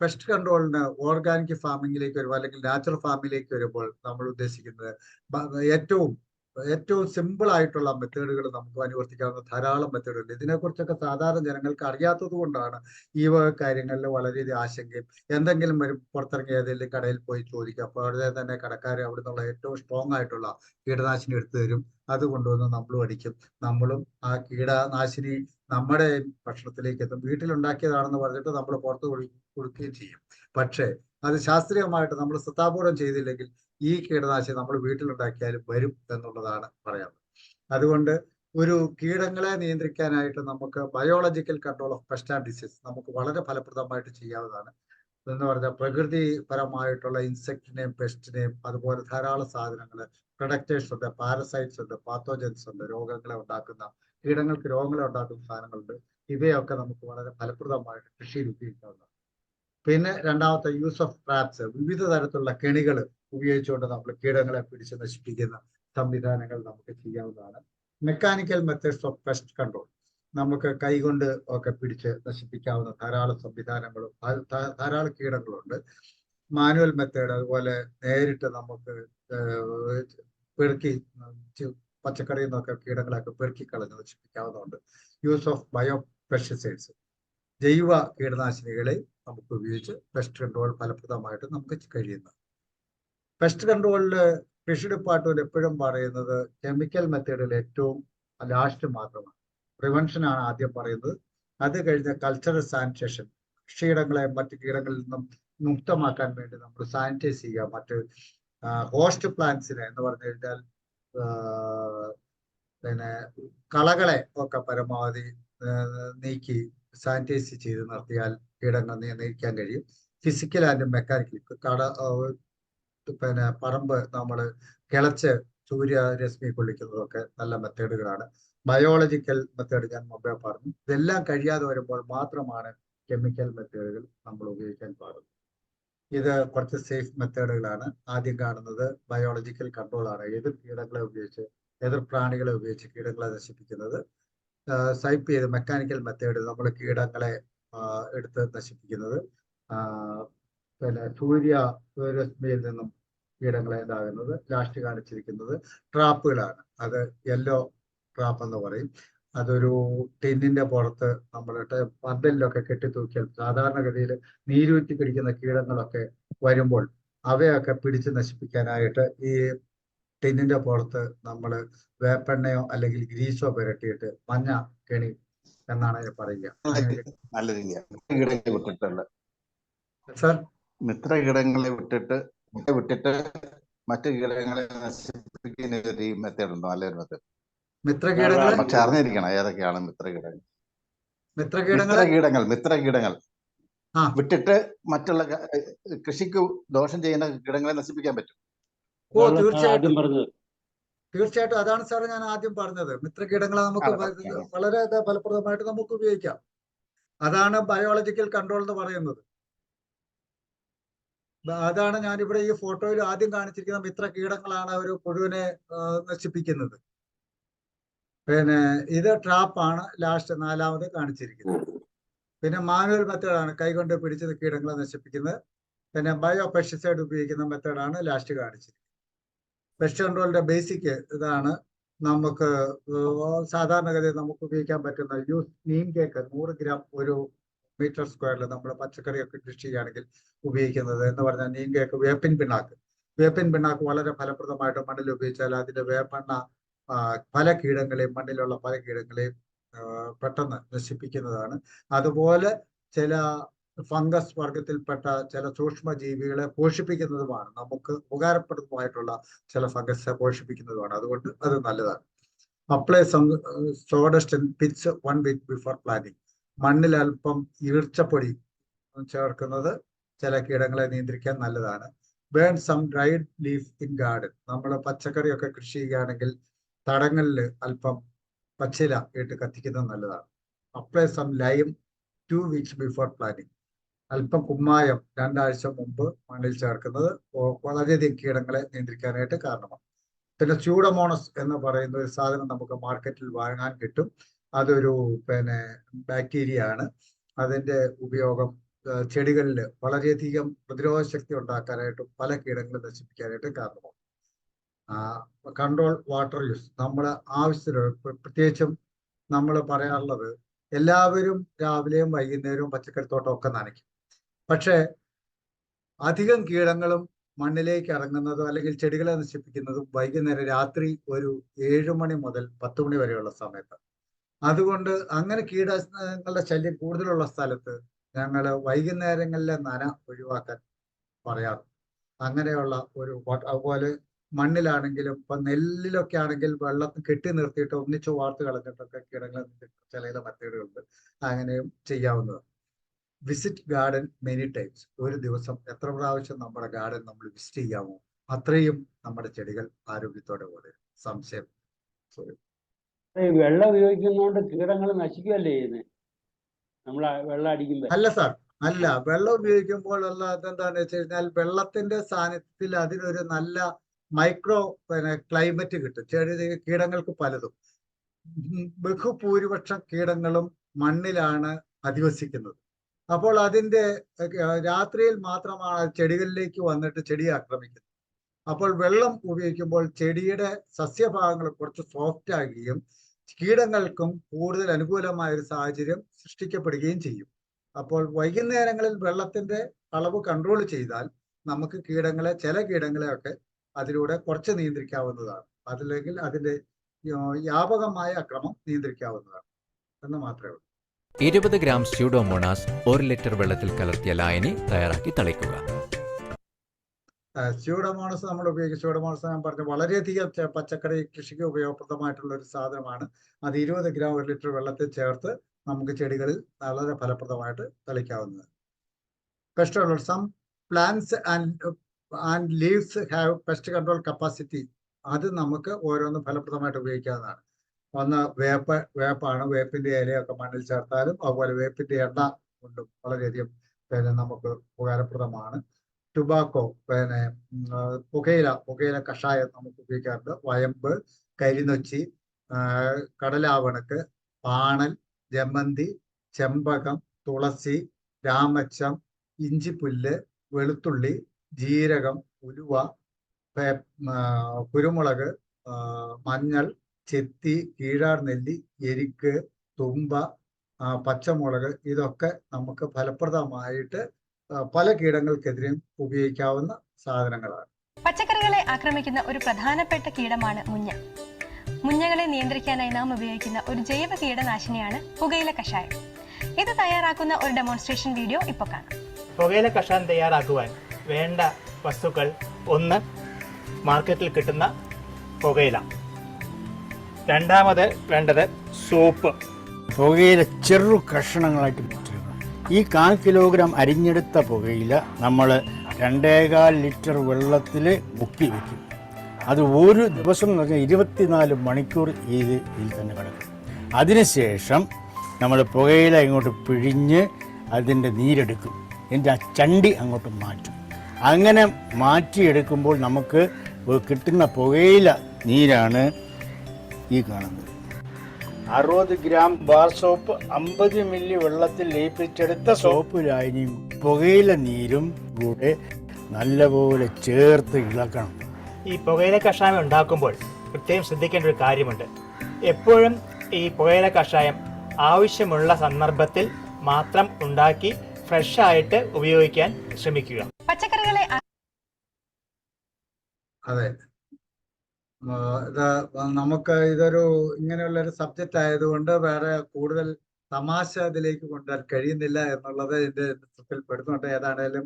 പെസ്റ്റ് കൺട്രോളിന് ഓർഗാനിക് ഫാമിങ്ങിലേക്ക് വരുമ്പോൾ അല്ലെങ്കിൽ നാച്ചുറൽ ഫാമിങ്ങിലേക്ക് വരുമ്പോൾ നമ്മൾ ഉദ്ദേശിക്കുന്നത് ഏറ്റവും സിമ്പിൾ ആയിട്ടുള്ള മെത്തേഡുകൾ നമുക്ക് അനുവർത്തിക്കാവുന്ന ധാരാളം മെത്തേഡുണ്ട്. ഇതിനെക്കുറിച്ചൊക്കെ സാധാരണ ജനങ്ങൾക്ക് അറിയാത്തത് കൊണ്ടാണ് ഈ വക കാര്യങ്ങളിൽ വളരെയധികം ആശങ്കയും. എന്തെങ്കിലും വരും പുറത്തിറങ്ങി ഏതെങ്കിലും കടയിൽ പോയി ചോദിക്കുക, അപ്പോൾ അവിടെ തന്നെ കടക്കാർ അവിടെ നിന്നുള്ള ഏറ്റവും സ്ട്രോങ് ആയിട്ടുള്ള കീടനാശിനി എടുത്തു തരും. അത് കൊണ്ടുവന്ന് നമ്മളും അടിക്കും. നമ്മളും ആ കീടനാശിനി നമ്മുടെ ഭക്ഷണത്തിലേക്ക് എത്തും. വീട്ടിലുണ്ടാക്കിയതാണെന്ന് പറഞ്ഞിട്ട് നമ്മൾ പുറത്ത് കൊടുക്കുകയും ചെയ്യും. പക്ഷേ അത് ശാസ്ത്രീയമായിട്ട് നമ്മൾ ശ്രദ്ധാപൂർവം ചെയ്തില്ലെങ്കിൽ ഈ കീടനാശിനി നമ്മൾ വീട്ടിലുണ്ടാക്കിയാലും വരും എന്നുള്ളതാണ് പറയാനുള്ളത്. അതുകൊണ്ട് ഒരു കീടങ്ങളെ നിയന്ത്രിക്കാനായിട്ട് നമുക്ക് biological control of pest and disease നമുക്ക് വളരെ ഫലപ്രദമായിട്ട് ചെയ്യാവുന്നതാണ്. എന്ന് പറഞ്ഞാൽ പ്രകൃതിപരമായിട്ടുള്ള ഇൻസെക്റ്റിനെയും പെസ്റ്റിനെയും അതുപോലെ ധാരാളം സാധനങ്ങൾ, പ്രൊഡക്റ്റേഴ്സ് ഉണ്ട്, പാരസൈറ്റ്സ് ഉണ്ട്, പാത്തോജൻസ് ഉണ്ട്, കീടങ്ങൾക്ക് രോഗങ്ങളെ ഉണ്ടാക്കുന്ന സാധനങ്ങളുണ്ട്. ഇവയൊക്കെ നമുക്ക് വളരെ ഫലപ്രദമായിട്ട് കൃഷിയിൽ ഉപയോഗിക്കാവുന്നതാണ്. പിന്നെ രണ്ടാമത്തെ യൂസ് ഓഫ് ട്രാപ്സ്, വിവിധ തരത്തിലുള്ള കെണികൾ ഉപയോഗിച്ചുകൊണ്ട് നമ്മൾ കീടങ്ങളെ പിടിച്ച് നശിപ്പിക്കുന്ന സംവിധാനങ്ങൾ നമുക്ക് ചെയ്യാവുന്നതാണ്. Mechanical methods of pest control, നമുക്ക് കൈകൊണ്ട് ഒക്കെ പിടിച്ച് നശിപ്പിക്കാവുന്ന ധാരാളം സംവിധാനങ്ങളും ധാരാളം കീടങ്ങളുണ്ട്. മാനുവൽ മെത്തേഡ്, അതുപോലെ നേരിട്ട് നമുക്ക് പെറുക്കി പച്ചക്കറിയിൽ നിന്നൊക്കെ കീടങ്ങളൊക്കെ പെറുക്കി കളഞ്ഞ് നശിപ്പിക്കാവുന്നതുണ്ട്. യൂസ് ഓഫ് ബയോ പെസ്റ്റിസൈഡ്സ്, ജൈവ കീടനാശിനികളെ നമുക്ക് ഉപയോഗിച്ച് പെസ്റ്റ് കൺട്രോൾ ഫലപ്രദമായിട്ട് നമുക്ക് കഴിയുന്നു. പെസ്റ്റ് കൺട്രോളിൽ കൃഷി ഡിപ്പാർട്ട്മെന്റ് എപ്പോഴും പറയുന്നത് കെമിക്കൽ മെത്തേഡിൽ ഏറ്റവും ലാസ്റ്റ് മാത്രമാണ്. പ്രിവെൻഷൻ ആണ് ആദ്യം പറയുന്നത്. അത് കഴിഞ്ഞ് കൾച്ചറൽ സാനിറ്റേഷൻ, കൃഷിയിടങ്ങളെ മറ്റ് കീടങ്ങളിൽ നിന്നും മുക്തമാക്കാൻ വേണ്ടി നമ്മൾ സാനിറ്റൈസ് ചെയ്യുക. മറ്റ് ഹോസ്റ്റ് പ്ലാന്റ്സിനെ എന്ന് പറഞ്ഞു കഴിഞ്ഞാൽ പിന്നെ കളകളെ ഒക്കെ പരമാവധി നീക്കി സാനിറ്റൈസ് ചെയ്ത് നിർത്തിയാൽ കീടങ്ങൾ നിയന്ത്രിക്കാൻ കഴിയും. ഫിസിക്കൽ ആൻഡ് മെക്കാനിക്കൽ, പിന്നെ പറമ്പ് നമ്മൾ കിളച്ച് സൂര്യരശ്മി കൊള്ളിക്കുന്നതൊക്കെ നല്ല മെത്തേഡുകളാണ്. ബയോളജിക്കൽ മെത്തേഡ് ഞാൻ മുമ്പേ പറഞ്ഞു. ഇതെല്ലാം കഴിയാതെ വരുമ്പോൾ മാത്രമാണ് കെമിക്കൽ മെത്തേഡുകൾ നമ്മൾ ഉപയോഗിക്കാൻ പാടുള്ളൂ. ഇത് കുറച്ച് സേഫ് മെത്തേഡുകളാണ്. ആദ്യം കാണുന്നത് ബയോളജിക്കൽ കൺട്രോൾ ആണ്. എതിർ കീടങ്ങളെ ഉപയോഗിച്ച്, എതിർ പ്രാണികളെ ഉപയോഗിച്ച് കീടങ്ങളെ നശിപ്പിക്കുന്നത്. സൈപ്പ് ചെയ്ത് മെക്കാനിക്കൽ മെത്തേഡ്, നമ്മൾ കീടങ്ങളെ എടുത്ത് നശിപ്പിക്കുന്നത്. പിന്നെ സൂര്യരശ്മിയിൽ നിന്നും കീടങ്ങളെ ഇതാകുന്നത്. ലാസ്റ്റ് കാണിച്ചിരിക്കുന്നത് ട്രാപ്പുകളാണ്. അത് യെല്ലോ ട്രാപ്പ് എന്ന് പറയും. അതൊരു ടിന്നിന്റെ പുറത്ത് നമ്മളുടെ പന്തലിലൊക്കെ കെട്ടിത്തൂക്കിയാൽ സാധാരണഗതിയിൽ നീരൂറ്റി പിടിക്കുന്ന കീടങ്ങളൊക്കെ വരുമ്പോൾ അവയൊക്കെ പിടിച്ച് നശിപ്പിക്കാനായിട്ട് ഈ ടിന്നിന്റെ പുറത്ത് നമ്മൾ വേപ്പെണ്ണയോ അല്ലെങ്കിൽ ഗ്രീസോ പുരട്ടിയിട്ട് മഞ്ഞ കെണി എന്നാണ് പറയുക. നല്ല രീതിയാണ് വിട്ടിട്ടുണ്ട് സാർ. മിത്രകീടങ്ങളെ വിട്ടിട്ട് മറ്റു കീടങ്ങളെ നശിപ്പിക്കുന്ന ഒരു മെത്തേഡ് ഉണ്ടോ? നല്ലൊരു മെത്തേഡ്. മിത്രകീടങ്ങൾ പക്ഷെ അറിഞ്ഞിരിക്കണം ഏതൊക്കെയാണ് മിത്രകീടങ്ങൾ. മിത്രകീടങ്ങൾ വിട്ടിട്ട് മറ്റുള്ള കൃഷിക്ക് ദോഷം ചെയ്യുന്ന കീടങ്ങളെ നശിപ്പിക്കാൻ പറ്റും. ഓ, തീർച്ചയായിട്ടും തീർച്ചയായിട്ടും. അതാണ് സാർ ഞാൻ ആദ്യം പറഞ്ഞത്. മിത്രകീടങ്ങളെ നമുക്ക് വളരെ ഫലപ്രദമായിട്ട് നമുക്ക് ഉപയോഗിക്കാം. അതാണ് ബയോളജിക്കൽ കൺട്രോൾ എന്ന് പറയുന്നത്. അതാണ് ഞാനിവിടെ ഈ ഫോട്ടോയിൽ ആദ്യം കാണിച്ചിരിക്കുന്ന മിത്രകീടങ്ങളാണ് ഒരു പുഴുവിനെ നശിപ്പിക്കുന്നത്. പിന്നെ ഇത് ട്രാപ്പാണ് ലാസ്റ്റ് നാലാമത് കാണിച്ചിരിക്കുന്നത്. പിന്നെ മാനുവൽ മെത്തേഡാണ്, കൈകൊണ്ട് പിടിച്ചത് കീടങ്ങളെ നശിപ്പിക്കുന്നത്. പിന്നെ ബയോ പെസ്റ്റിസൈഡ് ഉപയോഗിക്കുന്ന മെത്തേഡാണ് ലാസ്റ്റ് കാണിച്ചിരിക്കുന്നത്. പെസ്റ്റ് കൺട്രോളിന്റെ ബേസിക് ഇതാണ്. നമുക്ക് സാധാരണഗതിയിൽ നമുക്ക് ഉപയോഗിക്കാൻ പറ്റുന്ന നീം കേക്ക് 100 ഗ്രാം ഒരു മീറ്റർ സ്ക്വയറിൽ നമ്മൾ പച്ചക്കറിയൊക്കെ കൃഷി ചെയ്യുകയാണെങ്കിൽ ഉപയോഗിക്കുന്നത് എന്ന് പറഞ്ഞാൽ നീം കേക്ക്. വേപ്പിൻ പിണ്ണാക്ക് വളരെ ഫലപ്രദമായിട്ട് മണ്ണിൽ ഉപയോഗിച്ചാൽ അതിന്റെ വേപ്പെണ്ണ പല കീടങ്ങളെയും, മണ്ണിലുള്ള പല കീടങ്ങളെയും പെട്ടെന്ന് നശിപ്പിക്കുന്നതാണ്. അതുപോലെ ചില ഫംഗസ് വർഗത്തിൽപ്പെട്ട ചില സൂക്ഷ്മജീവികളെ പോഷിപ്പിക്കുന്നതുമാണ്. നമുക്ക് ഉപകാരപ്രദമായിട്ടുള്ള ചില ഫംഗസിനെ പോഷിപ്പിക്കുന്നതുമാണ്. അതുകൊണ്ട് അത് നല്ലതാണ്. Apply sawdust pitch 1 week before planting, മണ്ണിൽ അല്പം ഈർച്ചപ്പൊടി ചേർക്കുന്നത് ചില കീടങ്ങളെ നിയന്ത്രിക്കാൻ നല്ലതാണ്. Burn some dried leaf in garden, നമ്മൾ പച്ചക്കറിയൊക്കെ കൃഷി ചെയ്യുകയാണെങ്കിൽ തടങ്ങളിൽ അല്പം പച്ചില ഇട്ട് കത്തിക്കുന്നത് നല്ലതാണ്. Apply some lime 2 weeks before planting, അല്പം കുമ്മായം 2 ആഴ്ച മുമ്പ് മണ്ണിൽ ചേർക്കുന്നത് വളരെയധികം കീടങ്ങളെ നിയന്ത്രിക്കാനായിട്ട് കാരണമാണ്. പിന്നെ സ്യൂഡോമോണസ് എന്ന് പറയുന്ന ഒരു സാധനം നമുക്ക് മാർക്കറ്റിൽ വാങ്ങാൻ കിട്ടും. അതൊരു പിന്നെ ബാക്ടീരിയ ആണ്. അതിന്റെ ഉപയോഗം ചെടികളിൽ വളരെയധികം പ്രതിരോധ ശക്തി ഉണ്ടാക്കാനായിട്ടും പല കീടങ്ങളെ നശിപ്പിക്കാനായിട്ടും കാരണമാണ്. കൺട്രോൾ വാട്ടർ യൂസ്, നമ്മൾ ആവശ്യത്തിന്, പ്രത്യേകിച്ചും നമ്മൾ പറയാറുള്ളത് എല്ലാവരും രാവിലെയും വൈകുന്നേരവും പച്ചക്കറിത്തോട്ടം ഒക്കെ നനയ്ക്കും. പക്ഷെ അധികം കീടങ്ങളും മണ്ണിലേക്ക് ഇറങ്ങുന്നതും അല്ലെങ്കിൽ ചെടികളെ നശിപ്പിക്കുന്നതും വൈകുന്നേരം രാത്രി ഒരു 7 മണി മുതൽ 10 മണി വരെയുള്ള സമയത്ത്. അതുകൊണ്ട് അങ്ങനെ കീടങ്ങളുടെ ശല്യം കൂടുതലുള്ള സ്ഥലത്ത് ഞങ്ങൾ വൈകുന്നേരങ്ങളിലെ നന ഒഴിവാക്കാൻ പറയാറുണ്ട്. അങ്ങനെയുള്ള ഒരു, അതുപോലെ മണ്ണിലാണെങ്കിലും ഇപ്പൊ നെല്ലിലൊക്കെ ആണെങ്കിൽ വെള്ളം കെട്ടി നിർത്തിയിട്ട് ഒന്നിച്ച് വാർത്ത് കളഞ്ഞിട്ടൊക്കെ കീടങ്ങളെ ചില മെത്തേഡുകളുണ്ട്. അങ്ങനെയും ചെയ്യാവുന്നതാണ്. വിസിറ്റ് ഗാർഡൻ മെനി ടൈംസ്, ഒരു ദിവസം എത്ര പ്രാവശ്യം നമ്മുടെ ഗാർഡൻ നമ്മൾ വിസിറ്റ് ചെയ്യാമോ അത്രയും നമ്മുടെ ചെടികൾ ആരോഗ്യത്തോടെ പോലെ. സംശയം വെള്ളം ഉപയോഗിക്കുന്നതുകൊണ്ട് കീടങ്ങൾ നശിക്കുകയല്ലേ ചെയ്യുന്നത് നമ്മൾ വെള്ളം അടിക്കുമ്പോൾ? അല്ല സാർ, അല്ല, വെള്ളം ഉപയോഗിക്കുമ്പോഴുള്ള അതെന്താണെന്ന് വെച്ച് കഴിഞ്ഞാൽ വെള്ളത്തിന്റെ സാന്നിധ്യത്തിൽ അതിനൊരു നല്ല മൈക്രോ ക്ലൈമറ്റ് കിട്ടും. ചെറിയ കീടങ്ങൾക്ക് പലതും ബഹുഭൂരിപക്ഷം കീടങ്ങളും മണ്ണിലാണ് അധിവസിക്കുന്നത്. അപ്പോൾ അതിന്റെ രാത്രിയിൽ മാത്രമാണ് ചെടികളിലേക്ക് വന്നിട്ട് ചെടിയെ ആക്രമിക്കുന്നത്. അപ്പോൾ വെള്ളം ഉപയോഗിക്കുമ്പോൾ ചെടിയുടെ സസ്യഭാഗങ്ങൾ കുറച്ച് സോഫ്റ്റ് ആകുകയും കീടങ്ങൾക്കും കൂടുതൽ അനുകൂലമായ ഒരു സാഹചര്യം സൃഷ്ടിക്കപ്പെടുകയും ചെയ്യും. അപ്പോൾ വൈകുന്നേരങ്ങളിൽ വെള്ളത്തിന്റെ അളവ് കൺട്രോൾ ചെയ്താൽ നമുക്ക് ചില കീടങ്ങളെയൊക്കെ അതിലൂടെ കുറച്ച് നിയന്ത്രിക്കാവുന്നതാണ്. അതല്ലെങ്കിൽ അതിന്റെ വ്യാപകമായ അക്രമം നിയന്ത്രിക്കാവുന്നതാണ് എന്ന് മാത്രമേ ഉള്ളൂ. 20 ഗ്രാം സ്യൂഡോമോണാസ് 1 ലിറ്റർ വെള്ളത്തിൽ കലർത്തിയ ലായനി തയ്യാറാക്കി തളിക്കുക. സ്യൂഡോമോണസ് നമ്മൾ ഉപയോഗിക്കും. സ്യൂഡോമോണസ് ഞാൻ പറഞ്ഞു വളരെയധികം പച്ചക്കറി കൃഷിക്ക് ഉപയോഗപ്രദമായിട്ടുള്ള ഒരു സാധനമാണ്. അത് 20 ഗ്രാം 1 ലിറ്റർ വെള്ളത്തിൽ ചേർത്ത് നമുക്ക് ചെടികളിൽ വളരെ ഫലപ്രദമായിട്ട് തളിക്കാവുന്നത്. Pest control. Some plants and leaves have pest control capacity. അത് നമുക്ക് ഓരോന്നും ഫലപ്രദമായിട്ട് ഉപയോഗിക്കാവുന്നതാണ്. ഒന്ന് വേപ്പാണ്. വേപ്പിന്റെ ഇലയൊക്കെ മണ്ണിൽ ചേർത്താലും അതുപോലെ വേപ്പിന്റെ എണ്ണ കൊണ്ടും വളരെയധികം നമുക്ക് ഉപകാരപ്രദമാണ്. ടുബാക്കോ പുകയില കഷായം നമുക്ക് ഉപയോഗിക്കാറുണ്ട്. വയമ്പ്, കരിനൊച്ചി, കടലാവണക്ക്, പാണൽ, ജമന്തി, ചെമ്പകം, തുളസി, രാമച്ചം, ഇഞ്ചിപ്പുല്ല്, വെളുത്തുള്ളി, ജീരകം, ഉലുവ, കുരുമുളക്, മഞ്ഞൾ, ചെത്തി, കീഴാർ നെല്ലി, എരിക്ക്, തുമ്പ, പച്ചമുളക് ഇതൊക്കെ നമുക്ക് ഫലപ്രദമായിട്ട് പല കീടങ്ങൾക്കെതിരെയും ഉപയോഗിക്കാവുന്ന സാധനങ്ങളാണ്. പച്ചക്കറികളെ ആക്രമിക്കുന്ന ഒരു പ്രധാനപ്പെട്ട കീടമാണ് മുഞ്ഞ. മുഞ്ഞകളെ നിയന്ത്രിക്കാനായി നാം ഉപയോഗിക്കുന്ന ഒരു ജൈവ കീടനാശിനിയാണ് പുകയില കഷായം. ഇത് തയ്യാറാക്കുന്ന ഒരു ഡെമോൺസ്ട്രേഷൻ വീഡിയോ ഇപ്പോൾ കാണാം. പുകയില കഷായം തയ്യാറാക്കുവാൻ വേണ്ട വസ്തുക്കൾ: 1. മാർക്കറ്റിൽ കിട്ടുന്ന പുകയില. 2. വേണ്ടത് സോപ്പ്. പുകയില ചെറു കഷണങ്ങളായിട്ട് വെച്ചിരിക്കണം. ഈ 1/4 കിലോഗ്രാം അരിഞ്ഞെടുത്ത പുകയില നമ്മൾ 2.25 ലിറ്റർ വെള്ളത്തിൽ മുക്കി വയ്ക്കും. അത് ഒരു ദിവസം എന്ന് പറഞ്ഞാൽ 24 മണിക്കൂർ ഇതിൽ തന്നെ കിടക്കും. അതിനുശേഷം നമ്മൾ പുകയില ഇങ്ങോട്ട് പിഴിഞ്ഞ് അതിൻ്റെ നീരെടുക്കും. അതിൻ്റെ ആ ചണ്ടി അങ്ങോട്ട് മാറ്റും. അങ്ങനെ മാറ്റിയെടുക്കുമ്പോൾ നമുക്ക് കിട്ടുന്ന പുകയില നീരാണ് ഈ കാണുന്നത്. 60 ഗ്രാം ബാർ സോപ്പ് 50 മില്ലി വെള്ളത്തിൽ ലയിപ്പിച്ചെടുത്ത സോപ്പ് ലായനിയും പുകയില നീരും കൂടെ നല്ലപോലെ ചേർത്ത് ഇളക്കണം. ഈ പുകയില കഷായം ഉണ്ടാക്കുമ്പോൾ പ്രത്യേകം ശ്രദ്ധിക്കേണ്ട ഒരു കാര്യമുണ്ട്. എപ്പോഴും ഈ പുകയില കഷായം ആവശ്യമുള്ള സന്ദർഭത്തിൽ മാത്രം ഉണ്ടാക്കി ഫ്രഷ് ആയിട്ട് ഉപയോഗിക്കാൻ ശ്രമിക്കുക. പച്ചക്കറികളെ അതെ, ഇത് നമുക്ക് ഇതൊരു ഇങ്ങനെയുള്ള ഒരു സബ്ജക്റ്റ് ആയതുകൊണ്ട് വേറെ കൂടുതൽ തമാശ ഇതിലേക്ക് കൊണ്ടുവരാൻ കഴിയുന്നില്ല എന്നുള്ളത് ഇതിന്റെ ചിത്രത്തിൽ പെടുന്നുണ്ട്. ഏതാണേലും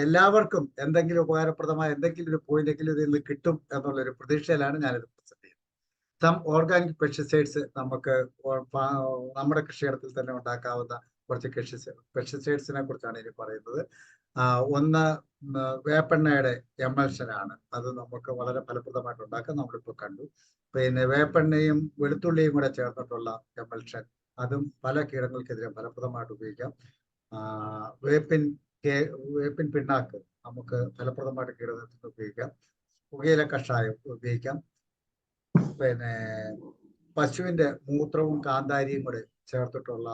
എല്ലാവർക്കും എന്തെങ്കിലും ഉപകാരപ്രദമായ എന്തെങ്കിലും ഒരു പോയിന്റെങ്കിലും ഇതിൽ നിന്ന് കിട്ടും എന്നുള്ളൊരു പ്രതീക്ഷയിലാണ് ഞാനിത് പ്രസന്റ് ചെയ്യുന്നത്. സം ഓർഗാനിക് പെസ്റ്റിസൈഡ്സ് നമുക്ക് നമ്മുടെ കൃഷിയിടത്തിൽ തന്നെ ഉണ്ടാക്കാവുന്ന കുറച്ച് പെസ്റ്റിസൈഡ്സിനെ കുറിച്ചാണ് ഇനി പറയുന്നത്. 1 വേപ്പെണ്ണയുടെ എമൽഷനാണ്. അത് നമുക്ക് വളരെ ഫലപ്രദമായിട്ട് ഉണ്ടാക്കാം. നമ്മളിപ്പോൾ കണ്ടു. പിന്നെ വേപ്പെണ്ണയും വെളുത്തുള്ളിയും കൂടെ ചേർന്നിട്ടുള്ള എമൽഷൻ, അതും പല കീടങ്ങൾക്കെതിരെ ഫലപ്രദമായിട്ട് ഉപയോഗിക്കാം. വേപ്പിൻ പിണ്ണാക്ക് നമുക്ക് ഫലപ്രദമായിട്ട് കീടനാശിനി ഉപയോഗിക്കാം. പുകയില കഷായം ഉപയോഗിക്കാം. പിന്നെ പശുവിന്റെ മൂത്രവും കാന്താരിയും കൂടെ ചേർത്തിട്ടുള്ള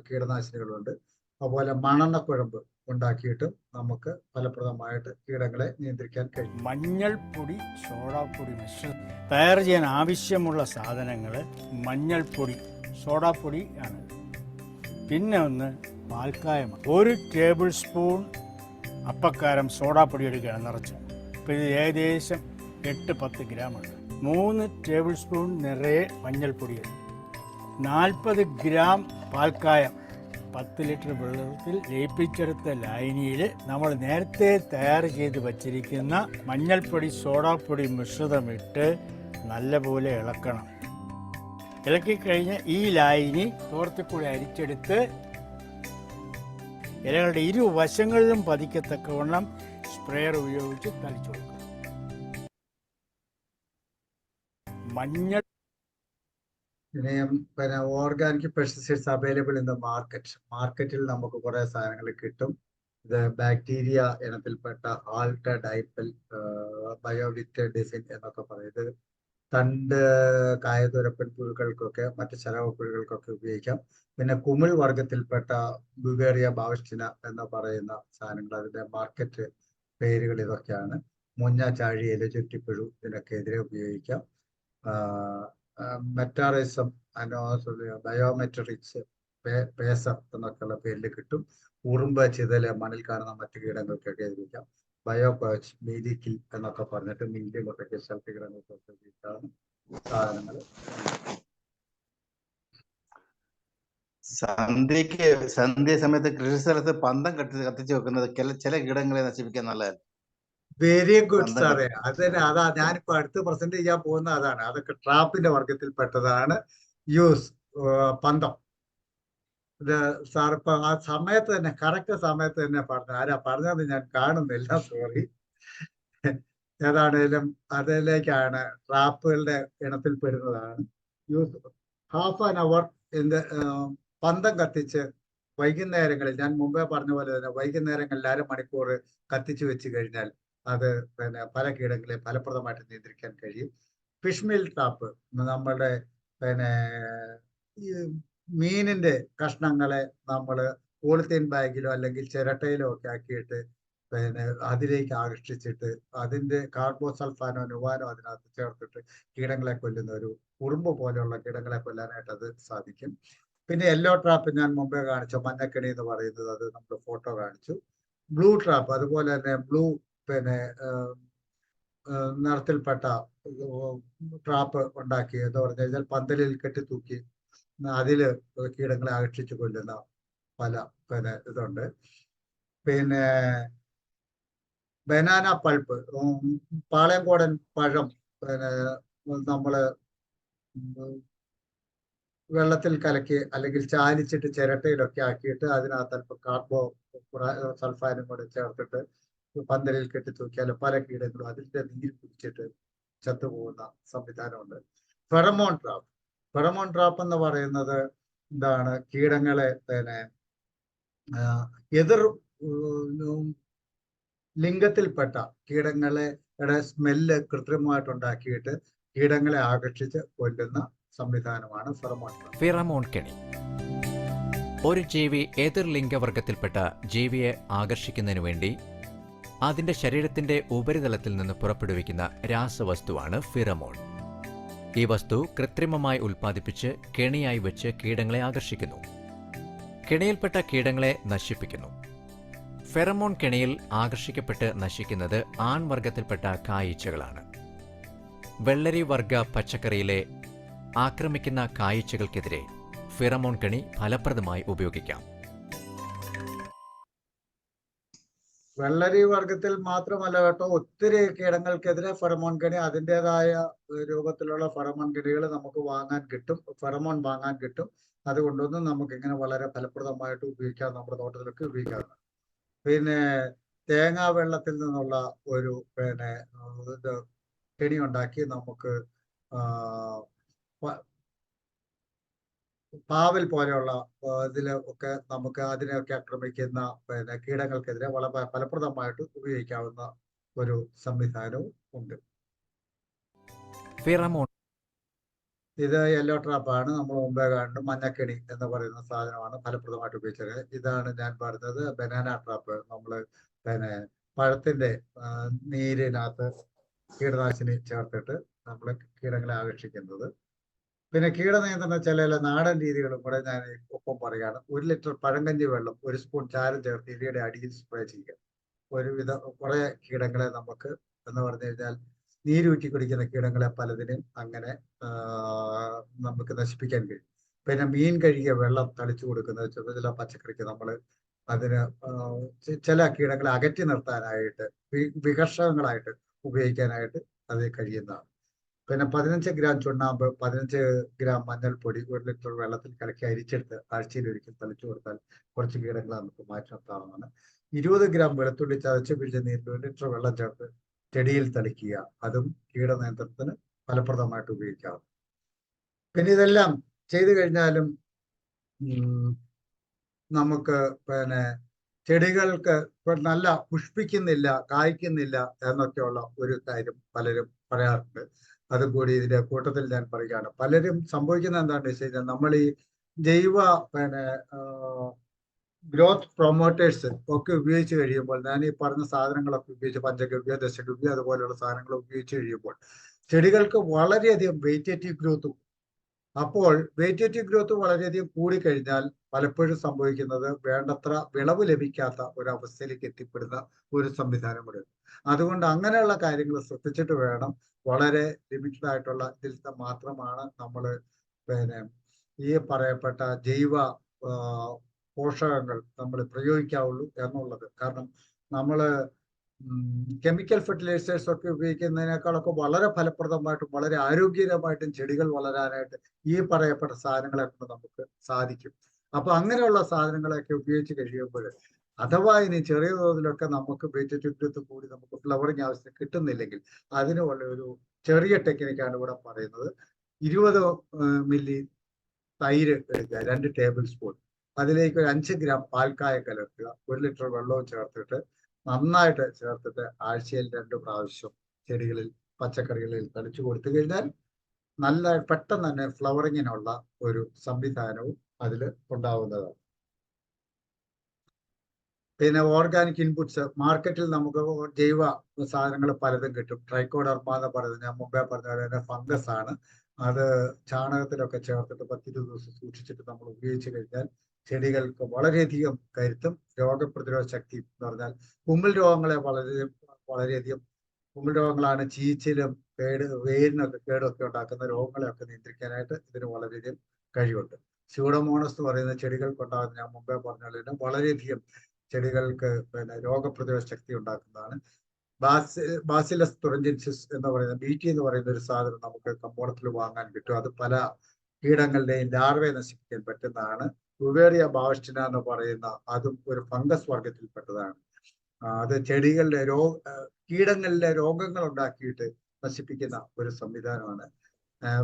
കീടനാശിനികളുണ്ട്. അതുപോലെ മണ്ണെണ്ണക്കുഴമ്പ് ഉണ്ടാക്കിയിട്ട് നമുക്ക് ഫലപ്രദമായിട്ട് കീടങ്ങളെ നിയന്ത്രിക്കാൻ കഴിയും. മഞ്ഞൾപ്പൊടി, സോഡാപ്പൊടി മിശ്രിതം തയ്യാർ ചെയ്യാൻ ആവശ്യമുള്ള സാധനങ്ങൾ മഞ്ഞൾപ്പൊടി, സോഡാപ്പൊടി ആണ്. പിന്നെ ഒന്ന് പാൽക്കായമാണ്. 1 ടേബിൾ സ്പൂൺ അപ്പക്കാരം സോഡാപ്പൊടി എടുക്കുകയാണ് നിറച്ച്. അപ്പോൾ ഇത് ഏകദേശം 8-10 ഗ്രാമുണ്ട്. 3 ടേബിൾ സ്പൂൺ നിറയെ മഞ്ഞൾപ്പൊടി, 40 ഗ്രാം പാൽക്കായം, 10 ലിറ്റർ വെള്ളത്തിൽ ലയിപ്പിച്ചെടുത്ത ലായനിയിൽ നമ്മൾ നേരത്തെ തയ്യാർ ചെയ്ത് വച്ചിരിക്കുന്ന മഞ്ഞൾപ്പൊടി, സോഡാപ്പൊടി മിശ്രിതമിട്ട് നല്ലപോലെ ഇളക്കണം. ഇളക്കിക്കഴിഞ്ഞ് ഈ ലായനി തോർത്തിക്കൂടി അരിച്ചെടുത്ത് ഇലകളുടെ ഇരുവശങ്ങളിലും പതിക്കത്തക്കവണ്ണം സ്പ്രേയർ ഉപയോഗിച്ച് തളിച്ചു കൊടുക്കും. ഇനിയും പിന്നെ organic pesticides available in the മാർക്കറ്റിൽ നമുക്ക് കുറെ സാധനങ്ങൾ കിട്ടും. ഇത് ബാക്ടീരിയ ഇനത്തിൽപ്പെട്ട ആൾട്ട ഡൈപ്പൽ ബയോവിറ്റ് ഡിസിൻ എന്നൊക്കെ പറയും. ഇത് തണ്ട് കായതുരപ്പൻ പുഴുക്കൾക്കൊക്കെ മറ്റ് ചരവപ്പുഴുകൾക്കൊക്കെ ഉപയോഗിക്കാം. പിന്നെ കുമിൾ വർഗത്തിൽപ്പെട്ട ബുഗേറിയ ബാവസ്റ്റിന എന്ന് പറയുന്ന സാധനങ്ങൾ, അതിന്റെ മാർക്കറ്റ് പേരുകൾ ഇതൊക്കെയാണ്. മുഞ്ഞ, ചാഴി, ഇലചുറ്റിപ്പുഴു ഇതിനൊക്കെതിരെ ഉപയോഗിക്കാം. മെറ്റാറിസം, ബയോമെട്രിക്സ്, പേസർ എന്നൊക്കെയുള്ള പേരിൽ കിട്ടും. ഉറുമ്പ്, ചിതല്, മണ്ണിൽ കാണുന്ന മറ്റു കീടങ്ങൾക്കൊക്കെ ഉപയോഗിക്കാം. ബയോപേച്ച്, മീലിക്കിൽ എന്നൊക്കെ പറഞ്ഞിട്ട് മീലിയ കൊണ്ടൊക്കെ സ്ഥലത്ത് കീടങ്ങൾക്കൊക്കെ ഉപയോഗിക്കാവുന്ന സാധനങ്ങൾ. സന്ധ്യ സമയത്ത് കൃഷി സ്ഥലത്ത് പന്തം കത്തിച്ച് വെക്കുന്നത് ചില കീടങ്ങളെ നശിപ്പിക്കാൻ നല്ലതല്ല. വെരി ഗുഡ് സാറേ. അതാ ഞാനിപ്പോ അടുത്ത് പ്രസന്റ് ചെയ്യാൻ പോകുന്ന അതാണ്. അതൊക്കെ ട്രാപ്പിന്റെ വർഗത്തിൽപ്പെട്ടതാണ്. പന്തം. ഇത് സാർ ഇപ്പൊ ആ സമയത്ത് തന്നെ കറക്റ്റ് സമയത്ത് തന്നെ പറഞ്ഞു. ആരാ പറഞ്ഞത് ഞാൻ കാണുന്നില്ല, സോറി. ഏതാണേലും അതിലേക്കാണ്, ട്രാപ്പുകളുടെ ഇനത്തിൽ പെടുന്നതാണ്. ഹാഫ് ആൻ അവർ പന്തം കത്തിച്ച് വൈകുന്നേരങ്ങളിൽ, ഞാൻ മുമ്പേ പറഞ്ഞ പോലെ തന്നെ വൈകുന്നേരങ്ങളിൽ അരമണിക്കൂർ കത്തിച്ചു വെച്ച് കഴിഞ്ഞാൽ അത് പിന്നെ പല കീടങ്ങളെ ഫലപ്രദമായിട്ട് നിയന്ത്രിക്കാൻ കഴിയും. ഫിഷ് മീൽ ട്രാപ്പ്, നമ്മളുടെ പിന്നെ ഈ മീനിന്റെ കഷ്ണങ്ങളെ നമ്മൾ പോളിത്തീൻ ബാഗിലോ അല്ലെങ്കിൽ ചിരട്ടയിലോ ഒക്കെ ആക്കിയിട്ട് പിന്നെ അതിലേക്ക് ആകർഷിച്ചിട്ട് അതിന്റെ കാർബോസൾഫാനോ നുവാനോ അതിനകത്ത് ചേർത്തിട്ട് കീടങ്ങളെ കൊല്ലുന്ന ഒരു ഉറുമ്പ് പോലെയുള്ള കീടങ്ങളെ കൊല്ലാനായിട്ട് അത് സാധിക്കും. പിന്നെ യെല്ലോ ട്രാപ്പ് ഞാൻ മുമ്പേ കാണിച്ചു, മഞ്ഞക്കെണി എന്ന് പറയുന്നത്, അത് നമ്മൾ ഫോട്ടോ കാണിച്ചു. ബ്ലൂ ട്രാപ്പ് അതുപോലെ തന്നെ ബ്ലൂ പിന്നെ നിറത്തിൽപ്പെട്ട ട്രാപ്പ് ഉണ്ടാക്കി എന്ന് പറഞ്ഞു കഴിഞ്ഞാൽ പന്തലിൽ കെട്ടിത്തൂക്കി അതില് കീടങ്ങളെ ആകർഷിച്ചു കൊല്ലുന്ന പല പിന്നെ ഇതുണ്ട്. പിന്നെ ബനാന പൾപ്പ്, പാളയംകോടൻ പഴം പിന്നെ നമ്മള് വെള്ളത്തിൽ കലക്കി അല്ലെങ്കിൽ ചാലിച്ചിട്ട് ചിരട്ടയിലൊക്കെ ആക്കിയിട്ട് അതിനകത്ത് അല്പം കാർബോ സൾഫാനും കൂടെ ചേർത്തിട്ട് പന്തലിൽ കെട്ടിത്തൂക്കിയാൽ പല കീടങ്ങളും അതിന്റെ നീര് കുടിച്ചിട്ട് ചത്തുപോകുന്ന സംവിധാനമുണ്ട്. ഫെറമോൺ ട്രാപ്പ് എന്ന് പറയുന്നത് എന്താണ്, കീടങ്ങളെ പിന്നെ എതിർ ലിംഗത്തിൽപ്പെട്ട കീടങ്ങളുടെ സ്മെല്ല് കൃത്രിമമായിട്ടുണ്ടാക്കിയിട്ട് കീടങ്ങളെ ആകർഷിച്ച് കൊല്ലുന്ന സംവിധാനമാണ് ഫെറമോൺ കെണി. ഒരു ജീവി എതിർ ലിംഗവർഗത്തിൽപ്പെട്ട ജീവിയെ ആകർഷിക്കുന്നതിനു വേണ്ടി അതിന്റെ ശരീരത്തിന്റെ ഉപരിതലത്തിൽ നിന്ന് പുറപ്പെടുവിക്കുന്ന രാസവസ്തുവാണ് ഫിറമോൺ. ഈ വസ്തു കൃത്രിമമായി ഉൽപ്പാദിപ്പിച്ച് കെണിയായി വെച്ച് കീടങ്ങളെ ആകർഷിക്കുന്നു. കെണിയിൽപ്പെട്ട കീടങ്ങളെ നശിപ്പിക്കുന്നു. ഫെറമോൺ കെണിയിൽ ആകർഷിക്കപ്പെട്ട് നശിക്കുന്നത് ആൺവർഗത്തിൽപ്പെട്ട കായീച്ചകളാണ്. വെള്ളരി വർഗ പച്ചക്കറിയിലെ ആക്രമിക്കുന്ന കായീച്ചകൾക്കെതിരെ ഫിറമോൺ കെണി ഫലപ്രദമായി ഉപയോഗിക്കാം. വെള്ളരി വർഗത്തിൽ മാത്രമല്ല കേട്ടോ, ഒത്തിരി കീടങ്ങൾക്കെതിരെ ഫെറമോൺ കെണി, അതിൻ്റെതായ രൂപത്തിലുള്ള ഫെറമോൺ കെണികൾ നമുക്ക് ഫെറമോൺ വാങ്ങാൻ കിട്ടും. അതുകൊണ്ടൊന്നും നമുക്ക് ഇങ്ങനെ വളരെ ഫലപ്രദമായിട്ട് ഉപയോഗിക്കാം, നമ്മുടെ തോട്ടത്തിലൊക്കെ ഉപയോഗിക്കാവുന്നതാണ്. പിന്നെ തേങ്ങാ വെള്ളത്തിൽ നിന്നുള്ള ഒരു പിന്നെ ഇത് കെണി ഉണ്ടാക്കി നമുക്ക് പാവൽ പോലെയുള്ള ഇതിലൊക്കെ നമുക്ക് അതിനെയൊക്കെ ആക്രമിക്കുന്ന പിന്നെ കീടങ്ങൾക്കെതിരെ വളരെ ഫലപ്രദമായിട്ട് ഉപയോഗിക്കാവുന്ന ഒരു സംവിധാനവും ഉണ്ട്. ഇത് യെല്ലോ ട്രാപ്പാണ്. നമ്മൾ മുമ്പേ കാണുന്നത് മഞ്ഞക്കെണി എന്ന് പറയുന്ന സാധനമാണ് ഫലപ്രദമായിട്ട് ഉപയോഗിച്ചത്. ഇതാണ് ഞാൻ പറഞ്ഞത് ബനാന ട്രാപ്പ്. നമ്മൾ പിന്നെ പഴത്തിന്റെ നീരിനകത്ത് കീടനാശിനി ചേർത്തിട്ട് നമ്മൾ കീടങ്ങളെ ആകർഷിക്കുന്നത്. പിന്നെ കീടനിയന്ത്രണ ചില നാടൻ രീതികളും കൂടെ ഞാൻ ഒപ്പം പറയുകയാണ്. 1 ലിറ്റർ പഴങ്കഞ്ഞി വെള്ളം 1 സ്പൂൺ ചാരം ചേർത്ത് ഇലയുടെ അടിയിൽ സ്പ്രേ ചെയ്യുക. കുറെ കീടങ്ങളെ നമുക്ക് എന്ന് പറഞ്ഞു കഴിഞ്ഞാൽ നീരൂറ്റി കുടിക്കുന്ന കീടങ്ങളെ പലതിനും അങ്ങനെ നമുക്ക് നശിപ്പിക്കാൻ കഴിയും. പിന്നെ മീൻ കഴുകിയ വെള്ളം തളിച്ചു കൊടുക്കുന്നത് ചില പച്ചക്കറിക്ക് നമ്മൾ അതിന് ചില കീടങ്ങളെ അകറ്റി നിർത്താനായിട്ട് വികർഷകങ്ങളായിട്ട് ഉപയോഗിക്കാനായിട്ട് അത് കഴിയുന്നതാണ്. പിന്നെ 15 ഗ്രാം ചുണ്ണാമ്പ്, 15 ഗ്രാം മഞ്ഞൾപ്പൊടി 1 ലിറ്റർ വെള്ളത്തിൽ കലക്കി അരിച്ചെടുത്ത് ആഴ്ചയിൽ ഒരിക്കൽ തളിച്ചു കൊടുത്താൽ കുറച്ച് കീടങ്ങൾ നമുക്ക് മാറ്റി നിർത്താവുന്നതാണ്. 20 ഗ്രാം വെളുത്തുള്ളി ചതച്ച് പിഴിഞ്ഞ നീരിൽ 1 ലിറ്റർ വെള്ളം ചേർത്ത് ചെടിയിൽ തളിക്കുക. അതും കീടനിയന്ത്രണത്തിന് ഫലപ്രദമായിട്ട് ഉപയോഗിക്കാം. പിന്നെ ഇതെല്ലാം ചെയ്തു കഴിഞ്ഞാലും നമുക്ക് പിന്നെ ചെടികൾക്ക് നല്ല പുഷ്പിക്കുന്നില്ല, കായ്ക്കുന്നില്ല എന്നൊക്കെയുള്ള ഒരു കാര്യം പലരും പറയാറുണ്ട്. അതും കൂടി ഇതിന്റെ കൂട്ടത്തിൽ ഞാൻ പറയുകയാണ്. പലരും സംഭവിക്കുന്നത് എന്താണെന്ന് വെച്ച് കഴിഞ്ഞാൽ നമ്മൾ ഈ ജൈവ ഗ്രോത്ത് പ്രൊമോട്ടേഴ്സ് ഒക്കെ ഉപയോഗിച്ച് കഴിയുമ്പോൾ, ഞാൻ ഈ പറഞ്ഞ സാധനങ്ങളൊക്കെ ഉപയോഗിച്ച് പഞ്ചഗവ്യ, ദശഗവ്യ അതുപോലെയുള്ള സാധനങ്ങൾ ഉപയോഗിച്ച് കഴിയുമ്പോൾ ചെടികൾക്ക് വളരെയധികം വെജിറ്റേറ്റീവ് ഗ്രോത്തും. അപ്പോൾ വെജിറ്റേറ്റീവ് ഗ്രോത്ത് വളരെയധികം കൂടിക്കഴിഞ്ഞാൽ പലപ്പോഴും സംഭവിക്കുന്നത് വേണ്ടത്ര വിളവ് ലഭിക്കാത്ത ഒരവസ്ഥയിലേക്ക് എത്തിപ്പെടുന്ന ഒരു സംവിധാനം കൂടെ. അതുകൊണ്ട് അങ്ങനെയുള്ള കാര്യങ്ങൾ ശ്രദ്ധിച്ചിട്ട് വേണം, വളരെ ലിമിറ്റഡ് ആയിട്ടുള്ള ഇതിൽ മാത്രമാണ് നമ്മൾ പിന്നെ ഈ പറയപ്പെട്ട ജൈവ പോഷകങ്ങൾ നമ്മൾ പ്രയോഗിക്കാവുള്ളൂ എന്നുള്ളത്. കാരണം നമ്മൾ കെമിക്കൽ ഫെർട്ടിലൈസേഴ്സ് ഒക്കെ ഉപയോഗിക്കുന്നതിനേക്കാളൊക്കെ വളരെ ഫലപ്രദമായിട്ടും വളരെ ആരോഗ്യകരമായിട്ടും ചെടികൾ വളരാനായിട്ട് ഈ പറയപ്പെട്ട സാധനങ്ങളെ കൊണ്ട് നമുക്ക് സാധിക്കും. അപ്പൊ അങ്ങനെയുള്ള സാധനങ്ങളൊക്കെ ഉപയോഗിച്ച് കഴിയുമ്പോൾ, അഥവാ ഇനി ചെറിയ തോതിലൊക്കെ നമുക്ക് വെജിറ്റേറ്റീവ് കൂടി നമുക്ക് ഫ്ലവറിങ് ആവശ്യം കിട്ടുന്നില്ലെങ്കിൽ അതിനുള്ള ഒരു ചെറിയ ടെക്നിക്കാണ് ഇവിടെ പറയുന്നത്. 20 മില്ലി തൈര് എടുക്കുക, 2 ടേബിൾ സ്പൂൺ, അതിലേക്ക് ഒരു 5 ഗ്രാം പാൽക്കായ കലർത്തുക, 1 ലിറ്റർ വെള്ളവും ചേർത്തിട്ട് നന്നായിട്ട് ചേർത്തിട്ട് ആഴ്ചയിൽ 2 പ്രാവശ്യം ചെടികളിൽ പച്ചക്കറികളിൽ തളിച്ചു കൊടുത്തു കഴിഞ്ഞാൽ നല്ല പെട്ടെന്ന് തന്നെ ഫ്ലവറിങ്ങിനുള്ള ഒരു സംവിധാനവും അതിൽ ഉണ്ടാവുന്നതാണ്. പിന്നെ ഓർഗാനിക് ഇൻപുട്സ് മാർക്കറ്റിൽ നമുക്ക് ജൈവ സാധനങ്ങൾ പലതും കിട്ടും. ട്രൈക്കോഡർമ എന്ന് പറയുന്നത് ഞാൻ മുമ്പേ പറഞ്ഞ പോലെ തന്നെ ഫംഗസ് ആണ്. അത് ചാണകത്തിലൊക്കെ ചേർത്തിട്ട് 10-20 ദിവസം സൂക്ഷിച്ചിട്ട് നമ്മൾ ഉപയോഗിച്ച് കഴിഞ്ഞാൽ ചെടികൾക്ക് വളരെയധികം കരുത്തും രോഗപ്രതിരോധ ശക്തി എന്ന് പറഞ്ഞാൽ കുമ്പിൾ രോഗങ്ങളെ വളരെയധികം കുമ്പിൾ രോഗങ്ങളാണ് ചീച്ചിലും വേരിനൊക്കെ കേടൊക്കെ ഉണ്ടാക്കുന്ന രോഗങ്ങളെയൊക്കെ നിയന്ത്രിക്കാനായിട്ട് ഇതിന് വളരെയധികം കഴിവുണ്ട്. സ്യൂഡോമോണസ് എന്ന് പറയുന്ന ചെടികൾക്കുണ്ടാകുന്ന, ഞാൻ മുമ്പേ പറഞ്ഞ പോലെ തന്നെ വളരെയധികം ചെടികൾക്ക് പിന്നെ രോഗപ്രതിരോധ ശക്തി ഉണ്ടാക്കുന്നതാണ്. ബാസിലസ് തുറഞ്ചെൻസിസ് എന്ന് പറയുന്ന BT എന്ന് പറയുന്ന ഒരു സാധനം നമുക്ക് കമ്പോളത്തിൽ വാങ്ങാൻ കിട്ടും. അത് പല കീടങ്ങളുടെയും ലാർവയെ നശിപ്പിക്കാൻ പറ്റുന്നതാണ്. റുവേറിയ ബാവസ്റ്റിന എന്ന് പറയുന്ന അതും ഒരു ഫംഗസ് വർഗത്തിൽപ്പെട്ടതാണ്. അത് ചെടികളുടെ കീടങ്ങളിലെ രോഗങ്ങൾ ഉണ്ടാക്കിയിട്ട് നശിപ്പിക്കുന്ന ഒരു സംവിധാനമാണ്.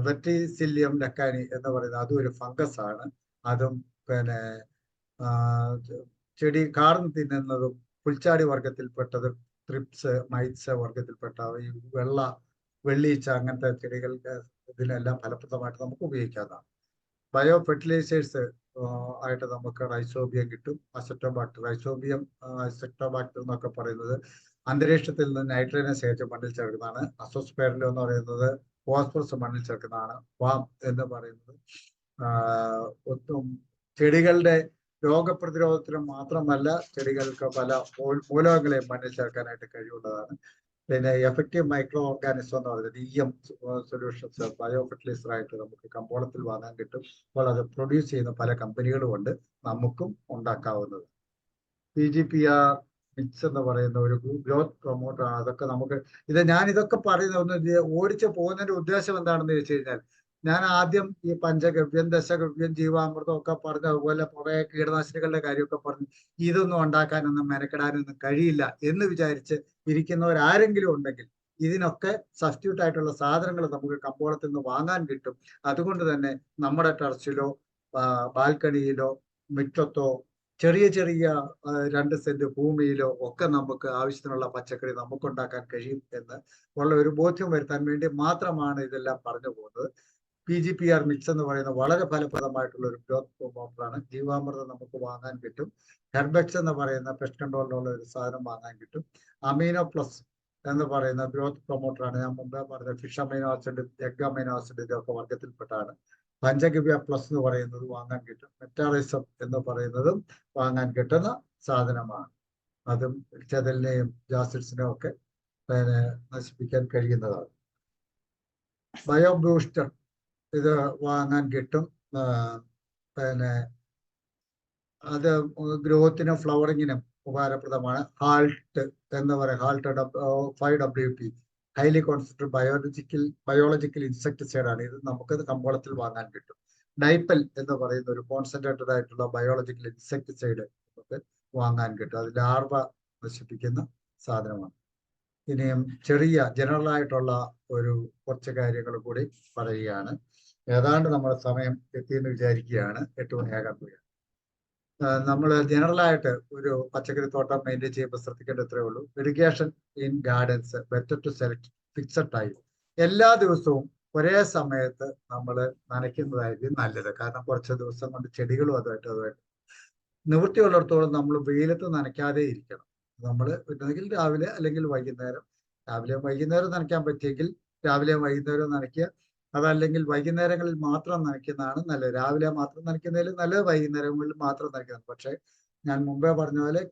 വെർട്ടിസില്യം ലക്കാനി എന്ന് പറയുന്നത് അതും ഒരു ഫംഗസ് ആണ്. അതും പിന്നെ ചെടി കാർന്ന് തിന്നുന്നതും പുൽച്ചാടി വർഗത്തിൽപ്പെട്ടതും ട്രിപ്സ് മൈറ്റ്സ് വർഗത്തിൽപ്പെട്ട ഈ വെള്ളീച്ച അങ്ങനത്തെ ചെടികൾക്ക് ഇതിനെല്ലാം ഫലപ്രദമായിട്ട് നമുക്ക് ഉപയോഗിക്കാവുന്നതാണ്. ബയോ ഫെർട്ടിലൈസേഴ്സ് ആയിട്ട് നമുക്ക് റൈസോബിയം കിട്ടും. റൈസോബിയം അസെറ്റോബാക്ടർ എന്നൊക്കെ പറയുന്നത് അന്തരീക്ഷത്തിൽ നിന്ന് നൈട്രജനെ ശേഖരിച്ച് മണ്ണിൽ ചേർക്കുന്നതാണ്. അസോസ്പെർലോ എന്ന് പറയുന്നത് ഫോസ്ഫറസ് മണ്ണിൽ ചേർക്കുന്നതാണ്. വാം എന്ന് പറയുന്നത് ചെടികളുടെ രോഗപ്രതിരോധത്തിന് മാത്രമല്ല ചെടികൾക്ക് പല മൂലകങ്ങളെയും മണ്ണിൽ ചേർക്കാനായിട്ട് കഴിവുള്ളതാണ്. പിന്നെ എഫക്റ്റീവ് മൈക്രോ ഓർഗാനിസം എന്ന് പറയുന്നത് EM സൊല്യൂഷൻസ് ബയോ ഫെർട്ടിലൈസർ ആയിട്ട് നമുക്ക് കമ്പോളത്തിൽ വാങ്ങാൻ കിട്ടും. അപ്പോൾ അത് പ്രൊഡ്യൂസ് ചെയ്യുന്ന പല കമ്പനികളും ഉണ്ട്, നമുക്കും ഉണ്ടാക്കാവുന്നത്. PGPR മിക്സ് എന്ന് പറയുന്ന ഒരു ഗ്രോത്ത് പ്രൊമോട്ടർ ആണ്. അതൊക്കെ നമുക്ക് ഞാനിതൊക്കെ പറയുന്ന ഓടിച്ചു പോകുന്നതിന്റെ ഉദ്ദേശം എന്താണെന്ന് ചോദിച്ചു കഴിഞ്ഞാൽ, ഞാൻ ആദ്യം ഈ പഞ്ചഗവ്യം ദശഗവ്യം ജീവാമൃതം ഒക്കെ പറഞ്ഞ അതുപോലെ കുറെ കീടനാശിനികളുടെ കാര്യമൊക്കെ പറഞ്ഞു ഇതൊന്നും ഉണ്ടാക്കാനൊന്നും മെനക്കെടാനൊന്നും കഴിയില്ല എന്ന് വിചാരിച്ച് ഇരിക്കുന്നവരാരെങ്കിലും ഉണ്ടെങ്കിൽ ഇതിനൊക്കെ സബ്സ്റ്റിറ്റ്യൂട്ട് ആയിട്ടുള്ള സാധനങ്ങൾ നമുക്ക് കമ്പോളത്തിൽ നിന്ന് വാങ്ങാൻ കിട്ടും. അതുകൊണ്ട് തന്നെ നമ്മുടെ ടെറസിലോ ബാൽക്കണിയിലോ മുറ്റത്തോ ചെറിയ 2 സെന്റ് ഭൂമിയിലോ ഒക്കെ നമുക്ക് ആവശ്യത്തിനുള്ള പച്ചക്കറി നമുക്കുണ്ടാക്കാൻ കഴിയും എന്ന് ഉള്ള ഒരു ബോധ്യം വരുത്താൻ വേണ്ടി മാത്രമാണ് ഇതെല്ലാം പറഞ്ഞു പോകുന്നത്. PGPR മിക്സ് എന്ന് പറയുന്ന വളരെ ഫലപ്രദമായിട്ടുള്ള ഒരു ഗ്രോത്ത് പ്രൊമോട്ടറാണ്. ജീവാമൃതം നമുക്ക് വാങ്ങാൻ കിട്ടും. ഹെർബെക്സ് എന്ന് പറയുന്ന പെസ്റ്റ് കൺട്രോളിലുള്ള ഒരു സാധനം വാങ്ങാൻ കിട്ടും. അമീനോ പ്ലസ് എന്ന് പറയുന്ന ഗ്രോത്ത് പ്രൊമോട്ടറാണ്. ഞാൻ മുമ്പേ പറഞ്ഞ fish amino acid, egg amino acid ഇതൊക്കെ വർഗത്തിൽപ്പെട്ടാണ്. പഞ്ചഗവ്യ പ്ലസ് എന്ന് പറയുന്നത് വാങ്ങാൻ കിട്ടും. മെറ്റാറൈസം എന്ന് പറയുന്നതും വാങ്ങാൻ കിട്ടുന്ന സാധനമാണ്. അതും ചെതലിനെയും ജാസിഡ്സിനെയും ഒക്കെ നശിപ്പിക്കാൻ കഴിയുന്നതാണ്. ബയോ ബൂസ്റ്റർ ഇത് വാങ്ങാൻ കിട്ടും. അത് ഗ്രോത്തിനും ഫ്ലവറിങ്ങിനും ഉപകാരപ്രദമാണ്. ഹാൾട്ട് എന്ന് പറയുന്നത് halt 5WP highly concentrated biological insecticide ആണ്. ഇത് നമുക്കത് കമ്പോളത്തിൽ വാങ്ങാൻ കിട്ടും. ഡൈപ്പൽ എന്ന് പറയുന്ന ഒരു കോൺസെൻട്രേറ്റഡ് ആയിട്ടുള്ള ബയോളജിക്കൽ ഇൻസെക്ടിസൈഡ് നമുക്ക് വാങ്ങാൻ കിട്ടും. അത് ലാർവ നശിപ്പിക്കുന്ന സാധനമാണ്. ഇനിയും ചെറിയ ജനറൽ ആയിട്ടുള്ള കുറച്ച് കാര്യങ്ങൾ കൂടി പറയുകയാണ്. ഏതാണ്ട് നമ്മുടെ സമയം എത്തിയെന്ന് വിചാരിക്കുകയാണ്. 8 മണിയാകാൻ പോവുകയാണ്. നമ്മൾ ജനറലായിട്ട് ഒരു പച്ചക്കറി തോട്ടം മെയിൻറ്റെയിൻ ചെയ്യുമ്പോൾ ശ്രദ്ധിക്കേണ്ട ഇത്രയേ ഉള്ളൂ. Irrigation in gardens better to select fixed time. എല്ലാ ദിവസവും ഒരേ സമയത്ത് നമ്മൾ നനയ്ക്കുന്നതായിരിക്കും നല്ലത്. കാരണം കുറച്ച് ദിവസം കൊണ്ട് ചെടികളും അതുമായിട്ട് നിവൃത്തിയുള്ളിടത്തോളം നമ്മൾ വെയിലത്ത് നനയ്ക്കാതെ ഇരിക്കണം. നമ്മൾ ഒന്നുകിൽ രാവിലെ അല്ലെങ്കിൽ വൈകുന്നേരം, വൈകുന്നേരം നനയ്ക്കാൻ പറ്റിയെങ്കിൽ രാവിലെ വൈകുന്നേരം നനയ്ക്കുക. അതല്ലെങ്കിൽ വൈകുന്നേരങ്ങളിൽ മാത്രം നനയ്ക്കുന്നതാണ് നല്ലത്. രാവിലെ മാത്രം നനയ്ക്കുന്നതിൽ നല്ലത് വൈകുന്നേരങ്ങളിൽ മാത്രം നനയ്ക്കുന്നത്. പക്ഷേ ഞാൻ മുമ്പേ പറഞ്ഞ പോലെ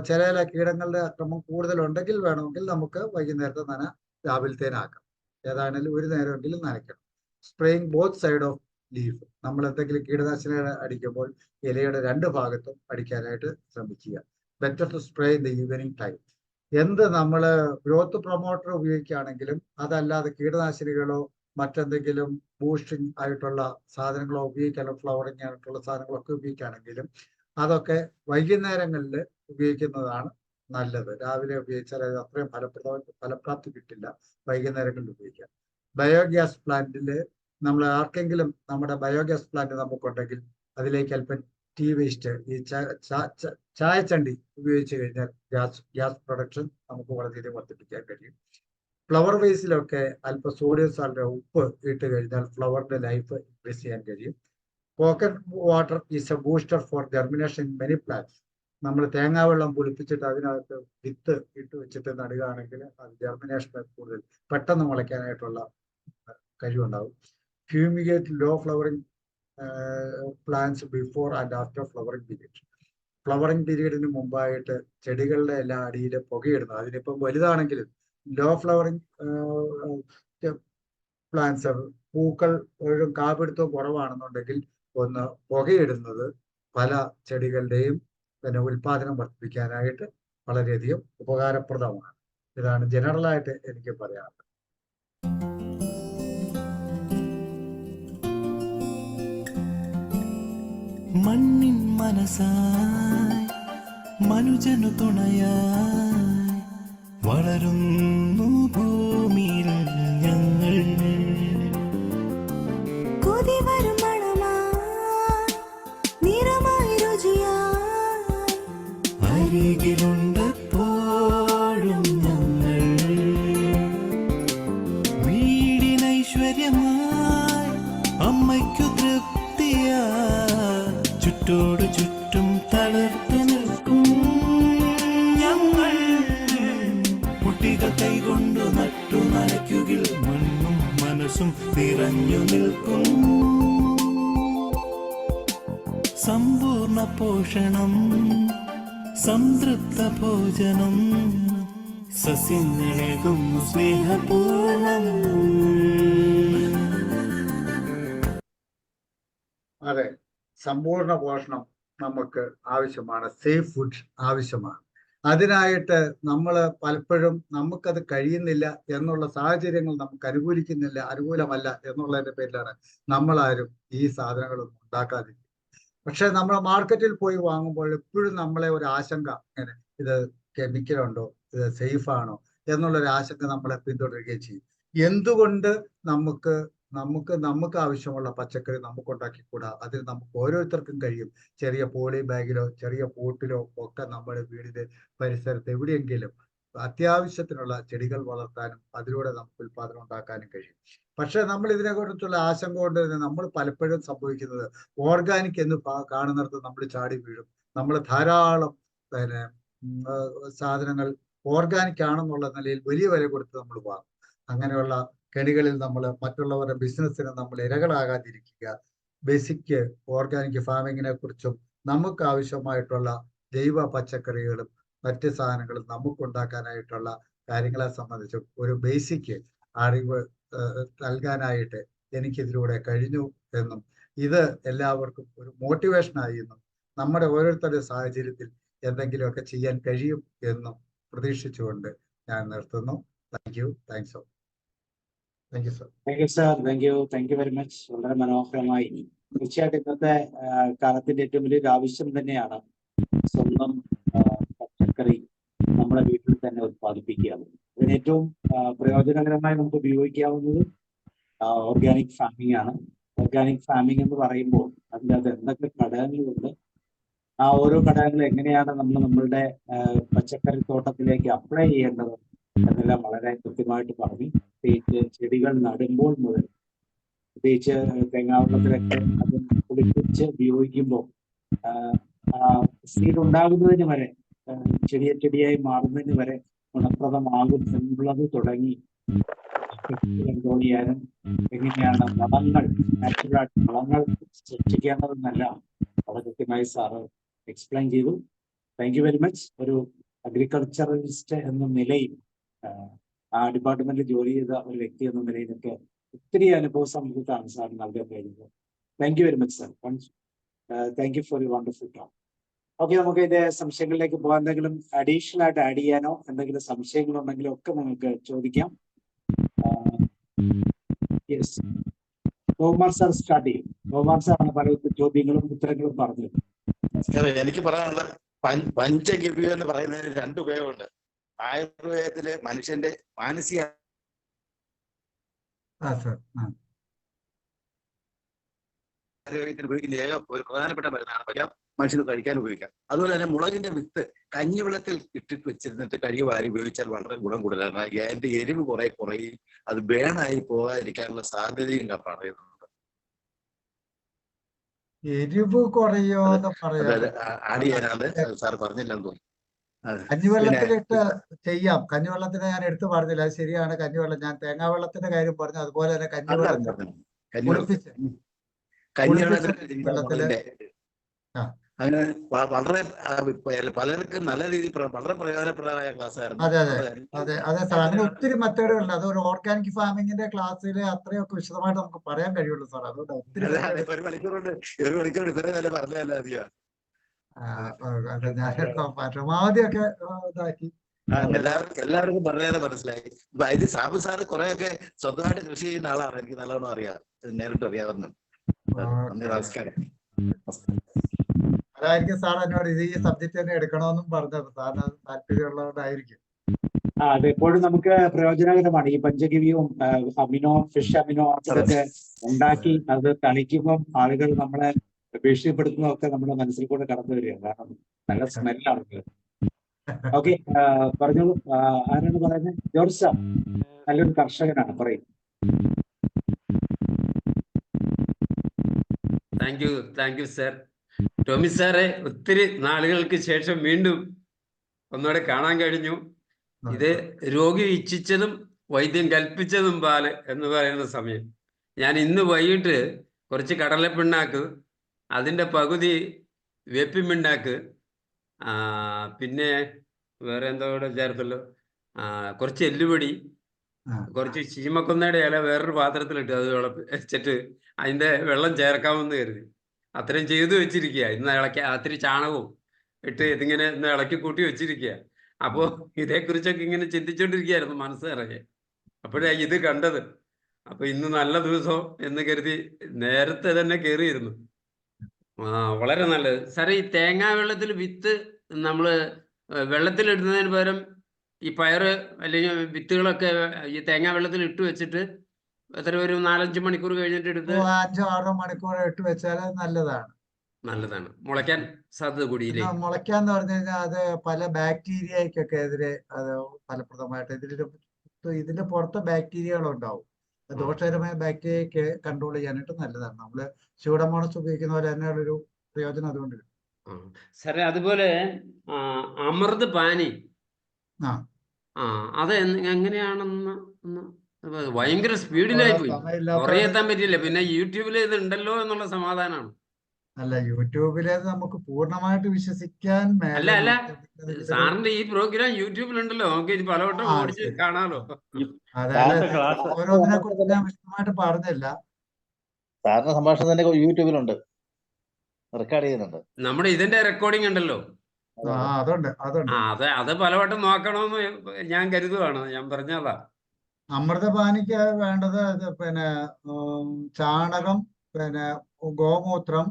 ചില കീടങ്ങളുടെ അക്രമം കൂടുതലുണ്ടെങ്കിൽ വേണമെങ്കിൽ നമുക്ക് വൈകുന്നേരത്തെ നന രാവിലത്തേനാക്കാം. ഏതാണെങ്കിലും ഒരു നേരമെങ്കിലും നനയ്ക്കണം. Spraying both side of leaf. നമ്മൾ എന്തെങ്കിലും കീടനാശിനി അടിക്കുമ്പോൾ ഇലയുടെ 2 ഭാഗത്തും അടിക്കാനായിട്ട് ശ്രമിക്കുക. Better to spray in the evening time. നമ്മൾ ഗ്രോത്ത് പ്രൊമോട്ടർ ഉപയോഗിക്കുകയാണെങ്കിലും അതല്ലാതെ കീടനാശിനികളോ മറ്റെന്തെങ്കിലും ബൂസ്റ്റിംഗ് ആയിട്ടുള്ള സാധനങ്ങളോ ഉപയോഗിക്കാനോ ഫ്ലവറിങ് ആയിട്ടുള്ള സാധനങ്ങളൊക്കെ ഉപയോഗിക്കുകയാണെങ്കിലും അതൊക്കെ വൈകുന്നേരങ്ങളിൽ ഉപയോഗിക്കുന്നതാണ് നല്ലത്. രാവിലെ ഉപയോഗിച്ചാൽ അത് അത്രയും ഫലപ്രാപ്തി കിട്ടില്ല. വൈകുന്നേരങ്ങളിൽ ഉപയോഗിക്കാം. ബയോഗ്യാസ് പ്ലാന്റിൽ നമ്മൾ ആർക്കെങ്കിലും നമ്മുടെ ബയോഗ്യാസ് പ്ലാന്റ് നമുക്കുണ്ടെങ്കിൽ അതിലേക്ക് അല്പം ടീ വേസ്റ്റ്, ഈ ചായച്ചണ്ടി ഉപയോഗിച്ച് കഴിഞ്ഞാൽ ഗ്യാസ് പ്രൊഡക്ഷൻ നമുക്ക് വളരെയധികം വർദ്ധിപ്പിക്കാൻ കഴിയും. ഫ്ലവർ വേസിലൊക്കെ അല്പം സോഡിയം സാൾട്ട് ഉപ്പ് ഇട്ട് കഴിഞ്ഞാൽ ഫ്ലവറിന്റെ ലൈഫ് ഇൻക്രീസ് ചെയ്യാൻ കഴിയും. Coconut water is a booster for germination in many plants. നമ്മൾ തേങ്ങാവെള്ളം പുളിപ്പിച്ചിട്ട് അതിനകത്ത് വിത്ത് ഇട്ട് വെച്ചിട്ട് നടുകയാണെങ്കിൽ അത് ജെർമിനേഷൻ കൂടുതൽ പെട്ടെന്ന് മുളയ്ക്കാനായിട്ടുള്ള കഴിവുണ്ടാവും. Fumigate low flowering plants before and after flowering period. Flowering പീരീഡിന് മുമ്പായിട്ട് ചെടികളുടെ എല്ലാ അടിയിലും പുകയിടുന്നത്. അതിനിപ്പം വലുതാണെങ്കിലും ലോ ഫ്ലവറിംഗ് പ്ലാന്റ്സ് പൂക്കൾ ഒരു കാപിടുത്തവും കുറവാണെന്നുണ്ടെങ്കിൽ ഒന്ന് പുകയിടുന്നത് പല ചെടികളുടെയും ഉൽപാദനം വർദ്ധിപ്പിക്കാനായിട്ട് വളരെയധികം ഉപകാരപ്രദമാണ്. ഇതാണ് ജനറലായിട്ട് എനിക്ക് പറയാനുള്ളത്. മണ്ണിൻ മനസായി മനുജനു തുണയായി വളരുന്നു ഭൂമിയിൽ ഞങ്ങൾ. കൊതിവരും മണമായി നിറമായി രുചിയായി അരികിലുണ്ടെപ്പോഴും ഞങ്ങൾ. വീടിനൈശ്വര്യമായി അമ്മയ്ക്കു തൃപ്തിയായി ചുറ്റോടു ചുറ്റും തളർത്തു നിൽക്കും ഞങ്ങൾ. കുട്ടികൾ കൈകൊണ്ടു നട്ടു നനയ്ക്കുകിൽ മണ്ണും മനസ്സും നിറഞ്ഞു നിൽക്കും. സമ്പൂർണ്ണ പോഷണം, സംതൃപ്ത ഭോജനം, സസ്യങ്ങളേകും സ്നേഹപൂർണം. അതെ, സമ്പൂർണ്ണ പോഷണം നമുക്ക് ആവശ്യമാണ്. സേഫ് ഫുഡ് ആവശ്യമാണ്. അതിനായിട്ട് നമ്മൾ പലപ്പോഴും നമുക്കത് കഴിയുന്നില്ല എന്നുള്ള സാഹചര്യങ്ങൾ നമുക്ക് അനുകൂലമല്ല എന്നുള്ളതിന്റെ പേരിലാണ് നമ്മളാരും ഈ സാധനങ്ങളൊന്നും ഉണ്ടാക്കാതിരിക്കുന്നത്. പക്ഷെ നമ്മൾ മാർക്കറ്റിൽ പോയി വാങ്ങുമ്പോൾ എപ്പോഴും നമ്മളെ ഒരു ആശങ്ക, ഇങ്ങനെ ഇത് കെമിക്കലുണ്ടോ, ഇത് സേഫ് ആണോ എന്നുള്ളൊരു ആശങ്ക നമ്മളെ പിന്തുടരുകയും ചെയ്യും. എന്തുകൊണ്ട് നമുക്ക് ആവശ്യമുള്ള പച്ചക്കറി നമുക്ക് ഉണ്ടാക്കിക്കൂടാ? അതിന് നമുക്ക് ഓരോരുത്തർക്കും കഴിയും. ചെറിയ പോളി ബാഗിലോ ചെറിയ പോട്ടിലോ ഒക്കെ നമ്മുടെ വീടിന്റെ പരിസരത്ത് എവിടെയെങ്കിലും അത്യാവശ്യത്തിനുള്ള ചെടികൾ വളർത്താനും അതിലൂടെ നമുക്ക് ഉൽപാദനം ഉണ്ടാക്കാനും കഴിയും. പക്ഷെ നമ്മൾ ഇതിനെക്കുറിച്ചുള്ള ആശങ്ക കൊണ്ട് തന്നെ നമ്മൾ പലപ്പോഴും സംഭവിക്കുന്നത് ഓർഗാനിക് എന്ന് കാണുന്നിടത്ത് നമ്മൾ ചാടി വീഴും. നമ്മൾ ധാരാളം സാധനങ്ങൾ ഓർഗാനിക് ആണെന്നുള്ള നിലയിൽ വലിയ വില കൊടുത്ത് നമ്മൾ വാങ്ങും. അങ്ങനെയുള്ള കെണികളിൽ നമ്മൾ മറ്റുള്ളവരുടെ ബിസിനസ്സിന് നമ്മൾ ഇരകളാകാതിരിക്കുക. ബേസിക് ഓർഗാനിക് ഫാമിങ്ങിനെ കുറിച്ചും നമുക്ക് ആവശ്യമായിട്ടുള്ള ജൈവ പച്ചക്കറികളും മറ്റ് സാധനങ്ങളും നമുക്കുണ്ടാക്കാനായിട്ടുള്ള കാര്യങ്ങളെ സംബന്ധിച്ചും ഒരു ബേസിക് അറിവ് നൽകാനായിട്ട് എനിക്കിതിലൂടെ കഴിഞ്ഞു എന്നും ഇത് എല്ലാവർക്കും ഒരു മോട്ടിവേഷനായി എന്നും നമ്മുടെ ഓരോരുത്തരുടെ സാഹചര്യത്തിൽ എന്തെങ്കിലുമൊക്കെ ചെയ്യാൻ കഴിയും എന്നും പ്രതീക്ഷിച്ചുകൊണ്ട് ഞാൻ നിർത്തുന്നു. Thank you. Thanks. Thank you sir. Thank you very much. വളരെ മനോഹരമായി. തീർച്ചയായിട്ടും ഇന്നത്തെ കാലത്തിന്റെ ഏറ്റവും വലിയൊരു ആവശ്യം തന്നെയാണ് സ്വന്തം പച്ചക്കറി നമ്മുടെ വീട്ടിൽ തന്നെ ഉത്പാദിപ്പിക്കുക. അതിന് ഏറ്റവും പ്രയോജനകരമായി നമുക്ക് ഉപയോഗിക്കാവുന്നത് ഓർഗാനിക് ഫാമിംഗ് ആണ്. ഓർഗാനിക് ഫാമിംഗ് എന്ന് പറയുമ്പോൾ അതിനകത്ത് എന്തൊക്കെ ഘടകങ്ങളുണ്ട്, ആ ഓരോ ഘടകങ്ങൾ എങ്ങനെയാണ് നമ്മൾ നമ്മളുടെ പച്ചക്കറി തോട്ടത്തിലേക്ക് അപ്ലൈ ചെയ്യേണ്ടത് എന്നെല്ലാം വളരെ കൃത്യമായിട്ട് പറഞ്ഞു. പ്രത്യേകിച്ച് ചെടികൾ നടുമ്പോൾ മുതൽ, പ്രത്യേകിച്ച് തേങ്ങാവെള്ളത്തിലൊക്കെ അത് കുളിപ്പിച്ച് ഉപയോഗിക്കുമ്പോൾ സീഡ് ഉണ്ടാകുന്നതിന് വരെ, ചെടിയായി മാറുന്നതിന് വരെ ഗുണപ്രദമാകും എന്നുള്ളത് തുടങ്ങി കൺട്രോൾ ചെയ്യാനും എങ്ങനെയാണ് വളങ്ങൾ, നാച്ചുറലായിട്ട് വളങ്ങൾ സൃഷ്ടിക്കേണ്ടതെന്നെല്ലാം വളരെ കൃത്യമായി സാറ് എക്സ്പ്ലെയിൻ ചെയ്തു. Thank you very much. ഒരു അഗ്രികൾച്ചറലിസ്റ്റ് എന്ന നിലയിൽ, ആ ഡിപ്പാർട്ട്മെന്റിൽ ജോലി ചെയ്ത ഒരു വ്യക്തി എന്ന നിലയിലൊക്കെ ഒത്തിരി അനുഭവ സമ്പത്താണ് സാർ നൽകാൻ കഴിഞ്ഞത്. Thank you very much sir. Thank you for you wonderful talk. Okay, നമുക്ക് ഇതിന്റെ സംശയങ്ങളിലേക്ക് പോകാൻ. എന്തെങ്കിലും അഡീഷണൽ ആയിട്ട് ആഡ് ചെയ്യാനോ എന്തെങ്കിലും സംശയങ്ങളുണ്ടെങ്കിലോ ഒക്കെ നമുക്ക് ചോദിക്കാം. യെസ്, ഗോകുമാർ സാർ സ്റ്റാർട്ട് ചെയ്യും. ഗോകുമാർ സാറാണ് പല ചോദ്യങ്ങളും ഉത്തരങ്ങളും പറഞ്ഞത്. എനിക്ക് പറയാനുള്ളത് പഞ്ചഗവ്യം എന്ന് പറയുന്നതിന് 2 ഉപയോഗമുണ്ട്. ആയുർവേദത്തില് മനുഷ്യന്റെ മാനസിക ആരോഗ്യത്തിന് ഉപയോഗിക്കുന്ന ഒരു പ്രധാനപ്പെട്ട മരുന്നാണ്. മനുഷ്യന് കഴിക്കാൻ ഉപയോഗിക്കാം. അതുപോലെ തന്നെ മുളകിന്റെ വിത്ത് കഞ്ഞിവെള്ളത്തിൽ ഇട്ടിട്ട് വെച്ചിരുന്നിട്ട് കഴിവാരി ഉപയോഗിച്ചാൽ വളരെ ഗുണം കൂടുതലാണ്. അതിന്റെ എരിവ് കുറയും, അത് ബേണായി പോകാതിരിക്കാനുള്ള സാധ്യതയും പറയുന്നുണ്ട്. എരിവ് കുറയോ എന്ന് പറയാം. ആഡ് ചെയ്യാനാണ് സാർ പറഞ്ഞില്ലെന്ന് തോന്നുന്നു. കഞ്ഞിവെള്ളത്തിലിട്ട് ചെയ്യാം. കഞ്ഞിവെള്ളത്തിന് ഞാൻ എടുത്തു പറഞ്ഞില്ല, അത് ശരിയാണ്. കഞ്ഞിവെള്ളം, ഞാൻ തേങ്ങാവെള്ളത്തിന്റെ കാര്യം പറഞ്ഞു. അതുപോലെ തന്നെ കഞ്ഞിവെള്ളത്തിൽ വെള്ളത്തില് അങ്ങനെ വളരെ പലർക്കും നല്ല രീതിയിൽ വളരെ പ്രയോജനപ്രദമായ ക്ലാസ് ആയിരുന്നു. അതെ അതെ അതെ അതെ സാർ. അങ്ങനെ ഒത്തിരി മെത്തേഡുകളുണ്ട്. അത് ഒരു ഓർഗാനിക് ഫാമിങ്ങിന്റെ ക്ലാസ്സിൽ അത്രയൊക്കെ വിശദമായിട്ട് നമുക്ക് പറയാൻ കഴിയുള്ളൂ സാർ. അതുകൊണ്ട് ഒത്തിരി ഒരു മണിക്കൂർ ഇത്രയും പറഞ്ഞതല്ല അധികം. ഞാൻ പരമാവധിയൊക്കെ ഇതാക്കി എല്ലാവർക്കും പറഞ്ഞാലും മനസ്സിലായി. ഇത് സാബു സാറ് കുറെയൊക്കെ സ്വന്തമായിട്ട് കൃഷി ചെയ്യുന്ന ആളാണ്. എനിക്ക് നല്ലോണം അറിയാം, നേരിട്ട് അറിയാവുന്ന. നമസ്കാരം. അതായിരിക്കും സാർ എന്നോട് ഈ സബ്ജക്ട് തന്നെ എടുക്കണമെന്നും പറഞ്ഞത്. സാറിന് താല്പര്യമുള്ളതുകൊണ്ടായിരിക്കും. അതെപ്പോഴും നമുക്ക് പ്രയോജനകരമാണ്. ഈ പഞ്ചഗവ്യവും ഫിഷ് അമിനോ ആസിഡൊക്കെ ഉണ്ടാക്കി അത് തളിക്കുമ്പം ആളുകൾ നമ്മളെ ഭീഷണിപ്പെടുത്തുന്നതൊക്കെ നമ്മുടെ മനസ്സിൽ കൂടെ കടന്നു വരികയാണ്. കാരണം നല്ല സ്മെല്ലാണ്. ഓക്കെ, പറഞ്ഞോളൂ. ആരാണ് പറയുന്നത്? ജോർജ് സാർ നല്ലൊരു കർഷകനാണ്, പറയും. Thank you sir. ടോമി സാറെ, ഒത്തിരി നാളുകൾക്ക് ശേഷം വീണ്ടും ഒന്നുകൂടെ കാണാൻ കഴിഞ്ഞു. ഇത് രോഗി ഇച്ഛിച്ചതും വൈദ്യം കൽപ്പിച്ചതും പാല് എന്ന് പറയുന്ന സമയം. ഞാൻ ഇന്ന് വൈകിട്ട് കുറച്ച് കടലപ്പിണ്ണാക്ക്, അതിൻ്റെ പകുതി വേപ്പിമിണ്ണാക്ക്, പിന്നെ വേറെ എന്തോ കൂടെ ചേർത്തല്ലോ, കുറച്ച് എല്ലുപൊടി, കുറച്ച് ചീമക്കൊന്നയുടെ ഇല വേറൊരു പാത്രത്തിലിട്ട് അത് വെച്ചിട്ട് അതിൻ്റെ വെള്ളം ചേർക്കാമെന്ന് കരുതി അത്രയും ചെയ്തു വെച്ചിരിക്കുക. ഇന്ന് അത്തിരി ചാണകവും ഇട്ട് ഇതിങ്ങനെ ഇന്ന് ഇളക്കി കൂട്ടി വെച്ചിരിക്കുക. അപ്പോൾ ഇതേക്കുറിച്ചൊക്കെ ഇങ്ങനെ ചിന്തിച്ചുകൊണ്ടിരിക്കുകയായിരുന്നു മനസ്സ് ഇറങ്ങി. അപ്പോഴാണ് ഇത് കണ്ടത്. അപ്പോൾ ഇന്ന് നല്ല ദിവസം എന്ന് കരുതി നേരത്തെ തന്നെ കയറിയിരുന്നു. വളരെ നല്ലത് സാറേ. ഈ തേങ്ങാ വെള്ളത്തിൽ വിത്ത് നമ്മൾ വെള്ളത്തിലിടുന്നതിന് പകരം ഈ പയറ് അല്ലെങ്കിൽ വിത്തുകളൊക്കെ ഈ തേങ്ങാ വെള്ളത്തിൽ ഇട്ട് വെച്ചിട്ട് എത്ര ഒരു 4-5 മണിക്കൂർ കഴിഞ്ഞിട്ട് എടുത്ത് 5-6 മണിക്കൂർ ഇട്ട് വെച്ചാൽ നല്ലതാണ്. മുളയ്ക്കാൻ സാധ്യത കൂടിയില്ലേ? മുളയ്ക്കാന്ന് പറഞ്ഞു കഴിഞ്ഞാൽ അത് പല ബാക്ടീരിയക്കൊക്കെ എതിരെ അത് ഫലപ്രദമായിട്ട് ഇതിന്റെ പുറത്ത് ബാക്ടീരിയകൾ ഉണ്ടാവും. ദോഷകരമായ ബാക്ടീരിയക്ക് കൺട്രോൾ ചെയ്യാനായിട്ട് നല്ലതാണ്. നമ്മള് സ്യൂഡോമോണസ് ഉപയോഗിക്കുന്ന പോലെ തന്നെ ഒരു പ്രയോജനം അതുകൊണ്ട്. സാറേ, അതുപോലെ അമൃത് പാനി, അത് എങ്ങനെയാണെന്ന് ഭയങ്കര സ്പീഡിലായി പോയി, കുറേ എത്താൻ പറ്റില്ല. പിന്നെ യൂട്യൂബിൽ ഇത് ഉണ്ടല്ലോ എന്നുള്ള സമാധാനമാണ്. അല്ല, യൂട്യൂബിലെ നമുക്ക് പൂർണ്ണമായിട്ട് വിശ്വസിക്കാൻ അല്ല സാറിന്റെ ഈ പ്രോഗ്രാം യൂട്യൂബിലുണ്ടല്ലോ, നമുക്ക് ഇത് പലവട്ടം ഓടിച്ച് കാണാലോ. ഓരോന്നിനെ കുറിച്ച് ഞാൻ വിശദമായിട്ട് പറഞ്ഞില്ല. സാറിന്റെ സംഭാഷണം തന്നെ യൂട്യൂബിലുണ്ട്, റെക്കോർഡ് ചെയ്യുന്നുണ്ട്. നമ്മുടെ ഇതിന്റെ റെക്കോർഡിംഗ് ഉണ്ടല്ലോ. അത് പലവട്ടം നോക്കണമെന്ന് ഞാൻ കരുതുവാണ്. ഞാൻ പറഞ്ഞതാ. അമൃതപാനിക്ക് വേണ്ടത് പിന്നെ ചാണകം, പിന്നെ ഗോമൂത്രം,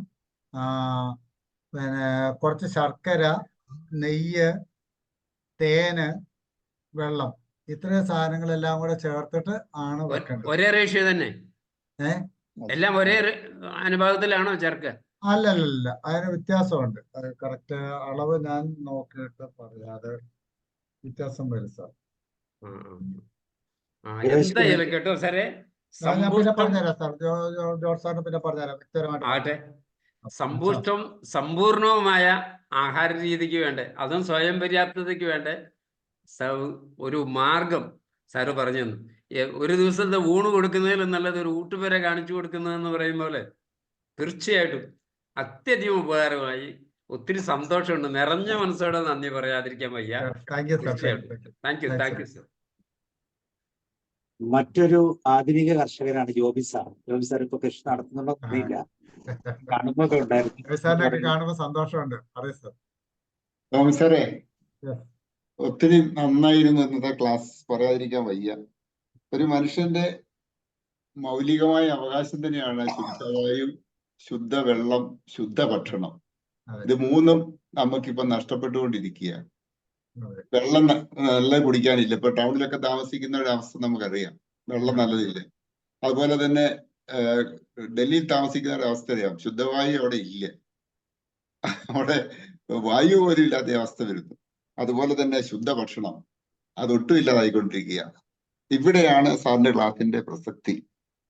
പിന്നെ കുറച്ച് ശർക്കര, നെയ്യ്, തേന്, വെള്ളം, ഇത്രയും സാധനങ്ങളെല്ലാം കൂടെ ചേർത്തിട്ട് ആണ് വെക്കേണ്ടത്. ഒരേ റേഷ്യോ തന്നെ. എല്ലാം ഒരേ അനുപാതത്തിലാണോ ചേർക്കുക? അല്ലല്ല, അതിന് വ്യത്യാസമുണ്ട്. കറക്റ്റ് അളവ് ഞാൻ നോക്കിയിട്ട് പറയാം. അത് വ്യത്യാസം വരും സാർ. എന്തായാലും കേട്ടോ സാറേ, ഞാൻ പിന്നെ പറഞ്ഞുതരാം സാർ. ജോർജ് സാറിന് പിന്നെ പറഞ്ഞുതരാം വ്യക്തമായിട്ട്. ആട്ടെ, സമ്പുഷ്ടവും സമ്പൂർണവുമായ ആഹാര രീതിക്ക് വേണ്ടേ, അതും സ്വയം പര്യാപ്തതയ്ക്ക് വേണ്ടേ ഒരു മാർഗം സാറ് പറഞ്ഞു തന്നു. ഒരു ദിവസത്തെ ഊണ് കൊടുക്കുന്നതിൽ നല്ലത് ഒരു ഊട്ടുപേരെ കാണിച്ചു കൊടുക്കുന്നതെന്ന് പറയും പോലെ തീർച്ചയായിട്ടും അത്യധികം ഉപകാരമായി. ഒത്തിരി സന്തോഷമുണ്ട്. നിറഞ്ഞ മനസ്സോടെ നന്ദി പറയാതിരിക്കാൻ വയ്യ. തീർച്ചയായിട്ടും താങ്ക് യു സർ. മറ്റൊരു ആധുനിക കർഷകനാണ് ജോബി സാർ. ജോബി സാർ ഇപ്പൊ കൃഷി നടത്തുന്നുണ്ടോ അറിയില്ല, കാണുമ്പോ ഉണ്ടായിരുന്നു. കാണുമ്പോ സന്തോഷമുണ്ട്. അറിയാം സാർ. ടോമി സാറേ, ഒത്തിരി നന്നായിരുന്നു ഇന്നത്തെ ക്ലാസ്, പറയാതിരിക്കാൻ വയ്യ. ഒരു മനുഷ്യന്റെ മൗലികമായ അവകാശം തന്നെയാണ് ശുദ്ധവായു, ശുദ്ധവെള്ളം, ശുദ്ധ ഭക്ഷണം. ഇത് മൂന്നും നമുക്കിപ്പോ നഷ്ടപ്പെട്ടുകൊണ്ടിരിക്കുക. വെള്ളം നല്ല കുടിക്കാനില്ല. ഇപ്പൊ ടൗണിലൊക്കെ താമസിക്കുന്ന ഒരു അവസ്ഥ നമുക്കറിയാം, വെള്ളം നല്ലതില്ല. അതുപോലെ തന്നെ ഡൽഹിയിൽ താമസിക്കുന്ന ഒരു അവസ്ഥ അറിയാം, ശുദ്ധവായു അവിടെ ഇല്ല, അവിടെ വായു പോലും ഇല്ലാത്ത അവസ്ഥ വരുന്നു. അതുപോലെ തന്നെ ശുദ്ധ ഭക്ഷണം അതൊട്ടും ഇല്ലാതായിക്കൊണ്ടിരിക്കുക. ഇവിടെയാണ് സാറിന്റെ ക്ലാസിന്റെ പ്രസക്തി.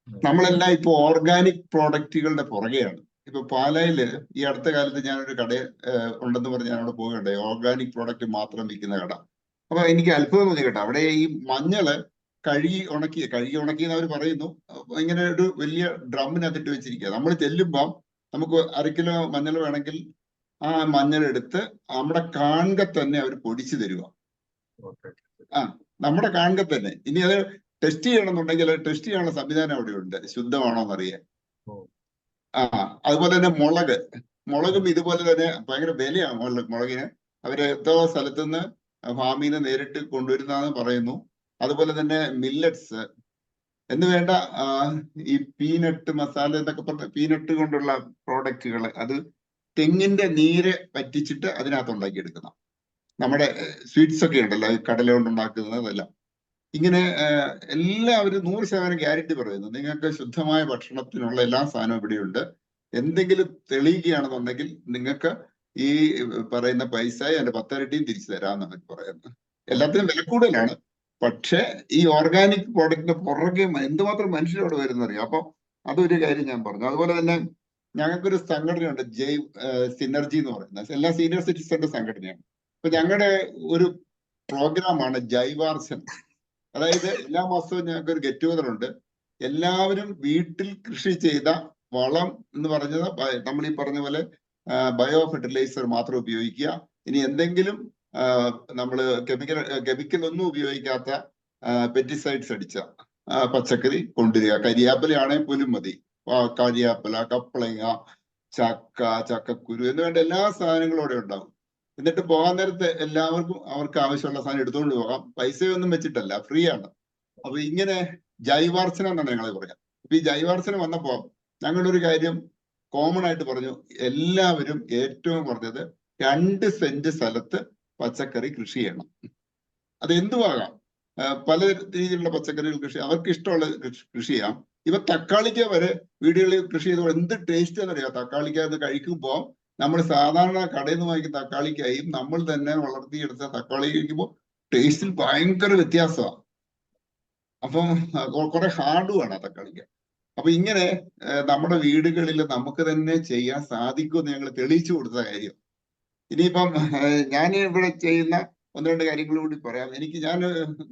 നമ്മളെല്ലാം ഇപ്പൊ ഓർഗാനിക് പ്രോഡക്റ്റുകളുടെ പുറകെയാണ്. ഇപ്പൊ പാലായില് ഈ അടുത്ത കാലത്ത് ഞാനൊരു കട ഉണ്ടെന്ന് പറഞ്ഞ് ഞാൻ അവിടെ പോകണ്ടേ, ഓർഗാനിക് പ്രോഡക്റ്റ് മാത്രം വിൽക്കുന്ന കട. അപ്പൊ എനിക്ക് അത്ഭുതം തോന്നി കേട്ടോ. അവിടെ ഈ മഞ്ഞള് കഴുകി ഉണക്കി എന്ന് അവർ പറയുന്നു, ഇങ്ങനെ ഒരു വലിയ ഡ്രമ്മിനകത്തിട്ട് വെച്ചിരിക്കുക. നമ്മൾ ചെല്ലുമ്പോൾ നമുക്ക് 1/2 കിലോ മഞ്ഞൾ വേണമെങ്കിൽ ആ മഞ്ഞൾ എടുത്ത് നമ്മുടെ കാണുക തന്നെ അവർ പൊടിച്ചു തരുക. നമ്മുടെ കാണുക തന്നെ. ഇനി അത് ടെസ്റ്റ് ചെയ്യണമെന്നുണ്ടെങ്കിൽ അത് ടെസ്റ്റ് ചെയ്യാനുള്ള സംവിധാനം അവിടെ ഉണ്ട്, ശുദ്ധമാണോ എന്നറിയാൻ. അതുപോലെ തന്നെ മുളകും ഇതുപോലെ തന്നെ ഭയങ്കര വിലയാണ് മുളകിന്. അവര് എന്തോ സ്ഥലത്തുനിന്ന് ഫാമിൽ നിന്ന് നേരിട്ട് കൊണ്ടുവരുന്നതെന്ന് പറയുന്നു. അതുപോലെ തന്നെ മില്ലറ്റ്സ് എന്ന് വേണ്ട ഈ പീനട്ട് മസാല എന്നൊക്കെ പറഞ്ഞ പീനട്ട് കൊണ്ടുള്ള പ്രോഡക്റ്റുകൾ, അത് തെങ്ങിന്റെ നീര് വറ്റിച്ചിട്ട് അതിനകത്ത് ഉണ്ടാക്കിയെടുക്കുന്ന നമ്മുടെ സ്വീറ്റ്സ് ഒക്കെ ഉണ്ടല്ലോ, കടല കൊണ്ടുണ്ടാക്കുന്നതെല്ലാം. ഇങ്ങനെ എല്ലാവരും 100% ഗ്യാരണ്ടി പറയുന്നു, നിങ്ങൾക്ക് ശുദ്ധമായ ഭക്ഷണത്തിനുള്ള എല്ലാ സാധനവും ഇവിടെയുണ്ട്. എന്തെങ്കിലും തെളിയിക്കുകയാണെന്നുണ്ടെങ്കിൽ നിങ്ങൾക്ക് ഈ പറയുന്ന പൈസ എന്റെ 10 ഇരട്ടിയും തിരിച്ചു തരാമെന്നാണ് പറയുന്നത്. എല്ലാത്തിനും വില കൂടുതലാണ്. പക്ഷെ ഈ ഓർഗാനിക് പ്രോഡക്റ്റിന്റെ പുറകെ എന്തുമാത്രം മനുഷ്യരോട് വരുന്നറിയാം. അപ്പൊ അതൊരു കാര്യം ഞാൻ പറഞ്ഞു. അതുപോലെ തന്നെ ഞങ്ങൾക്കൊരു സംഘടനയുണ്ട്, സിനർജി എന്ന് പറയുന്നത്, എല്ലാ സീനിയർ സിറ്റിസന്റെ സംഘടനയാണ്. അപ്പൊ ഞങ്ങളുടെ ഒരു പ്രോഗ്രാമാണ് ജൈവാർച്ചന. അതായത് എല്ലാ മാസവും ഞങ്ങൾക്ക് ഒരു ഗെറ്റ് ടുഗദർ ഉണ്ട്. എല്ലാവരും വീട്ടിൽ കൃഷി ചെയ്ത വളം എന്ന് പറഞ്ഞത് നമ്മൾ ഈ പറഞ്ഞ പോലെ ബയോ ഫെർട്ടിലൈസർ മാത്രം ഉപയോഗിക്കുക. ഇനി എന്തെങ്കിലും നമ്മൾ കെമിക്കൽ ഒന്നും ഉപയോഗിക്കാത്ത പെസ്റ്റിസൈഡ്സ് അടിച്ച പച്ചക്കറി കൊണ്ടുവരിക. കരിയാപ്പലയാണെങ്കിൽ പോലും മതി. കരിയാപ്പല, കപ്പളങ്ങ, ചക്ക, ചക്കക്കുരു എന്ന് വേണ്ട എല്ലാ സാധനങ്ങളും അവിടെ ഉണ്ടാവും. എന്നിട്ട് പോകാൻ നേരത്തെ എല്ലാവർക്കും അവർക്ക് ആവശ്യമുള്ള സാധനം എടുത്തുകൊണ്ട് പോകാം. പൈസയൊന്നും വെച്ചിട്ടല്ല, ഫ്രീ ആണ്. അപ്പൊ ഇങ്ങനെ ജൈവാർച്ചന എന്നാണ് ഞങ്ങൾ പറയാം. അപ്പൊ ഈ ജൈവാർച്ചന വന്നപ്പോ ഞങ്ങളൊരു കാര്യം കോമൺ ആയിട്ട് പറഞ്ഞു, എല്ലാവരും ഏറ്റവും കുറഞ്ഞത് 2 സെന്റ് സ്ഥലത്ത് പച്ചക്കറി കൃഷി ചെയ്യണം. അത് എന്തുവാകാം, പല രീതിയിലുള്ള പച്ചക്കറികൾ കൃഷി, അവർക്ക് ഇഷ്ടമുള്ള കൃഷി ചെയ്യാം. ഇവ തക്കാളിക്ക വരെ വീടുകളിൽ കൃഷി ചെയ്തപ്പോൾ എന്ത് ടേസ്റ്റ് എന്നറിയാം. തക്കാളിക്ക എന്ന് കഴിക്കുമ്പോൾ നമ്മൾ സാധാരണ കടയിൽ നിന്ന് വാങ്ങിക്കുന്ന തക്കാളിക്കായും നമ്മൾ തന്നെ വളർത്തിയെടുത്ത തക്കാളി കഴിക്കുമ്പോൾ ടേസ്റ്റിൽ ഭയങ്കര വ്യത്യാസമാണ്. അപ്പം കുറെ ഹാർഡുമാണ് ആ തക്കാളിക്ക. അപ്പൊ ഇങ്ങനെ നമ്മുടെ വീടുകളിൽ നമുക്ക് തന്നെ ചെയ്യാൻ സാധിക്കുമെന്ന് ഞങ്ങൾ തെളിയിച്ചു കൊടുത്ത കാര്യം. ഇനിയിപ്പം ഞാൻ ഇവിടെ ചെയ്യുന്ന 1-2 കാര്യങ്ങൾ കൂടി പറയാം. ഞാൻ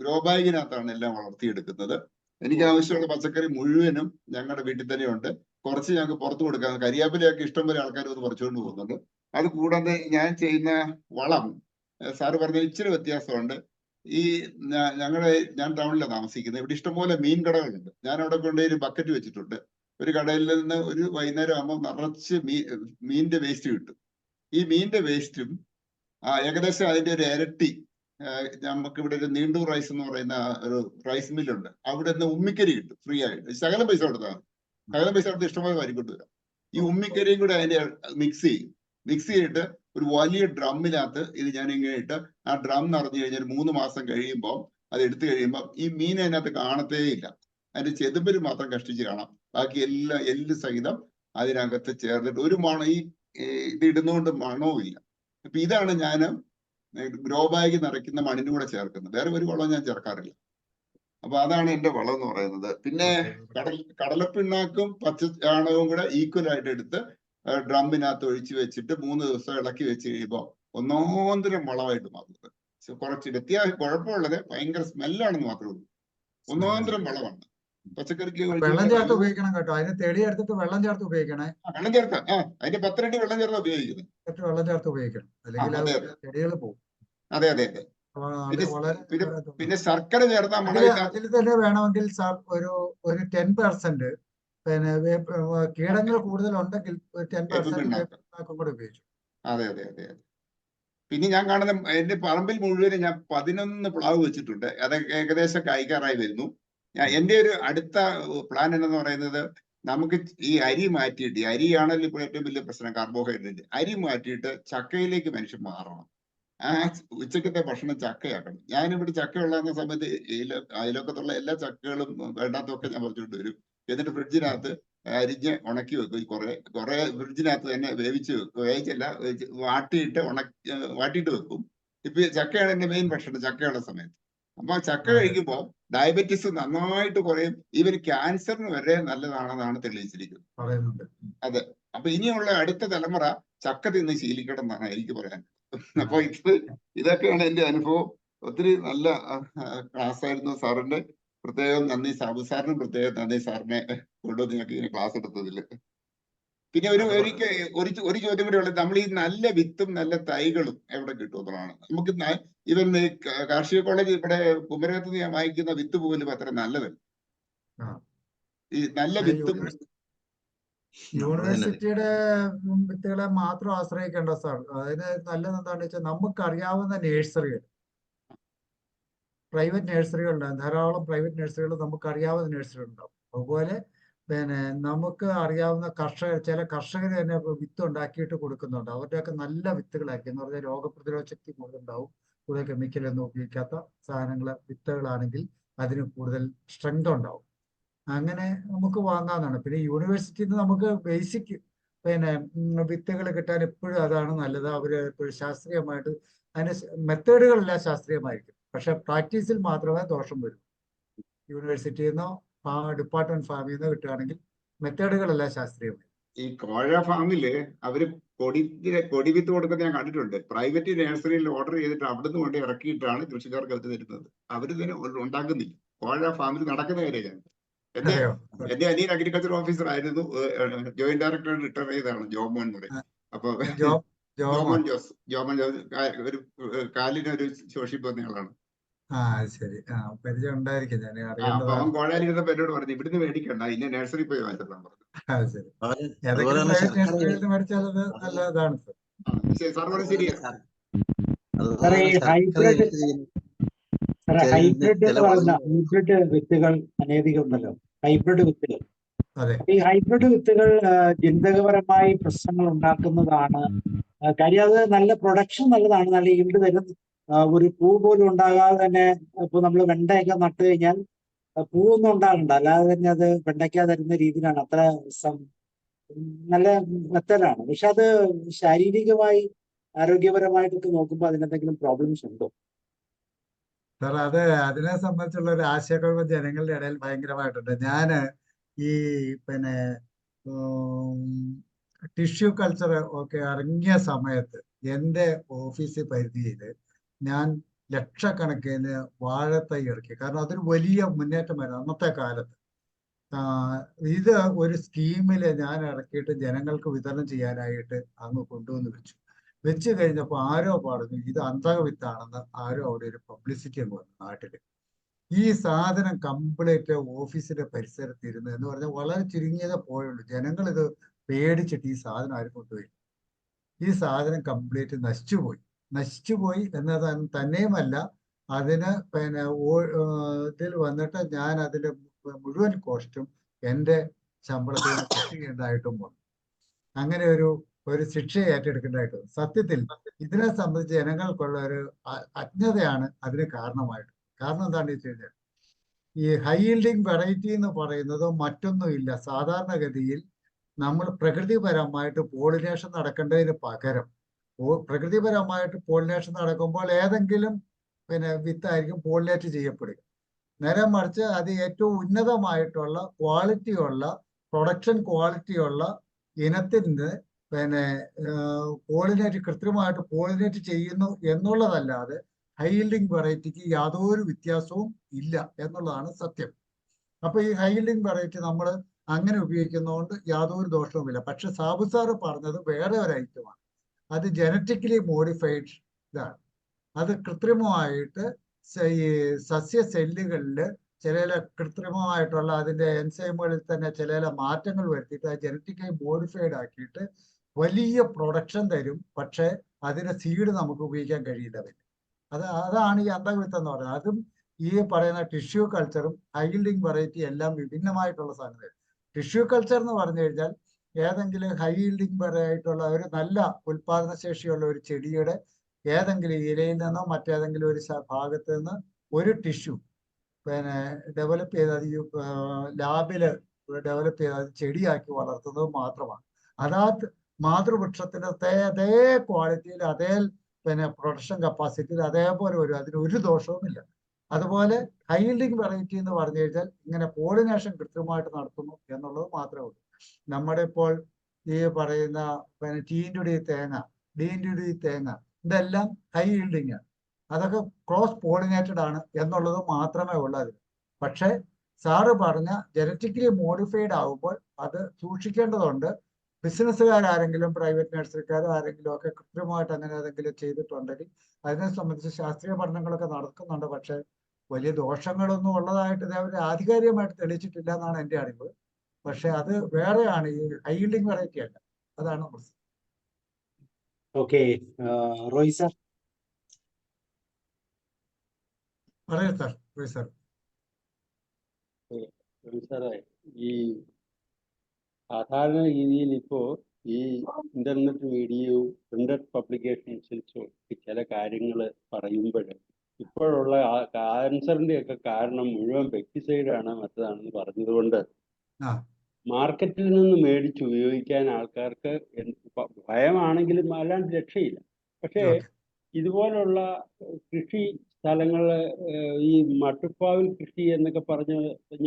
ഗ്രോ ബാഗിനകത്താണ് എല്ലാം വളർത്തിയെടുക്കുന്നത്. എനിക്ക് ആവശ്യമുള്ള പച്ചക്കറി മുഴുവനും ഞങ്ങളുടെ വീട്ടിൽ തന്നെ ഉണ്ട്. കുറച്ച് ഞങ്ങൾക്ക് പുറത്തു കൊടുക്കാം. കരിയാപ്പിലയൊക്കെ ഇഷ്ടംപോലെ ആൾക്കാർ അത് പറിച്ചുകൊണ്ട് പോകുന്നുണ്ട്. അത് കൂടാതെ ഞാൻ ചെയ്യുന്ന വളം സാറ് പറഞ്ഞ ഇച്ചിരി വ്യത്യാസമുണ്ട്. ഞാൻ ടൗണിലാണ് താമസിക്കുന്നത്. ഇവിടെ ഇഷ്ടംപോലെ മീൻ കടകളുണ്ട്. ഞാൻ അവിടെ കൊണ്ടുപോയി ഒരു ബക്കറ്റ് വെച്ചിട്ടുണ്ട്. ഒരു കടയിൽ നിന്ന് ഒരു വൈകുന്നേരം ആകുമ്പോൾ നിറച്ച് മീനിന്റെ വേസ്റ്റ് കിട്ടും. ഈ മീനിന്റെ വേസ്റ്റും ഏകദേശം അതിന്റെ ഒരു ഇരട്ടി നമുക്ക് ഇവിടെ ഒരു നീണ്ടൂർ റൈസ് എന്ന് പറയുന്ന ഒരു റൈസ് മില്ലുണ്ട്. അവിടെ നിന്ന് ഉമ്മിക്കരി കിട്ടും ഫ്രീ ആയിട്ട്. ശകലം പൈസ കൊടുത്താൽ ഇഷ്ടംപോലെ വാരിക്കൊണ്ട് വരാം. ഈ ഉമ്മിക്കരിയും കൂടെ അതിന്റെ മിക്സ് ചെയ്തിട്ട് ഒരു വലിയ ഡ്രമ്മിനകത്ത് ഇത് ഞാൻ ഇങ്ങനെ ഇട്ട് ആ ഡ്രം നിറഞ്ഞു കഴിഞ്ഞാൽ 3 മാസം കഴിയുമ്പോൾ അത് എടുത്തു കഴിയുമ്പോൾ ഈ മീൻ അതിനകത്ത് കാണത്തേ ഇല്ല. അതിന്റെ ചെതുമ്പല് മാത്രം കഷ്ടിച്ച് കാണാം. ബാക്കി എല്ലാം എല്ല് സഹിതം അതിനകത്ത് ചേർന്നിട്ട് ഒരു മണം ഇത് ഇടുന്നതുകൊണ്ട് മണവും ഇല്ല. അപ്പൊ ഇതാണ് ഞാൻ ഗ്രോ ബാഗ് നിറയ്ക്കുന്ന മണ്ണിനും കൂടെ ചേർക്കുന്നത്. വേറെ ഒരു വളം ഞാൻ ചേർക്കാറില്ല. അപ്പൊ അതാണ് എന്റെ വളം എന്ന് പറയുന്നത്. പിന്നെ കടലപ്പിണ്ണാക്കും പച്ച ചാണകവും കൂടെ ഈക്വൽ ആയിട്ട് എടുത്ത് ഡ്രമ്മിനകത്ത് ഒഴിച്ചു വെച്ചിട്ട് 3 ദിവസം ഇളക്കി വെച്ച് കഴിയുമ്പോൾ ഒന്നോന്തരം വളമായിട്ട് മാറുന്നത്. കുറച്ച് വ്യത്യാസം കുഴപ്പമുള്ളത് ഭയങ്കര സ്മെല്ലാണെന്ന് മാത്രമേ ഉള്ളൂ. ഒന്നോന്തരം വളമാണ്. പച്ചക്കറിക്ക് വെള്ളം ചേർത്ത് ഉപയോഗിക്കണം കേട്ടോ. അതിന് തെളി എടുത്തിട്ട് വെള്ളം ചേർത്ത് ഉപയോഗിക്കണേ. വെള്ളം ചേർക്കാം. അതിന്റെ 10 ഇരട്ടി വെള്ളം ചേർത്താ ഉപയോഗിക്കുന്നത്. വെള്ളം ചേർത്ത് ഉപയോഗിക്കണം, അല്ലെങ്കിൽ ചെടികൾ പോകും. അതെ അതെ അതെ. പിന്നെ ശർക്കര ചേർത്താൽ അതിൽ തന്നെ വേണമെങ്കിൽ ഒരു 10% പിന്നെ കീടങ്ങൾ കൂടുതൽ ഉണ്ടെങ്കിൽ 10% കൂടെ ഉപയോഗിച്ചു. അതെ അതെ അതെ അതെ. പിന്നെ ഞാൻ കാണുന്ന എന്റെ പറമ്പിൽ മുഴുവൻ ഞാൻ 11 പ്ലാവ് വെച്ചിട്ടുണ്ട്. അത് ഏകദേശം കായ്ക്കാറായി വരുന്നു. എന്റെ ഒരു അടുത്ത പ്ലാൻ എന്ന് പറയുന്നത്, നമുക്ക് ഈ അരി മാറ്റിയിട്ട്, അരിയാണല്ലോ ഇപ്പോൾ ഏറ്റവും വലിയ പ്രശ്നം, കാർബോഹൈഡ്രേറ്റ്. അരി മാറ്റിയിട്ട് ചക്കയിലേക്ക് മനുഷ്യൻ മാറണം. ആ ഉച്ചക്കത്തെ ഭക്ഷണം ചക്കയാക്കണം. ഞാനിവിടെ ചക്കയുള്ള സമയത്ത് അയലോക്കത്തുള്ള എല്ലാ ചക്കകളും വേണ്ടാത്തൊക്കെ ഞാൻ പറിച്ചുകൊണ്ട് വരും. എന്നിട്ട് ഫ്രിഡ്ജിനകത്ത് അരിഞ്ഞ് ഉണക്കി വെക്കും. കുറെ ഫ്രിഡ്ജിനകത്ത് തന്നെ വേവിച്ചല്ല വാട്ടിയിട്ട് വെക്കും. ഇപ്പൊ ചക്കയാണ് എന്റെ മെയിൻ ഭക്ഷണം ചക്കയുള്ള സമയത്ത്. അപ്പൊ ചക്ക കഴിക്കുമ്പോൾ ഡയബറ്റീസ് നന്നായിട്ട് കുറയും. ഈവൻ ക്യാൻസറിന് വരെ നല്ലതാണെന്നാണ് തെളിയിച്ചിരിക്കുന്നത്. അതെ. അപ്പൊ ഇനിയുള്ള അടുത്ത തലമുറ ചക്ക തിന്ന് ശീലിക്കണം എന്നാണ് എനിക്ക് പറയാൻ. അപ്പൊ ഇതൊക്കെയാണ് എന്റെ അനുഭവം. ഒത്തിരി നല്ല ക്ലാസ് ആയിരുന്നു. സാറിന്റെ പ്രത്യേകം നന്ദി. സാബു സാറിനും പ്രത്യേകം നന്ദി. സാറിനെ കൊണ്ടുവന്ന് ഞങ്ങൾക്ക് ഇങ്ങനെ ക്ലാസ് എടുത്തതില്. പിന്നെ ഒരു ചോദ്യം കൂടെ ഉള്ളത്, നമ്മൾ ഈ നല്ല വിത്തും നല്ല തൈകളും എവിടെ കിട്ടുമെന്നുള്ളതാണ്. നമുക്ക് ഇവൻ കാർഷിക കോളേജ് ഇവിടെ കുമരകത്ത് ഞാൻ വാങ്ങിക്കുന്ന വിത്ത് പോലും അത്ര നല്ലതല്ല. ഈ നല്ല വിത്തും യൂണിവേഴ്സിറ്റിയുടെ വിത്തുകളെ മാത്രം ആശ്രയിക്കേണ്ട സാർ. അതിന് നല്ലത് എന്താണെന്ന് വെച്ചാൽ നമുക്ക് അറിയാവുന്ന നേഴ്സറികൾ, പ്രൈവറ്റ് നഴ്സറികൾ ഉണ്ടാകും. ധാരാളം പ്രൈവറ്റ് നഴ്സറികൾ നമുക്ക് അറിയാവുന്ന നഴ്സറികൾ ഉണ്ടാവും. അതുപോലെ പിന്നെ നമുക്ക് അറിയാവുന്ന ചില കർഷകർ തന്നെ വിത്ത് ഉണ്ടാക്കിയിട്ട് കൊടുക്കുന്നുണ്ട്. അവരുടെയൊക്കെ നല്ല വിത്തുകളാക്കി, എന്ന് പറഞ്ഞാൽ രോഗപ്രതിരോധ ശക്തി കൂടുതലുണ്ടാവും. കൂടുതൽ കെമിക്കലൊന്നും ഉപയോഗിക്കാത്ത വിത്തുകളാണെങ്കിൽ അതിന് കൂടുതൽ സ്ട്രെങ്ത് ഉണ്ടാവും. അങ്ങനെ നമുക്ക് വാങ്ങാവുന്നതാണ്. പിന്നെ യൂണിവേഴ്സിറ്റിയിൽ നിന്ന് നമുക്ക് ബേസിക് വിത്തുകൾ കിട്ടാൻ എപ്പോഴും അതാണ് നല്ലത്. അവർ എപ്പോഴും ശാസ്ത്രീയമായിട്ട് അതിന്റെ മെത്തേഡുകളെല്ലാം ശാസ്ത്രീയമായിരിക്കും. പക്ഷെ പ്രാക്ടീസിൽ മാത്രമേ ദോഷം വരൂ. യൂണിവേഴ്സിറ്റിയിൽ നിന്നോ ഡിപ്പാർട്ട്മെന്റ് ഫാമിൽ നിന്നോ കിട്ടുകയാണെങ്കിൽ മെത്തേഡുകളെല്ലാം ശാസ്ത്രീയമായി. ഈ കോഴ ഫാമില് അവര് കൊടി വിത്ത് കൊടുക്കുന്നത് ഞാൻ കണ്ടിട്ടുണ്ട്. പ്രൈവറ്റ് നഴ്സറിയിൽ ഓർഡർ ചെയ്തിട്ട് അവിടുന്ന് കൊണ്ട് ഇറക്കിയിട്ടാണ് കൃഷിക്കാർക്ക് അത് തരുന്നത്. അവര് തന്നെ ഉണ്ടാക്കുന്നില്ല. കോഴ ഫാമിൽ നടക്കുന്ന കാര്യമാണ്. എന്റെ അനിയൻ അഗ്രികൾച്ചർ ഓഫീസർ ആയിരുന്നു. ജോയിന്റ് ഡയറക്ടർ റിട്ടയർ ചെയ്തതാണ്, ജോമോൻ എന്ന് പറയും. അപ്പൊ ജോമോൻ ജോസ് ഒരു കാലിനൊരു ശോഷിപ്പ് വന്ന ആളാണ്. പരിചയം ഉണ്ടായിരിക്കും. അപ്പൊ അവൻ കോഴാലിരുന്നപ്പോ എന്നോട് പറഞ്ഞു, ഇവിടുന്ന് മേടിക്കണ്ട, ഇന്ന നഴ്സറി പോയി വാങ്ങിച്ചോളാൻ പറഞ്ഞു. ഹൈബ്രിഡ് വിത്തുകൾ അനേകം ഉണ്ടല്ലോ, ഹൈബ്രിഡ് വിത്തുകൾ. ഈ ഹൈബ്രിഡ് വിത്തുകൾ ജനിതകപരമായി പ്രശ്നങ്ങൾ ഉണ്ടാക്കുന്നതാണ്. കാര്യം അത് നല്ല പ്രൊഡക്ഷൻ നല്ലതാണ്, നല്ല ഈൽഡ് തരും. ഒരു പൂ പോലും ഉണ്ടാകാതെ തന്നെ ഇപ്പൊ നമ്മൾ വെണ്ടയൊക്കെ നട്ടു കഴിഞ്ഞാൽ പൂവൊന്നും ഉണ്ടാകണ്ട, അല്ലാതെ തന്നെ അത് വെണ്ടയ്ക്ക തരുന്ന രീതിയിലാണ്. അത്ര നല്ല മെത്തഡാണ്. പക്ഷെ അത് ശാരീരികമായി ആരോഗ്യപരമായിട്ടൊക്കെ നോക്കുമ്പോൾ അതിനെന്തെങ്കിലും പ്രോബ്ലംസ് ഉണ്ടോ? സാർ, അതിനെ സംബന്ധിച്ചുള്ള ഒരു ആശയക്കുഴപ്പം ജനങ്ങളുടെ ഇടയിൽ ഭയങ്കരമായിട്ടുണ്ട്. ഞാന് ഈ ടിഷ്യൂ കൾച്ചർ ഒക്കെ ഇറങ്ങിയ സമയത്ത് എൻ്റെ ഓഫീസ് പരിധിയിൽ ഞാൻ ലക്ഷക്കണക്കിന് വാഴത്തൈ ഇറക്കി. കാരണം അതൊരു വലിയ മുന്നേറ്റമായിരുന്നു അന്നത്തെ കാലത്ത്. ഇത് ഒരു സ്കീമിൽ ഞാൻ ഇറക്കിയിട്ട് ജനങ്ങൾക്ക് വിതരണം ചെയ്യാനായിട്ട് അങ്ങ് കൊണ്ടുവന്ന് വെച്ചു കഴിഞ്ഞപ്പോൾ ആരോ പറഞ്ഞു ഇത് അന്തകവിത്താണെന്ന്. ആരോ അവിടെ ഒരു പബ്ലിസിറ്റി അങ്ങ് വന്നു നാട്ടില്. ഈ സാധനം കംപ്ലീറ്റ് ഓഫീസിന്റെ പരിസരത്ത് ഇരുന്ന്, എന്ന് പറഞ്ഞാൽ വളരെ ചുരുങ്ങിയതേ പോയുള്ളൂ. ജനങ്ങൾ ഇത് പേടിച്ചിട്ട് ഈ സാധനം ആരും കൊണ്ടുപോയി. ഈ സാധനം കംപ്ലീറ്റ് നശിച്ചുപോയി എന്നത് തന്നെയുമല്ല, അതിന് ഇതിൽ വന്നിട്ട് ഞാൻ അതിന്റെ മുഴുവൻ കോസ്റ്റും എൻ്റെ ശമ്പളത്തിൽ നിന്ന് കട്ട് ചെയ്യേണ്ടതായിട്ടും വന്നു. അങ്ങനെ ഒരു ശിക്ഷ ഏറ്റെടുക്കേണ്ടതായിട്ട്. സത്യത്തിൽ ഇതിനെ സംബന്ധിച്ച് ജനങ്ങൾക്കുള്ള ഒരു അജ്ഞതയാണ് അതിന് കാരണമായിട്ട്. കാരണം എന്താണെന്ന് വെച്ച് കഴിഞ്ഞാൽ ഈ ഹൈ ഈൽഡിങ് വെറൈറ്റി എന്ന് പറയുന്നത് മറ്റൊന്നുമില്ല. സാധാരണഗതിയിൽ നമ്മൾ പ്രകൃതിപരമായിട്ട് പോളിനേഷൻ നടക്കേണ്ടതിന് പകരം പ്രകൃതിപരമായിട്ട് പോളിനേഷൻ നടക്കുമ്പോൾ ഏതെങ്കിലും വിത്തായിരിക്കും പോളിനേറ്റ് ചെയ്യപ്പെടുക. നേരെ മറിച്ച് അത് ഏറ്റവും ഉന്നതമായിട്ടുള്ള ക്വാളിറ്റിയുള്ള പ്രൊഡക്ഷൻ ക്വാളിറ്റിയുള്ള ഇനത്തിന് കൃത്രിമമായിട്ട് പോളിനേറ്റ് ചെയ്യുന്നു എന്നുള്ളതല്ലാതെ ഹൈ ഈൽഡിങ് വെറൈറ്റിക്ക് യാതൊരു വ്യത്യാസവും ഇല്ല എന്നുള്ളതാണ് സത്യം. അപ്പൊ ഈ ഹൈ ഈൽഡിങ് വെറൈറ്റി നമ്മൾ അങ്ങനെ ഉപയോഗിക്കുന്നതുകൊണ്ട് യാതൊരു ദോഷവുമില്ല. പക്ഷെ സാബു സാറ് പറഞ്ഞത് വേറെ ഒരു ഐറ്റമാണ്. അത് ജനറ്റിക്കലി മോഡിഫൈഡ് ഇതാണ്. അത് കൃത്രിമമായിട്ട് ഈ സസ്യ സെല്ലുകളിൽ ചില കൃത്രിമമായിട്ടുള്ള അതിന്റെ എൻസൈമുകളിൽ തന്നെ ചില മാറ്റങ്ങൾ വരുത്തിയിട്ട് ആ ജനറ്റിക്കലി മോഡിഫൈഡ് ആക്കിയിട്ട് വലിയ പ്രൊഡക്ഷൻ തരും. പക്ഷെ അതിന്റെ സീഡ് നമുക്ക് ഉപയോഗിക്കാൻ കഴിയില്ല. അതാണ് ഈ അന്തർവിത്ത് എന്ന് പറയുന്നത്. അതും ഈ പറയുന്ന ടിഷ്യൂ കൾച്ചറും ഹൈ ഈൽഡിങ് വെറൈറ്റി എല്ലാം വിഭിന്നമായിട്ടുള്ള സാധനങ്ങൾ. ടിഷ്യൂ കൾച്ചർ എന്ന് പറഞ്ഞു കഴിഞ്ഞാൽ ഏതെങ്കിലും ഹൈ ഈൽഡിങ് ആയിട്ടുള്ള ഒരു നല്ല ഉൽപാദന ശേഷിയുള്ള ഒരു ചെടിയുടെ ഏതെങ്കിലും ഇലയിൽ നിന്നോ മറ്റേതെങ്കിലും ഒരു ഭാഗത്ത് നിന്ന് ഒരു ടിഷ്യൂ ഡെവലപ്പ് ചെയ്ത് അത് ലാബില് ഡെവലപ്പ് ചെയ്ത് അത് ചെടിയാക്കി വളർത്തുന്നത് മാത്രമാണ്. അതാ മാതൃവൃക്ഷത്തിന്റെ അതേ ക്വാളിറ്റിയിൽ അതേ പ്രൊഡക്ഷൻ കപ്പാസിറ്റിയിൽ അതേപോലെ വരും. അതിന് ഒരു ദോഷവുമില്ല. അതുപോലെ ഹൈ ഈൽഡിങ് വെറൈറ്റി എന്ന് പറഞ്ഞു കഴിഞ്ഞാൽ ഇങ്ങനെ പോളിനേഷൻ കൃത്യമായിട്ട് നടത്തുന്നു എന്നുള്ളത് മാത്രമേ ഉള്ളൂ. നമ്മുടെ ഇപ്പോൾ ഈ പറയുന്ന ടീൻഡുടി തേങ്ങ, ഡീൻഡുടി തേങ്ങ ഇതെല്ലാം ഹൈ ഈൽഡിങ് ആണ്. അതൊക്കെ ക്രോസ് പോളിനേറ്റഡ് ആണ് എന്നുള്ളത് മാത്രമേ ഉള്ളൂ. പക്ഷെ സാറ് പറഞ്ഞ ജനറ്റിക്കലി മോഡിഫൈഡ് ആകുമ്പോൾ അത് സൂക്ഷിക്കേണ്ടതുണ്ട്. ബിസിനസ്സുകാരെങ്കിലും പ്രൈവറ്റ് നഴ്സറിക്കാരോ ആരെങ്കിലും ഒക്കെ കൃത്യമായിട്ട് അങ്ങനെ ഏതെങ്കിലും ചെയ്തിട്ടുണ്ടെങ്കിൽ അതിനെ സംബന്ധിച്ച് ശാസ്ത്രീയ പഠനങ്ങളൊക്കെ നടക്കുന്നുണ്ട്. പക്ഷെ വലിയ ദോഷങ്ങളൊന്നും ഉള്ളതായിട്ട് ഇതേവരെ ആധികാരികമായിട്ട് തെളിയിച്ചിട്ടില്ല എന്നാണ് എൻ്റെ അറിവ്. പക്ഷെ അത് വേറെയാണ്, ഈ ഹൈ ഈൽഡിങ് വെറൈറ്റി അല്ല. അതാണ് പ്രശ്നം. Okay, Roy sir. പറയൂ സാർ. റോയ് സാർ. സാറേ, ഈ സാധാരണ രീതിയിൽ ഇപ്പോൾ ഈ ഇന്റർനെറ്റ് മീഡിയയും പ്രിന്റഡ് പബ്ലിക്കേഷൻസും ചില കാര്യങ്ങൾ പറയുമ്പോൾ ഇപ്പോഴുള്ള ക്യാൻസറിന്റെ ഒക്കെ കാരണം മുഴുവൻ പെസ്റ്റിസൈഡാണ് മറ്റതാണെന്ന് പറഞ്ഞതുകൊണ്ട് മാർക്കറ്റിൽ നിന്ന് മേടിച്ച് ഉപയോഗിക്കാൻ ആൾക്കാർക്ക് ഭയമാണെങ്കിലും അല്ലാണ്ട് രക്ഷയില്ല. പക്ഷേ ഇതുപോലുള്ള കൃഷി സ്ഥലങ്ങൾ, ഈ മട്ടുപ്പാവിൽ കൃഷി എന്നൊക്കെ പറഞ്ഞ്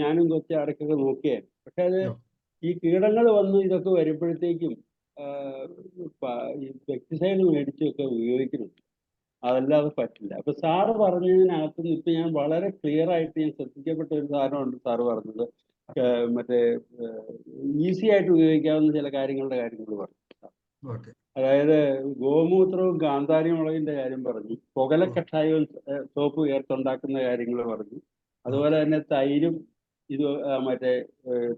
ഞാനും കുറച്ച് അടക്കൊക്കെ നോക്കിയായിരുന്നു. പക്ഷെ അത് ഈ കീടങ്ങൾ വന്ന് ഇതൊക്കെ വരുമ്പോഴത്തേക്കും ഈ പെസ്റ്റിസൈഡ് മേടിച്ചൊക്കെ ഉപയോഗിക്കുന്നുണ്ട്. അതല്ലാതെ പറ്റില്ല. അപ്പൊ സാറ് പറഞ്ഞതിനകത്തുനിന്ന് ഇപ്പൊ ഞാൻ വളരെ ക്ലിയർ ആയിട്ട് ഞാൻ ശ്രദ്ധിക്കപ്പെട്ട ഒരു സാധനമുണ്ട് സാറ് പറഞ്ഞത്. മറ്റേ ഈസി ആയിട്ട് ഉപയോഗിക്കാവുന്ന ചില കാര്യങ്ങൾ പറഞ്ഞു. അതായത് ഗോമൂത്രവും കാന്താരി മുളകിന്റെ കാര്യം പറഞ്ഞു, പുകല കഷായവും സോപ്പ് ചേർത്തുണ്ടാക്കുന്ന കാര്യങ്ങൾ പറഞ്ഞു. അതുപോലെ തന്നെ തൈരും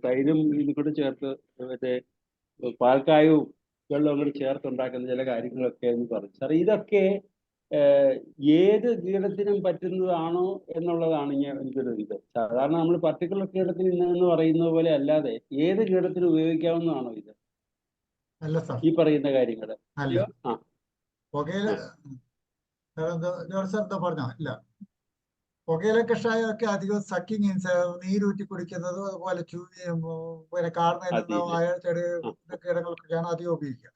തൈരും ഇത് കൂടെ ചേർത്ത് പാൽക്കായവും വെള്ളവും കൂടി ചേർത്തുണ്ടാക്കുന്ന ചില കാര്യങ്ങളൊക്കെ എന്ന് പറഞ്ഞു. സാർ, ഇതൊക്കെ ഏത് കീടത്തിനും പറ്റുന്നതാണോ എന്നുള്ളതാണ് എനിക്കൊരു ഇത്. സാധാരണ നമ്മൾ പർട്ടിക്കുലർ കീടത്തിന് ഇന്നെന്ന് പറയുന്നത് പോലെ അല്ലാതെ ഏത് കീടത്തിനും ഉപയോഗിക്കാവുന്നതാണോ ഇത് ഈ പറയുന്ന കാര്യങ്ങൾ? പറഞ്ഞോ ഇല്ല. പുകയില കഷായമൊക്കെ അധികം സക്കിങ് നീരൂറ്റി കുടിക്കുന്നതും അതുപോലെ കാർന്നോ ചെറിയ കീടങ്ങൾക്കൊക്കെയാണ് അധികം ഉപയോഗിക്കുക.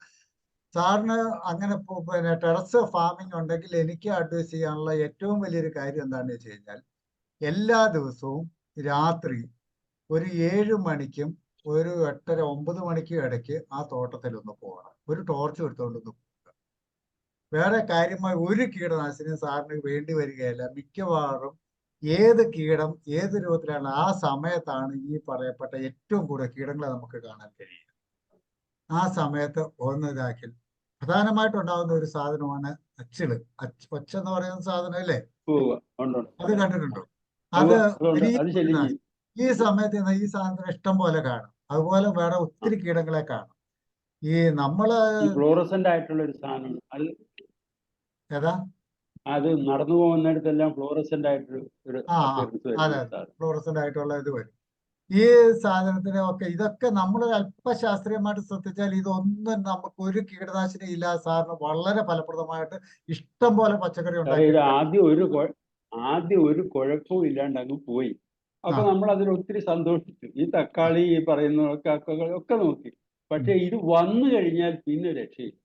സാറിന് അങ്ങനെ ടെറസ് ഫാമിംഗ് ഉണ്ടെങ്കിൽ എനിക്ക് അഡ്വൈസ് ചെയ്യാനുള്ള ഏറ്റവും വലിയൊരു കാര്യം എന്താണെന്ന് വെച്ച് കഴിഞ്ഞാൽ എല്ലാ ദിവസവും രാത്രി ഒരു 7 മണിക്കും ഒരു 8:30 9 മണിക്കും ഇടയ്ക്ക് ആ തോട്ടത്തിൽ ഒന്ന് പോകണം. ഒരു ടോർച്ച് എടുത്തുകൊണ്ടൊന്ന് പോകുക. വേറെ കാര്യമായി ഒരു കീടനാശിനി സാറിന് വേണ്ടി വരികയല്ല. മിക്കവാറും ഏത് കീടം ഏത് രൂപത്തിലാണ് ആ സമയത്താണ് ഈ പറയപ്പെട്ട ഏറ്റവും കൂടുതൽ കീടങ്ങളെ നമുക്ക് കാണാൻ കഴിയുക. ആ സമയത്ത് ഇതാക്കി പ്രധാനമായിട്ടുണ്ടാകുന്ന ഒരു സാധനമാണ് അച്ചിള്. ഒച്ചെന്ന് പറയുന്ന സാധനം അല്ലേ? അത് കണ്ടിട്ടുണ്ടോ? അത് ഈ സമയത്ത് ഈ സാധനത്തിന് ഇഷ്ടം പോലെ കാണും. അതുപോലെ വേറെ ഒത്തിരി കീടങ്ങളെ കാണും. ഈ നമ്മള് ഫ്ലോറസന്റ് ആയിട്ടുള്ള ഒരു സാധനം ഏതാ അത് നടന്നു പോകുന്നിടത്തെല്ലാം ഫ്ലോറസന്റ് ആയിട്ടൊരു അതെ ഫ്ലോറസന്റ് ആയിട്ടുള്ള ഇത് വരും. ഈ സാധനത്തിന് ഒക്കെ ഇതൊക്കെ നമ്മൾ അല്പശാസ്ത്രീയമായിട്ട് ശ്രദ്ധിച്ചാൽ ഇതൊന്നും നമുക്ക് ഒരു കീടനാശിനി ഇല്ലാതെ സാറിന് വളരെ ഫലപ്രദമായിട്ട് ഇഷ്ടം പോലെ പച്ചക്കറി ഉണ്ടാക്കി ആദ്യം ഒരു കുഴപ്പവും ഇല്ലാണ്ട് അങ്ങ് പോയി. അപ്പൊ നമ്മൾ അതിൽ ഒത്തിരി സന്തോഷിച്ചു. ഈ തക്കാളി ഈ പറയുന്നതൊക്കെ ഒക്കെ നോക്കി. പക്ഷെ ഇത് വന്നു കഴിഞ്ഞാൽ പിന്നെ രക്ഷയില്ല.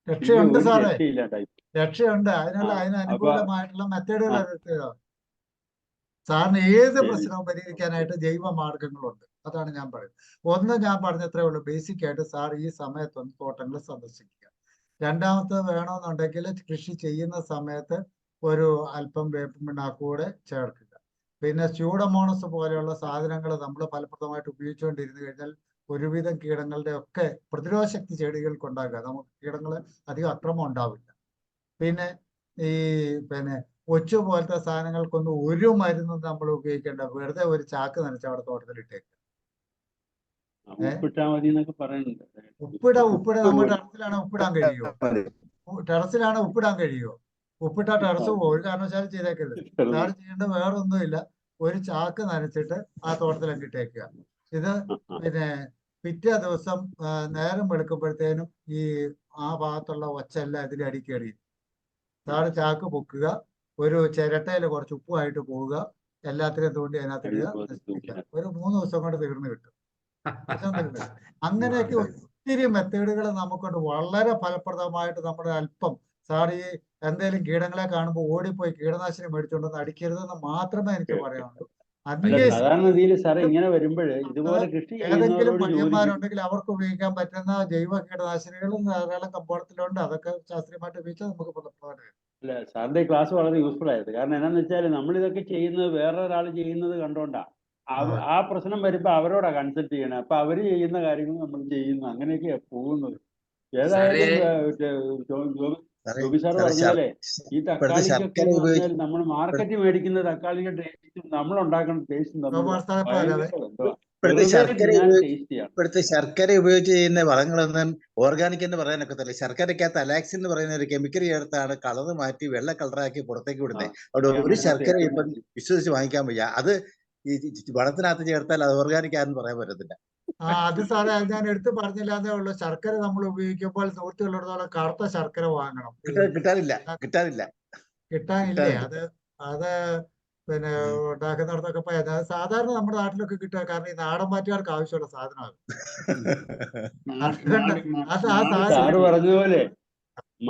രക്ഷയുണ്ട് ഒരു സാറേ, രക്ഷയില്ലാണ്ടായി. രക്ഷയുണ്ട്. അതിന് അപ്പൊ അനുകൂലമായിട്ടുള്ള മെത്തേഡുകൾ ആ, എടുക്കുക. സാറിന് ഏത് ശരി. പ്രശ്നവും പരിഹരിക്കാനായിട്ട് ജൈവ മാർഗങ്ങളുണ്ട്. അതാണ് ഞാൻ പറയുന്നത്. ഒന്ന് ഞാൻ പറഞ്ഞത്രേ ഉള്ളൂ, ബേസിക് ആയിട്ട് സാർ ഈ സമയത്തൊന്ന് തോട്ടങ്ങൾ സന്ദർശിക്കുക. രണ്ടാമത്തെ വേണമെന്നുണ്ടെങ്കിൽ കൃഷി ചെയ്യുന്ന സമയത്ത് ഒരു അല്പം വേപ്പിൻ പിണ്ണാക്കൂടെ ചേർക്കുക. പിന്നെ സ്യൂഡോമോണസ് പോലെയുള്ള സാധനങ്ങൾ നമ്മൾ ഫലപ്രദമായിട്ട് ഉപയോഗിച്ചുകൊണ്ടിരുന്നു കഴിഞ്ഞാൽ ഒരുവിധം കീടങ്ങളുടെ ഒക്കെ പ്രതിരോധ ശക്തി ചെടികൾക്ക് ഉണ്ടാക്കുക. നമുക്ക് കീടങ്ങൾ അധികം അക്രമം ഉണ്ടാവില്ല. പിന്നെ ഈ ഒച്ചു പോലത്തെ സാധനങ്ങൾക്കൊന്നും ഒരു മരുന്നും നമ്മൾ ഉപയോഗിക്കേണ്ട, വെറുതെ ഒരു ചാക്ക് നനച്ച് അവിടെ തോട്ടത്തിലിട്ടേക്ക്. ഉപ്പിട്ടാ മതി എന്നൊക്കെ പറയുന്നുണ്ട്. ഉപ്പിട നമ്മൾ ടെറസിലാണ് ഉപ്പിടാൻ കഴിയുമോ? ടെറസിലാണ് ഉപ്പിടാൻ കഴിയുമോ? ഉപ്പിട്ടാ ടെറസ് പോകും. ഒരു കാരണവശാലും ചെയ്തേക്കരുത്. സാറ് ചെയ്യേണ്ട വേറൊന്നുമില്ല, ഒരു ചാക്ക് നനച്ചിട്ട് ആ തോട്ടത്തിലൊക്കെ ഇട്ടേക്കുക. ഇത് പിറ്റേ ദിവസം നേരം വെളുക്കുമ്പോഴത്തേനും ഈ ആ ഭാഗത്തുള്ള ഒച്ചെല്ലാം ഇതിൽ അടിക്കേറി. സാറ് ചാക്ക് പൊക്കുക, ഒരു ചിരട്ടയിൽ കുറച്ച് ഉപ്പുമായിട്ട് പോവുക, എല്ലാത്തിനും തോണ്ടി അതിനകത്ത് ഇടുക, നശിപ്പിക്കുക. ഒരു 3 ദിവസം കൊണ്ട് തീർന്നു കിട്ടും. അങ്ങനെയൊക്കെ ഒത്തിരി മെത്തേഡുകൾ നമുക്കുണ്ട്, വളരെ ഫലപ്രദമായിട്ട്. നമ്മുടെ അല്പം സാർ ഈ എന്തെങ്കിലും കീടങ്ങളെ കാണുമ്പോൾ ഓടിപ്പോയി കീടനാശിനി മേടിച്ചുകൊണ്ടൊന്ന് അടിക്കരുതെന്ന് മാത്രമേ എനിക്ക് പറയാനുള്ളൂ. സാധാരണഗതിയിൽ സാറേ ഇങ്ങനെ വരുമ്പോഴേ ഇതുപോലെ കൃഷി ഏതെങ്കിലും പയ്യന്മാരുണ്ടെങ്കിൽ അവർക്ക് ഉപയോഗിക്കാൻ പറ്റുന്ന ജൈവ കീടനാശിനികളും ധാരാളം കമ്പോളത്തിലുണ്ട്. അതൊക്കെ ശാസ്ത്രീയമായിട്ട് ഉപയോഗിച്ചാൽ നമുക്ക് ഫലപ്രദമായിട്ട്. അല്ല, സാറിന്റെ ക്ലാസ് വളരെ യൂസ്ഫുൾ ആയത്. കാരണം എന്നാന്ന് വെച്ചാൽ നമ്മൾ ഇതൊക്കെ ചെയ്യുന്നത് വേറൊരാൾ ചെയ്യുന്നത് കണ്ടോണ്ടാ. ആ പ്രശ്നം വരുമ്പോ അവരോടാ കൺസൾട്ട് ചെയ്യണം. അപ്പൊ അവര് ചെയ്യുന്ന കാര്യങ്ങൾ നമ്മൾ ചെയ്യുന്നു, അങ്ങനെയൊക്കെയാ പോകുന്നത്. ഏതായാലും ജോബി സാർ പറഞ്ഞാലേ ഈ തക്കാളിക്കൊക്കെ എന്ന് പറഞ്ഞാൽ നമ്മൾ മാർക്കറ്റിൽ മേടിക്കുന്ന തക്കാളിയുടെ ടേസ്റ്റും നമ്മൾ ഉണ്ടാക്കുന്ന ടേസ്റ്റും ഇപ്പോഴത്തെ ശർക്കര ഉപയോഗിച്ച് ചെയ്യുന്ന വളങ്ങളൊന്നും ഓർഗാനിക് എന്ന് പറയാനൊക്കത്തില്ല. ശർക്കരക്കകത്ത് അലാക്സിൻ എന്ന് പറയുന്ന ഒരു കെമിക്കൽ ചേർത്താണ് കളർ മാറ്റി വെള്ള കളറാക്കി പുറത്തേക്ക് വിടുന്നത്. അവിടെ ഒരു ശർക്കര ഇപ്പം വിശ്വസിച്ച് വാങ്ങിക്കാൻ വയ്യ. അത് ഈ വളത്തിനകത്ത് ചേർത്താൽ അത് ഓർഗാനിക് ആണെന്ന് പറയാൻ പറ്റത്തില്ല. അത് സാറേ, ഞാൻ എടുത്ത് പറഞ്ഞില്ലാന്നേ ഉള്ളൂ. ശർക്കര നമ്മൾ ഉപയോഗിക്കുമ്പോൾ സുഹൃത്തുക്കളുള്ളതോളം കറുത്ത ശർക്കര വാങ്ങണം. കിട്ടാനില്ലേ? അത് ഉണ്ടാക്കുന്നിടത്തൊക്കെ പോയാൽ സാധാരണ നമ്മുടെ നാട്ടിലൊക്കെ കിട്ടുക. കാരണം ഈ നാടൻ മാറ്റുകാർക്ക് ആവശ്യമുള്ള സാധനമാണ്. സാറ് പറഞ്ഞതുപോലെ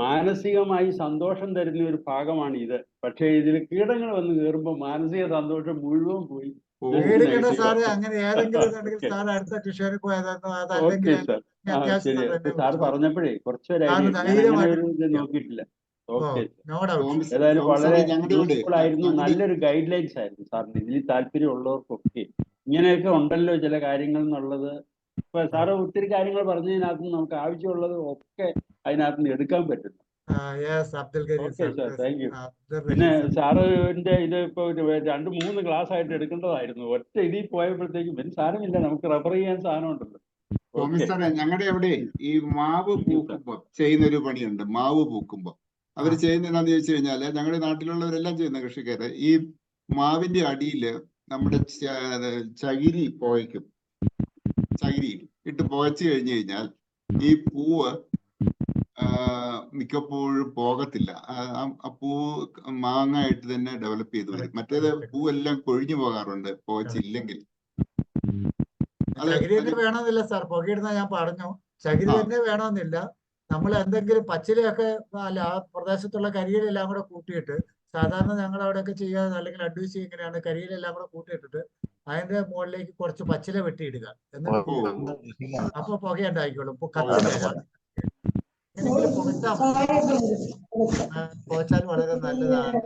മാനസികമായി സന്തോഷം തരുന്ന ഒരു ഭാഗമാണ് ഇത്. പക്ഷേ ഇതിൽ കീടങ്ങൾ വന്ന് കയറുമ്പോൾ മാനസിക സന്തോഷം മുഴുവൻ പോയി. പേടിക്കണ്ട സാറേ, അങ്ങനെ ഏതെങ്കിലും സാർ അടുത്ത കൃഷിയിൽ സാർ പറഞ്ഞപ്പോഴേ കുറച്ചൊരു നോക്കിയിട്ടില്ല. ഓക്കെ, ഏതായാലും വളരെ യൂസ്ഫുൾ ആയിരുന്നു. നല്ലൊരു ഗൈഡ് ലൈൻസ് ആയിരുന്നു സാറിന്. ഇതിൽ താല്പര്യമുള്ളവർക്കൊക്കെ ഇങ്ങനെയൊക്കെ ഉണ്ടല്ലോ ചില കാര്യങ്ങൾ എന്നുള്ളത്. ഇപ്പൊ സാറ് ഒത്തിരി കാര്യങ്ങൾ പറഞ്ഞതിനകത്ത് നമുക്ക് ആവശ്യമുള്ളത് ഒക്കെ അതിനകത്ത് നിന്ന് എടുക്കാൻ പറ്റും. Okay sir, thank U. പിന്നെ സാറിന്റെ ഇത് ഇപ്പൊ 2-3 ക്ലാസ് ആയിട്ട് എടുക്കേണ്ടതായിരുന്നു. ഒറ്റ ഇതിൽ പോയപ്പോഴത്തേക്കും സാരമില്ല, നമുക്ക് റെഫർ ചെയ്യാൻ സാധനം ഉണ്ടല്ലോ. ഞങ്ങളുടെ അവിടെ ഈ മാവ് പൂക്കുമ്പോ ചെയ്യുന്ന ഒരു പണിയുണ്ട്. മാവ് പൂക്കുമ്പോ അവര് ചെയ്യുന്ന എന്താന്ന് ചോദിച്ചു കഴിഞ്ഞാല്, ഞങ്ങളുടെ നാട്ടിലുള്ളവരെല്ലാം ചെയ്യുന്ന കൃഷിക്കാര് ഈ മാവിന്റെ അടിയില് നമ്മുടെ ചകിരി പുകയ്ക്കും. ചകിരി ഇട്ട് പുകച്ചു കഴിഞ്ഞു കഴിഞ്ഞാൽ ഈ പൂവ് മിക്കപ്പോഴും പോകത്തില്ല. ആ പൂവ് മാങ്ങായിട്ട് തന്നെ ഡെവലപ്പ് ചെയ്ത് വരും. മറ്റേത് പൂവെല്ലാം കൊഴിഞ്ഞു പോകാറുണ്ട് പുകച്ചില്ലെങ്കിൽ. ചകിരി തന്നെ വേണമെന്നില്ല സാർ, പുകയിടുന്ന ഞാൻ പറഞ്ഞു. ചകിരി തന്നെ വേണമെന്നില്ല. നമ്മൾ എന്തെങ്കിലും പച്ചിലയൊക്കെ അല്ല, ആ പ്രദേശത്തുള്ള കരിയിലെല്ലാം കൂടെ കൂട്ടിയിട്ട്, സാധാരണ ഞങ്ങൾ അവിടെയൊക്കെ ചെയ്യാതെ അല്ലെങ്കിൽ അഡ്വൈസ് ഇങ്ങനെയാണ്, കരിയിലെല്ലാം കൂടെ കൂട്ടിയിട്ടിട്ട് അതിന്റെ മുകളിലേക്ക് കുറച്ച് പച്ചില വെട്ടിയിടുക. എന്നിട്ട് അപ്പൊ പുകയുണ്ടായിക്കോളും. കത്തില്ല. പുകച്ചാൽ വളരെ നല്ലതാണ്.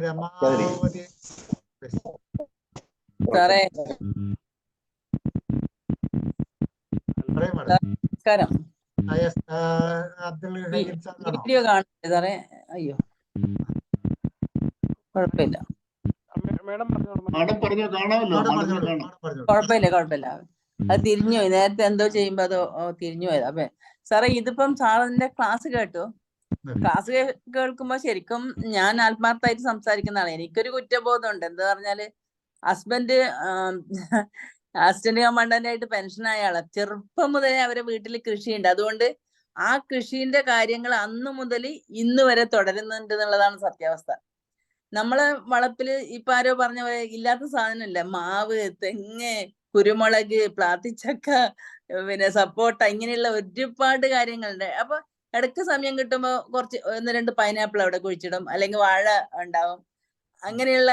രമാവതി നമസ്കാരം. വീഡിയോ കാണുന്നില്ല സാറേ? അയ്യോ, കുഴപ്പമില്ല കുഴപ്പമില്ല. അത് തിരിഞ്ഞു പോയി. നേരത്തെ എന്തോ ചെയ്യുമ്പോ അത് തിരിഞ്ഞു പോയത്. അപ്പൊ സാറേ, ഇതിപ്പം സാറിന്റെ ക്ലാസ് കേട്ടു. ക്ലാസ് കേൾക്കുമ്പോ ശരിക്കും ഞാൻ ആത്മാർത്ഥമായിട്ട് സംസാരിക്കുന്ന ആളാണ്. എനിക്കൊരു കുറ്റബോധം ഉണ്ട്. എന്താ പറഞ്ഞാല്, ഹസ്ബൻഡ് അസിസ്റ്റന്റ് കമാൻഡന്റ് ആയിട്ട് പെൻഷനായ ആളാ. ചെറുപ്പം മുതലേ അവരെ വീട്ടിൽ കൃഷിയുണ്ട്. അതുകൊണ്ട് ആ കൃഷിന്റെ കാര്യങ്ങൾ അന്ന് മുതൽ ഇന്ന് വരെ തുടരുന്നുണ്ട് എന്നുള്ളതാണ് സത്യാവസ്ഥ. നമ്മളെ വളപ്പില് ഇപ്പൊ ആരോ പറഞ്ഞ പോലെ ഇല്ലാത്ത സാധനമില്ല. മാവ്, തെങ്ങ്, കുരുമുളക്, പ്ലാത്തിച്ചക്ക, പിന്നെ സപ്പോട്ട, ഇങ്ങനെയുള്ള ഒരുപാട് കാര്യങ്ങളുണ്ട്. അപ്പൊ ഇടയ്ക്ക് സമയം കിട്ടുമ്പോ കുറച്ച് 1-2 പൈനാപ്പിൾ അവിടെ കുഴിച്ചിടും, അല്ലെങ്കിൽ വാഴ ഉണ്ടാവും, അങ്ങനെയുള്ള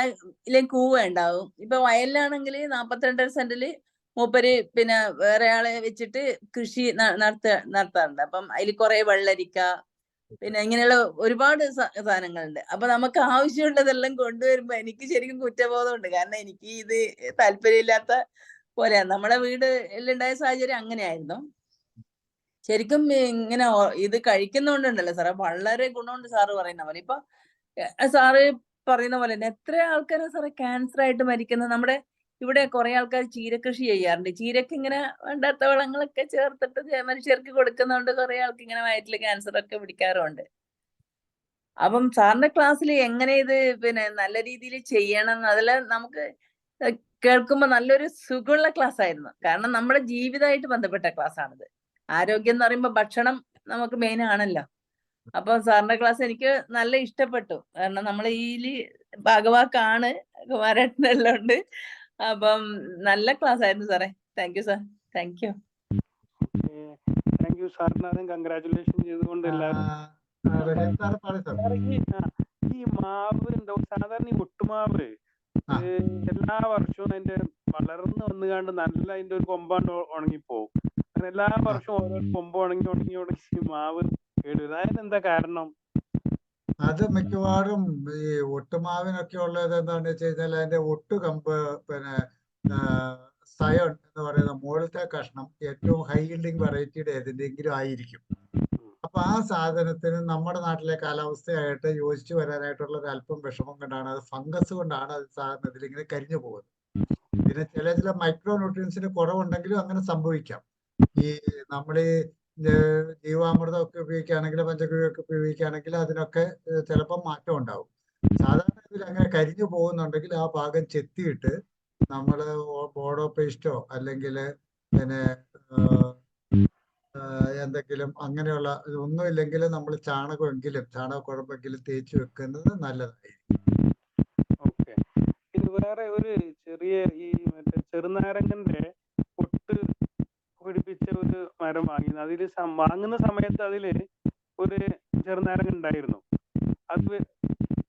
ഇല്ലെങ്കിൽ കൂവ ഉണ്ടാവും. ഇപ്പൊ വയലിലാണെങ്കിൽ 42 സെന്റില് മൂപ്പര് പിന്നെ വേറെ ആളെ വെച്ചിട്ട് കൃഷി നടത്താറുണ്ട്. അപ്പം അതിൽ കുറെ വെള്ളരിക്ക, പിന്നെ ഇങ്ങനെയുള്ള ഒരുപാട് സാധനങ്ങളുണ്ട്. അപ്പൊ നമുക്ക് ആവശ്യമുള്ളതെല്ലാം കൊണ്ടുവരുമ്പോ എനിക്ക് ശരിക്കും കുറ്റബോധമുണ്ട്. കാരണം എനിക്ക് ഇത് താല്പര്യമില്ലാത്ത പോലെയാണ്. നമ്മളെ വീട്ടിലുണ്ടായ സാഹചര്യം അങ്ങനെയായിരുന്നു. ശരിക്കും ഇങ്ങനെ ഇത് കഴിക്കുന്നോണ്ടുണ്ടല്ലോ സാറേ വളരെ ഗുണമുണ്ട്. സാറ് പറയുന്ന പോലെ ഇപ്പൊ സാറ് പറയുന്ന പോലെ തന്നെ എത്ര ആൾക്കാരാ സാറേ ക്യാൻസർ ആയിട്ട് മരിക്കുന്നത്. നമ്മുടെ ഇവിടെ കുറെ ആൾക്കാർ ചീരകൃഷി ചെയ്യാറുണ്ട്. ചീരക്ക് ഇങ്ങനെ വേണ്ടാത്ത വളങ്ങളൊക്കെ ചേർത്തിട്ട് മനുഷ്യർക്ക് കൊടുക്കുന്നതുകൊണ്ട് കുറെ ആൾക്ക് ഇങ്ങനെ വയറ്റില് ക്യാൻസർ ഒക്കെ പിടിക്കാറുണ്ട്. അപ്പം സാറിന്റെ ക്ലാസ്സിൽ എങ്ങനെ ഇത് പിന്നെ നല്ല രീതിയിൽ ചെയ്യണം അതെല്ലാം നമുക്ക് കേൾക്കുമ്പോൾ നല്ലൊരു സുഖമുള്ള ക്ലാസ് ആയിരുന്നു. കാരണം നമ്മുടെ ജീവിതമായിട്ട് ബന്ധപ്പെട്ട ക്ലാസ് ആണിത്. ആരോഗ്യം എന്ന് പറയുമ്പോൾ ഭക്ഷണം നമുക്ക് മെയിൻ ആണല്ലോ. അപ്പൊ സാറിന്റെ ക്ലാസ് എനിക്ക് നല്ല ഇഷ്ടപ്പെട്ടു. കാരണം നമ്മൾ ഈ ഭാഗവാക്കാണ്, കുമാരേട്ടനെല്ലാം ഉണ്ട്. അപ്പം നല്ല ക്ലാസ് ആയിരുന്നു സാറേ. Thank you sir. Thank U. Thank you സാറിന് കൺഗ്രാറ്റുലേഷൻ ചെയ്തുകൊണ്ട് ഈ മാവ് ഉണ്ടാവും സാധാരണ ഈ ഒട്ടുമാവ് എല്ലാ വർഷവും അതിന്റെ വളർന്ന് വന്നുകാണ്ട് നല്ല അതിന്റെ ഒരു കൊമ്പാണ്ട് ഉണങ്ങിപ്പോവും. അങ്ങനെ എല്ലാ വർഷവും ഓരോ കൊമ്പ് ഉണങ്ങി മാവ് കേടുവരും. അതിനെന്താ കാരണം? അത് മിക്കവാറും ഈ ഒട്ടുമാവിനൊക്കെ ഉള്ളത് എന്താണെന്ന് വെച്ച് കഴിഞ്ഞാൽ അതിന്റെ ഒട്ടുകമ്പ് പിന്നെ സയോൺ എന്ന് പറയുന്ന മുകളിലത്തെ കഷ്ണം ഏറ്റവും ഹൈ യീൽഡിങ് വെറൈറ്റിയുടെ ഏതിന്റെങ്കിലും ആയിരിക്കും. അപ്പൊ ആ സാധനത്തിന് നമ്മുടെ നാട്ടിലെ കാലാവസ്ഥയായിട്ട് യോജിച്ചു വരാനായിട്ടുള്ള ഒരു അല്പം വിഷമം കൊണ്ടാണ്, അത് ഫംഗസ് കൊണ്ടാണ് അത് സാധനത്തിൽ ഇങ്ങനെ കരിഞ്ഞു പോകുന്നത്. പിന്നെ ചില മൈക്രോ ന്യൂട്രിയൻസിന് കുറവുണ്ടെങ്കിലും അങ്ങനെ സംഭവിക്കാം. ഈ നമ്മൾ ഈ ജീവാമൃതമൊക്കെ ഉപയോഗിക്കുകയാണെങ്കിൽ, പഞ്ചഗവ്യമൊക്കെ ഉപയോഗിക്കുകയാണെങ്കിൽ അതിനൊക്കെ ചിലപ്പോൾ മാറ്റം ഉണ്ടാവും. സാധാരണ ഇതിൽ അങ്ങനെ കരിഞ്ഞു പോകുന്നുണ്ടെങ്കിൽ ആ ഭാഗം ചെത്തിയിട്ട് നമ്മൾ ബോഡോ പേസ്റ്റോ അല്ലെങ്കിൽ പിന്നെ എന്തെങ്കിലും അങ്ങനെയുള്ള ഒന്നുമില്ലെങ്കിൽ നമ്മൾ ചാണകക്കുഴമ്പെങ്കിലും തേച്ച് വെക്കുന്നത് നല്ലതായിരിക്കും. ഓക്കെ. ഇനി വേറെ ഒരു ചെറിയ ഈ മറ്റേ ചെറുനാരങ്ങന്റെ പൊട്ട് പിടിപ്പിച്ച ഒരു മരം വാങ്ങി. അതില് വാങ്ങുന്ന സമയത്ത് അതില് ഒരു ചെറുനാരങ്ങ ഉണ്ടായിരുന്നു. അത്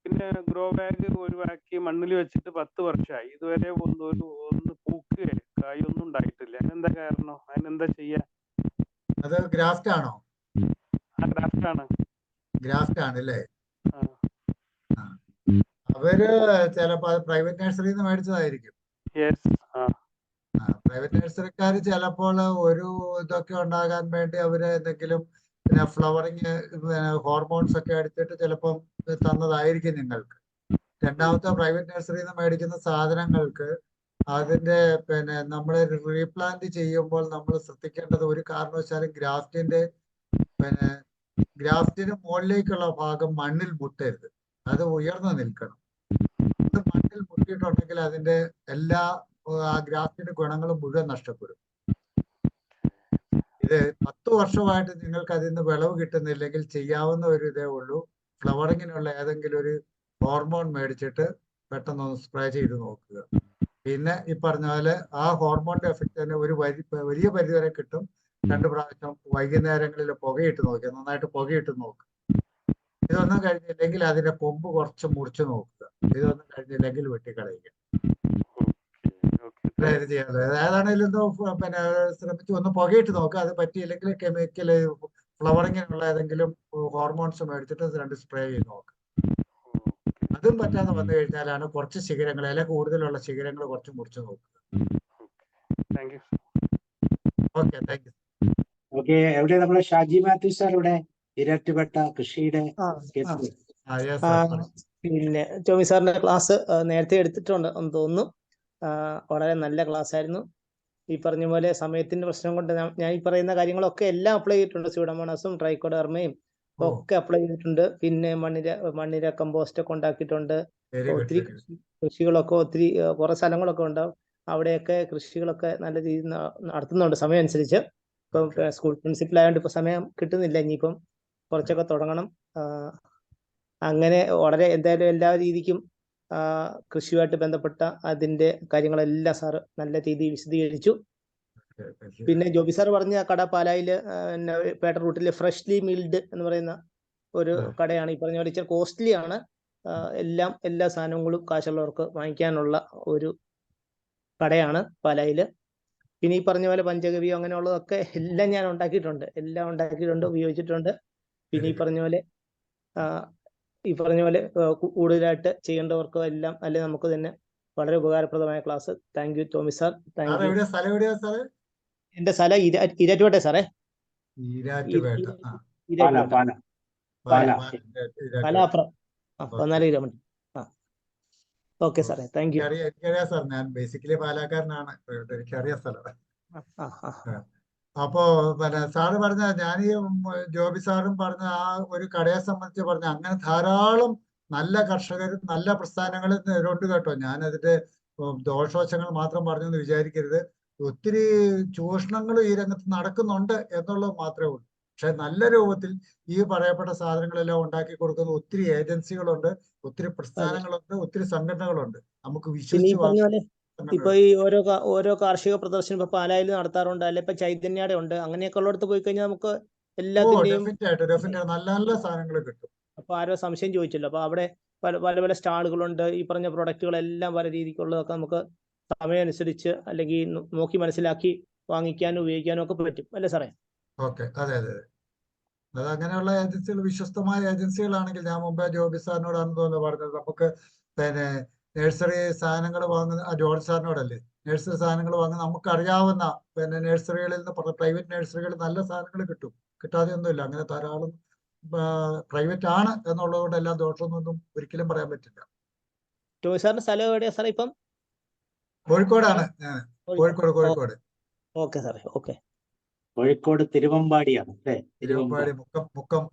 പിന്നെ ഗ്രോ ബാഗ് ഒഴിവാക്കി മണ്ണിൽ വെച്ചിട്ട് 10 വർഷമായി. ഇതുവരെ ഒന്ന് പൂക്കുകയോ കായൊന്നും ഉണ്ടായിട്ടില്ല. അതിനെന്താ കാരണം? അതിനെന്താ ചെയ്യാ? അത് ഗ്രാഫ്റ്റ് ആണോ? ഗ്രാഫ്റ്റ് ആണ്. ഗ്രാഫ്റ്റ് ആണ് അല്ലേ? അവര് ചിലപ്പോ അത് പ്രൈവറ്റ് നഴ്സറിയിൽ നിന്ന് മേടിച്ചതായിരിക്കും. പ്രൈവറ്റ് നഴ്സറിക്കാർ ചിലപ്പോൾ ഒരു ഇതൊക്കെ ഉണ്ടാകാൻ വേണ്ടി അവര് എന്തെങ്കിലും പിന്നെ ഫ്ലവറിങ് ഹോർമോൺസ് ഒക്കെ അടിച്ചിട്ട് ചിലപ്പം തന്നതായിരിക്കും നിങ്ങൾക്ക്. രണ്ടാമത്തെ പ്രൈവറ്റ് നഴ്സറിയിൽ നിന്ന് മേടിക്കുന്ന സാധനങ്ങൾക്ക് അതിന്റെ പിന്നെ നമ്മൾ റീപ്ലാന്റ് ചെയ്യുമ്പോൾ നമ്മൾ ശ്രദ്ധിക്കേണ്ടത് ഒരു കാരണവശാലും ഗ്രാഫ്റ്റിന് മുകളിലേക്കുള്ള ഭാഗം മണ്ണിൽ മുട്ടരുത്. അത് ഉയർന്നു നിൽക്കണം. അത് മണ്ണിൽ മുട്ടിയിട്ടുണ്ടെങ്കിൽ അതിന്റെ എല്ലാ ആ ഗ്രാഫ്റ്റിന്റെ ഗുണങ്ങളും മുഴുവൻ നഷ്ടപ്പെടും. ഇത് 10 വർഷമായിട്ട് നിങ്ങൾക്ക് അതിൽ നിന്ന് വിളവ് കിട്ടുന്നില്ലെങ്കിൽ ചെയ്യാവുന്ന ഒരു ഇതേ ഉള്ളൂ, ഫ്ലവറിങ്ങിനുള്ള ഏതെങ്കിലും ഒരു ഹോർമോൺ മേടിച്ചിട്ട് പെട്ടെന്നൊന്ന് സ്പ്രേ ചെയ്ത് നോക്കുക. പിന്നെ ഈ പറഞ്ഞ പോലെ ആ ഹോർമോണിന്റെ എഫക്ട് തന്നെ വലിയ പരിധിവരെ കിട്ടും. 2 പ്രാവശ്യം വൈകുന്നേരങ്ങളിൽ പുകയിട്ട് നോക്കുക, നന്നായിട്ട് പുകയിട്ട് നോക്കുക. ഇതൊന്നും കഴിഞ്ഞില്ലെങ്കിൽ അതിന്റെ കൊമ്പ് കുറച്ച് മുറിച്ച് നോക്കുക. ഇതൊന്നും കഴിഞ്ഞില്ലെങ്കിൽ വെട്ടിക്കളയുക. ഏതാണേലും പിന്നെ ശ്രമിച്ചു ഒന്ന് പുകയിട്ട് നോക്കുക. അത് പറ്റിയില്ലെങ്കിൽ കെമിക്കൽ ഫ്ലവറിങ്ങിനുള്ള ഏതെങ്കിലും ഹോർമോൺസ് മേടിച്ചിട്ട് 2 സ്പ്രേ ചെയ്ത് നോക്കുക. അതും പറ്റാതെ വന്നു കഴിഞ്ഞാലാണ് കുറച്ച് ശിഖരങ്ങൾ, ഇല കൂടുതലുള്ള ശിഖരങ്ങൾ കുറച്ച് മുറിച്ച് നോക്കുക. Okay, thank you. ഓക്കെ, എവിടെ നമ്മുടെ ഷാജി മാത്യു സാർ ഇവിടെ ഇരട്ടുപെട്ട കൃഷിയുടെ പിന്നെ ടോമി സാറിന്റെ ക്ലാസ് നേരത്തെ എടുത്തിട്ടുണ്ട് എന്ന് തോന്നുന്നു. വളരെ നല്ല ക്ലാസ് ആയിരുന്നു. ഈ പറഞ്ഞ പോലെ സമയത്തിന്റെ പ്രശ്നം കൊണ്ട് ഞാൻ ഈ പറയുന്ന കാര്യങ്ങളൊക്കെ എല്ലാം അപ്ലൈ ചെയ്തിട്ടുണ്ട്. സ്യൂഡോമോണാസും ട്രൈക്കോഡെർമയും ഒക്കെ അപ്ലൈ ചെയ്തിട്ടുണ്ട്. പിന്നെ മണ്ണിര കമ്പോസ്റ്റ് ഒക്കെ ഉണ്ടാക്കിയിട്ടുണ്ട്. ഒത്തിരി കൃഷികളൊക്കെ കുറെ സ്ഥലങ്ങളൊക്കെ ഉണ്ടാവും. അവിടെയൊക്കെ കൃഷികളൊക്കെ നല്ല രീതിയിൽ നടത്തുന്നുണ്ട് സമയം അനുസരിച്ച്. ഇപ്പം സ്കൂൾ പ്രിൻസിപ്പൽ ആയതുകൊണ്ട് ഇപ്പൊ സമയം കിട്ടുന്നില്ല. ഇനിയിപ്പം കുറച്ചൊക്കെ തുടങ്ങണം. അങ്ങനെ വളരെ എന്തായാലും എല്ലാ രീതിക്കും കൃഷിയുമായിട്ട് ബന്ധപ്പെട്ട അതിന്റെ കാര്യങ്ങളെല്ലാം സാറ് നല്ല രീതിയിൽ വിശദീകരിച്ചു. പിന്നെ ജോബി സാർ പറഞ്ഞ കട പാലായിൽ പേട്ട റൂട്ടിലെ ഫ്രഷ്ലി മിൽഡ് എന്ന് പറയുന്ന ഒരു കടയാണ്. ഈ പറഞ്ഞ പോലെ ഇച്ചിരി കോസ്റ്റ്ലി ആണ്. എല്ലാ സാധനങ്ങളും കാശുള്ളവർക്ക് വാങ്ങിക്കാനുള്ള ഒരു കടയാണ് പാലായിൽ. പിന്നെ ഈ പറഞ്ഞ പോലെ പഞ്ചഗവ്യോ അങ്ങനെയുള്ളതൊക്കെ എല്ലാം ഞാൻ ഉണ്ടാക്കിയിട്ടുണ്ട്, ഉപയോഗിച്ചിട്ടുണ്ട്. പിന്നെ ഈ പറഞ്ഞ പോലെ കൂടുതലായിട്ട് ചെയ്യേണ്ടവർക്കും എല്ലാം അല്ലെ നമുക്ക് തന്നെ വളരെ ഉപകാരപ്രദമായ class. Thank you Tomy sir. Thank you. എന്റെ സ്ഥലം ഇരാറ്റുപേട്ട സാറേ. പാലാപ്പുറം 14 കിലോമീറ്റർ. ഓക്കെ സാറേ, താങ്ക് യു. എനിക്കറിയാം സാർ, ഞാൻ ബേസിക്കലി പാലക്കാരനാണ്, എനിക്കറിയാം സ്ഥലം. അപ്പോ പിന്നെ സാറ് പറഞ്ഞ ഞാൻ ഈ ജോബി സാറും പറഞ്ഞ ആ ഒരു കടയെ സംബന്ധിച്ച് പറഞ്ഞ അങ്ങനെ ധാരാളം നല്ല കർഷകരും നല്ല പ്രസ്ഥാനങ്ങളും ഉണ്ട് കേട്ടോ. ഞാൻ അതിന്റെ ദോഷവശങ്ങൾ മാത്രം പറഞ്ഞെന്ന് വിചാരിക്കരുത്. ഒത്തിരി ചൂഷണങ്ങൾ ഈ രംഗത്ത് നടക്കുന്നുണ്ട് എന്നുള്ളത് മാത്രമേ ഉള്ളൂ. പക്ഷെ നല്ല രൂപത്തിൽ ഈ പറയപ്പെട്ട സാധനങ്ങളെല്ലാം ഉണ്ടാക്കി കൊടുക്കുന്ന ഒത്തിരി ഏജൻസികളുണ്ട്, ഒത്തിരി പ്രസ്ഥാനങ്ങളുണ്ട്, ഒത്തിരി സംഘടനകളുണ്ട്. നമുക്ക് വിശ്വസിച്ച് ഇപ്പൊ ഈ ഓരോ കാർഷിക പ്രദർശനം ഇപ്പൊ പാലായിൽ നടത്താറുണ്ട്, അല്ലെ ഇപ്പൊ ചൈതന്യയുടെ ഉണ്ട്, അങ്ങനെയൊക്കെ ഉള്ളിടത്ത് പോയി കഴിഞ്ഞാൽ നമുക്ക് എല്ലാത്തിന്റെയും നല്ല നല്ല സാധനങ്ങൾ കിട്ടും. അപ്പൊ ആരോ സംശയം ചോദിച്ചല്ലോ, അപ്പൊ അവിടെ പല സ്റ്റാളുകളുണ്ട്. ഈ പറഞ്ഞ പ്രൊഡക്റ്റുകളെല്ലാം പല രീതിക്കുള്ളതൊക്കെ നമുക്ക് സമയം അനുസരിച്ച് അല്ലെങ്കിൽ നോക്കി മനസ്സിലാക്കി വാങ്ങിക്കാനും ഉപയോഗിക്കാനും ഒക്കെ പറ്റും, അല്ലേ സാറേ? ഓക്കെ, അതെ. അത് അങ്ങനെയുള്ള ഏജൻസികൾ, വിശ്വസ്തമായ ഏജൻസികളാണെങ്കിൽ, ഞാൻ മുമ്പേ ജോബി സാറിനോടാണ് തോന്നുന്നു പറഞ്ഞത്, നമുക്ക് പിന്നെ നഴ്സറി സാധനങ്ങൾ വാങ്ങുന്ന ജോർജ് സാറിനോടല്ലേ, നഴ്സറി സാധനങ്ങൾ വാങ്ങുന്ന നമുക്കറിയാവുന്ന പിന്നെ നഴ്സറികളിൽ നിന്ന്, പ്രൈവറ്റ് നഴ്സറികളിൽ നല്ല സാധനങ്ങൾ കിട്ടും, കിട്ടാതെ ഒന്നുമില്ല. അങ്ങനെ ധാരാളം പ്രൈവറ്റ് ആണ് എന്നുള്ളതുകൊണ്ട് എല്ലാം ദോഷമൊന്നും ഒരിക്കലും പറയാൻ പറ്റില്ല. ജോബി സാറിന്റെ സ്ഥലം എവിടെയാ സാറേ ഇപ്പം? കോഴിക്കോടാണ്. കോഴിക്കോട്. ഓക്കെ സാറേ, ഓക്കെ. കോഴിക്കോട് തിരുവമ്പാടിയാണ് അല്ലേ? തിരുവമ്പാടി,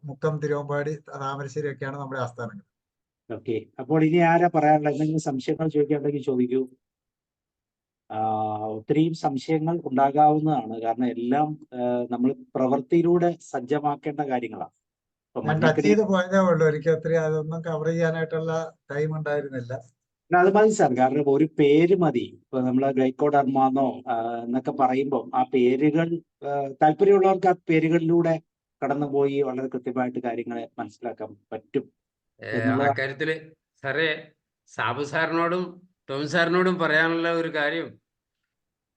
മുക്കം തിരുവമ്പാടി, താമരശ്ശേരി ഒക്കെയാണ് നമ്മുടെ ആസ്ഥാനങ്ങൾ. ഓക്കെ. അപ്പോൾ ഇനി ആരാ പറയാനുള്ള എന്തെങ്കിലും സംശയങ്ങൾ ചോദിക്കാനുണ്ടെങ്കിൽ ചോദിക്കൂ. ഒത്തിരിയും സംശയങ്ങൾ ഉണ്ടാകാവുന്നതാണ്, കാരണം എല്ലാം നമ്മൾ പ്രവൃത്തിയിലൂടെ സജ്ജമാക്കേണ്ട കാര്യങ്ങളാണ്. ഞാൻ ടച്ച് ചെയ്ത് പോയതേ ഉള്ളൂ, എനിക്ക് ഒത്തിരി അതൊന്നും കവർ ചെയ്യാനായിട്ടുള്ള ടൈം ഉണ്ടായിരുന്നില്ല. അത് മതി സാർ, കാരണം ഒരു പേര് മതി. ഇപ്പൊ നമ്മള് ഗ്ലൈക്കോഡർമാന്നോ എന്നൊക്കെ പറയുമ്പോൾ ആ പേരുകൾ താല്പര്യമുള്ളവർക്ക് ആ പേരുകളിലൂടെ കടന്നുപോയി വളരെ കൃത്യമായിട്ട് കാര്യങ്ങളെ മനസ്സിലാക്കാൻ പറ്റും. ആ കാര്യത്തില് സാറേ, സാബു സാറിനോടും ടോം സാറിനോടും പറയാനുള്ള ഒരു കാര്യം,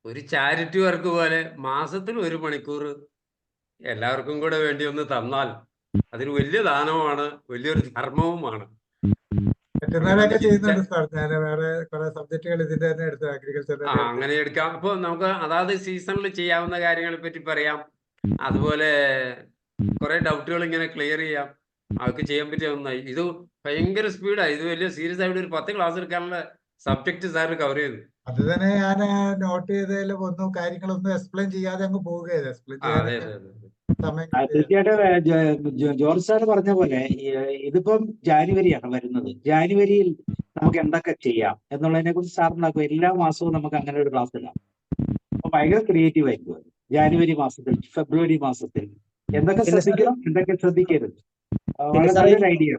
ഒരു ചാരിറ്റി വർക്ക് പോലെ മാസത്തിൽ 1 മണിക്കൂർ എല്ലാവർക്കും കൂടെ വേണ്ടി ഒന്ന് തന്നാൽ അതൊരു വലിയ ദാനമാണ്, വലിയൊരു ധർമ്മവുമാണ്. അങ്ങനെ എടുക്കാം. അപ്പൊ നമുക്ക് അതാത് സീസണിൽ ചെയ്യാവുന്ന കാര്യങ്ങളെ പറ്റി പറയാം. അതുപോലെ കുറെ ഡൗട്ടുകൾ ഇങ്ങനെ ക്ലിയർ ചെയ്യാം. അവർക്ക് ചെയ്യാൻ പറ്റിയ ഒന്നായി. ഇത് ഭയങ്കര സ്പീഡായി. ഇത് വലിയ സീരിയസ് ആയിട്ട് ഒരു 10 ക്ലാസ് എടുക്കാനുള്ള സബ്ജക്ട് സാർ കവർ ചെയ്തു. അത് തന്നെ ഞാൻ നോട്ട് ചെയ്തതിലും ഒന്നും കാര്യങ്ങളൊന്നും എക്സ്പ്ലെയിൻ ചെയ്യാതെ അങ്ങ് പോവുകയാണ്. തീർച്ചയായിട്ടും ജോർജ് സാർ പറഞ്ഞ പോലെ ഇതിപ്പം ജാനുവരിയാണ് വരുന്നത്. ജാനുവരിയിൽ നമുക്ക് എന്തൊക്കെ ചെയ്യാം എന്നുള്ളതിനെ കുറിച്ച് സാറിനാക്കും എല്ലാ മാസവും നമുക്ക് അങ്ങനെ ഒരു ക്ലാസ് ഇടാം. അപ്പൊ ഭയങ്കര ക്രിയേറ്റീവ് ആയിരിക്കും. ജാനുവരി മാസത്തിൽ, ഫെബ്രുവരി മാസത്തിൽ എന്തൊക്കെ ശ്രദ്ധിക്കണം, എന്തൊക്കെ ശ്രദ്ധിക്കരുത്, നല്ലൊരു ഐഡിയ.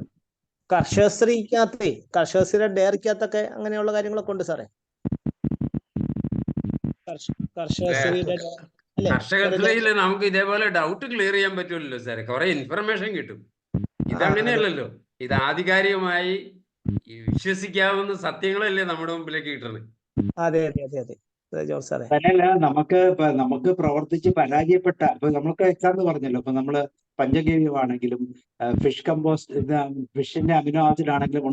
കർഷകശ്രീയുടെ ഡയറിക്കകത്തൊക്കെ അങ്ങനെയുള്ള കാര്യങ്ങളൊക്കെ ഉണ്ട് സാറേ. കർഷകശ്രീയില് നമുക്ക് ഇതേപോലെ ഡൗട്ട് ക്ലിയർ ചെയ്യാൻ പറ്റുമല്ലോ സാറേ, കുറെ ഇൻഫർമേഷൻ കിട്ടും. ഇതങ്ങനെയല്ലല്ലോ, ഇത് ആധികാരികമായി വിശ്വസിക്കാവുന്ന സത്യങ്ങളല്ലേ നമ്മുടെ മുമ്പിലേക്ക് കിട്ടണേ. അതെ. തന്നെയല്ല, നമുക്ക് പ്രവർത്തിച്ച് പരാജയപ്പെട്ട, ഇപ്പൊ നമുക്ക് എക്സാമ്പിൾ പറഞ്ഞല്ലോ, ഇപ്പൊ നമ്മള് പഞ്ചഗവ്യമാണെങ്കിലും ഫിഷ് കമ്പോസ്റ്റ്, ഫിഷിന്റെ അമിനോ ആസിഡ് ആണെങ്കിലും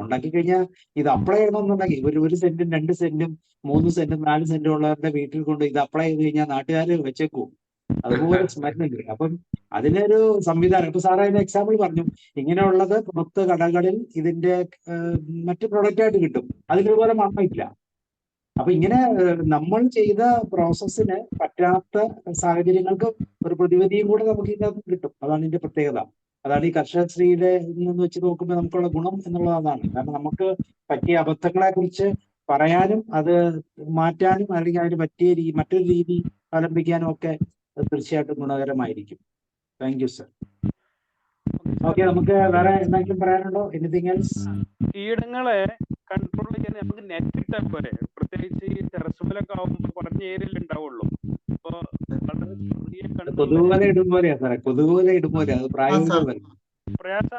ഉണ്ടാക്കി കഴിഞ്ഞാൽ ഇത് അപ്ലൈ ചെയ്യണമെന്നുണ്ടെങ്കിൽ 1 സെന്റും 2 സെന്റും 3 സെന്റും 4 സെന്റും ഉള്ളവരുടെ വീട്ടിൽ കൊണ്ട് ഇത് അപ്ലൈ ചെയ്ത് കഴിഞ്ഞാൽ നാട്ടുകാർ വെച്ചേക്കും. അതുപോലെ സ്മെല്ലുണ്ട്. അപ്പം അതിനൊരു സംവിധാനം, ഇപ്പൊ സാറ് അതിന്റെ എക്സാമ്പിൾ പറഞ്ഞു, ഇങ്ങനെയുള്ളത് പുറത്ത് കടകളിൽ ഇതിന്റെ മറ്റു പ്രൊഡക്റ്റ് ആയിട്ട് കിട്ടും, അതിലിതുപോലെ മണ്ണമില്ല. അപ്പൊ ഇങ്ങനെ നമ്മൾ ചെയ്ത പ്രോസസ്സിന് പറ്റാത്ത സാഹചര്യങ്ങൾക്ക് ഒരു പ്രതിവിധിയും കൂടെ നമുക്ക് ഇതിനകത്ത് കിട്ടും. അതാണ് ഇതിന്റെ പ്രത്യേകത. അതാണ് ഈ കർഷകശ്രീയുടെ നിന്ന് വെച്ച് നോക്കുമ്പോൾ നമുക്കുള്ള ഗുണം എന്നുള്ളത് അതാണ്. കാരണം നമുക്ക് പറ്റിയ അബദ്ധങ്ങളെ കുറിച്ച് പറയാനും അത് മാറ്റാനും അല്ലെങ്കിൽ അതിന് പറ്റിയ മറ്റൊരു രീതി അവലംബിക്കാനും ഒക്കെ തീർച്ചയായിട്ടും ഗുണകരമായിരിക്കും. Thank you sir. ഓക്കെ, നമുക്ക് വേറെ എന്തെങ്കിലും പറയാനുണ്ടോ? Anything else? കീടങ്ങളെ നമുക്ക് നെറ്റ് ഇട്ടാൽ പോരെ? പ്രത്യേകിച്ച് ഈ ടെറസുമലൊക്കെ ആവുമ്പോൾ കുറഞ്ഞ ഏരിയയിൽ ഉണ്ടാവുള്ളൂ. അപ്പൊ വളരെ ചെറിയ കൊതുകുവല ഇടും പോലെയാ സാറേ, കൊതുകുവല ഇടും പോലെ, അത് പ്രായോഗികമല്ല. പ്രയാസ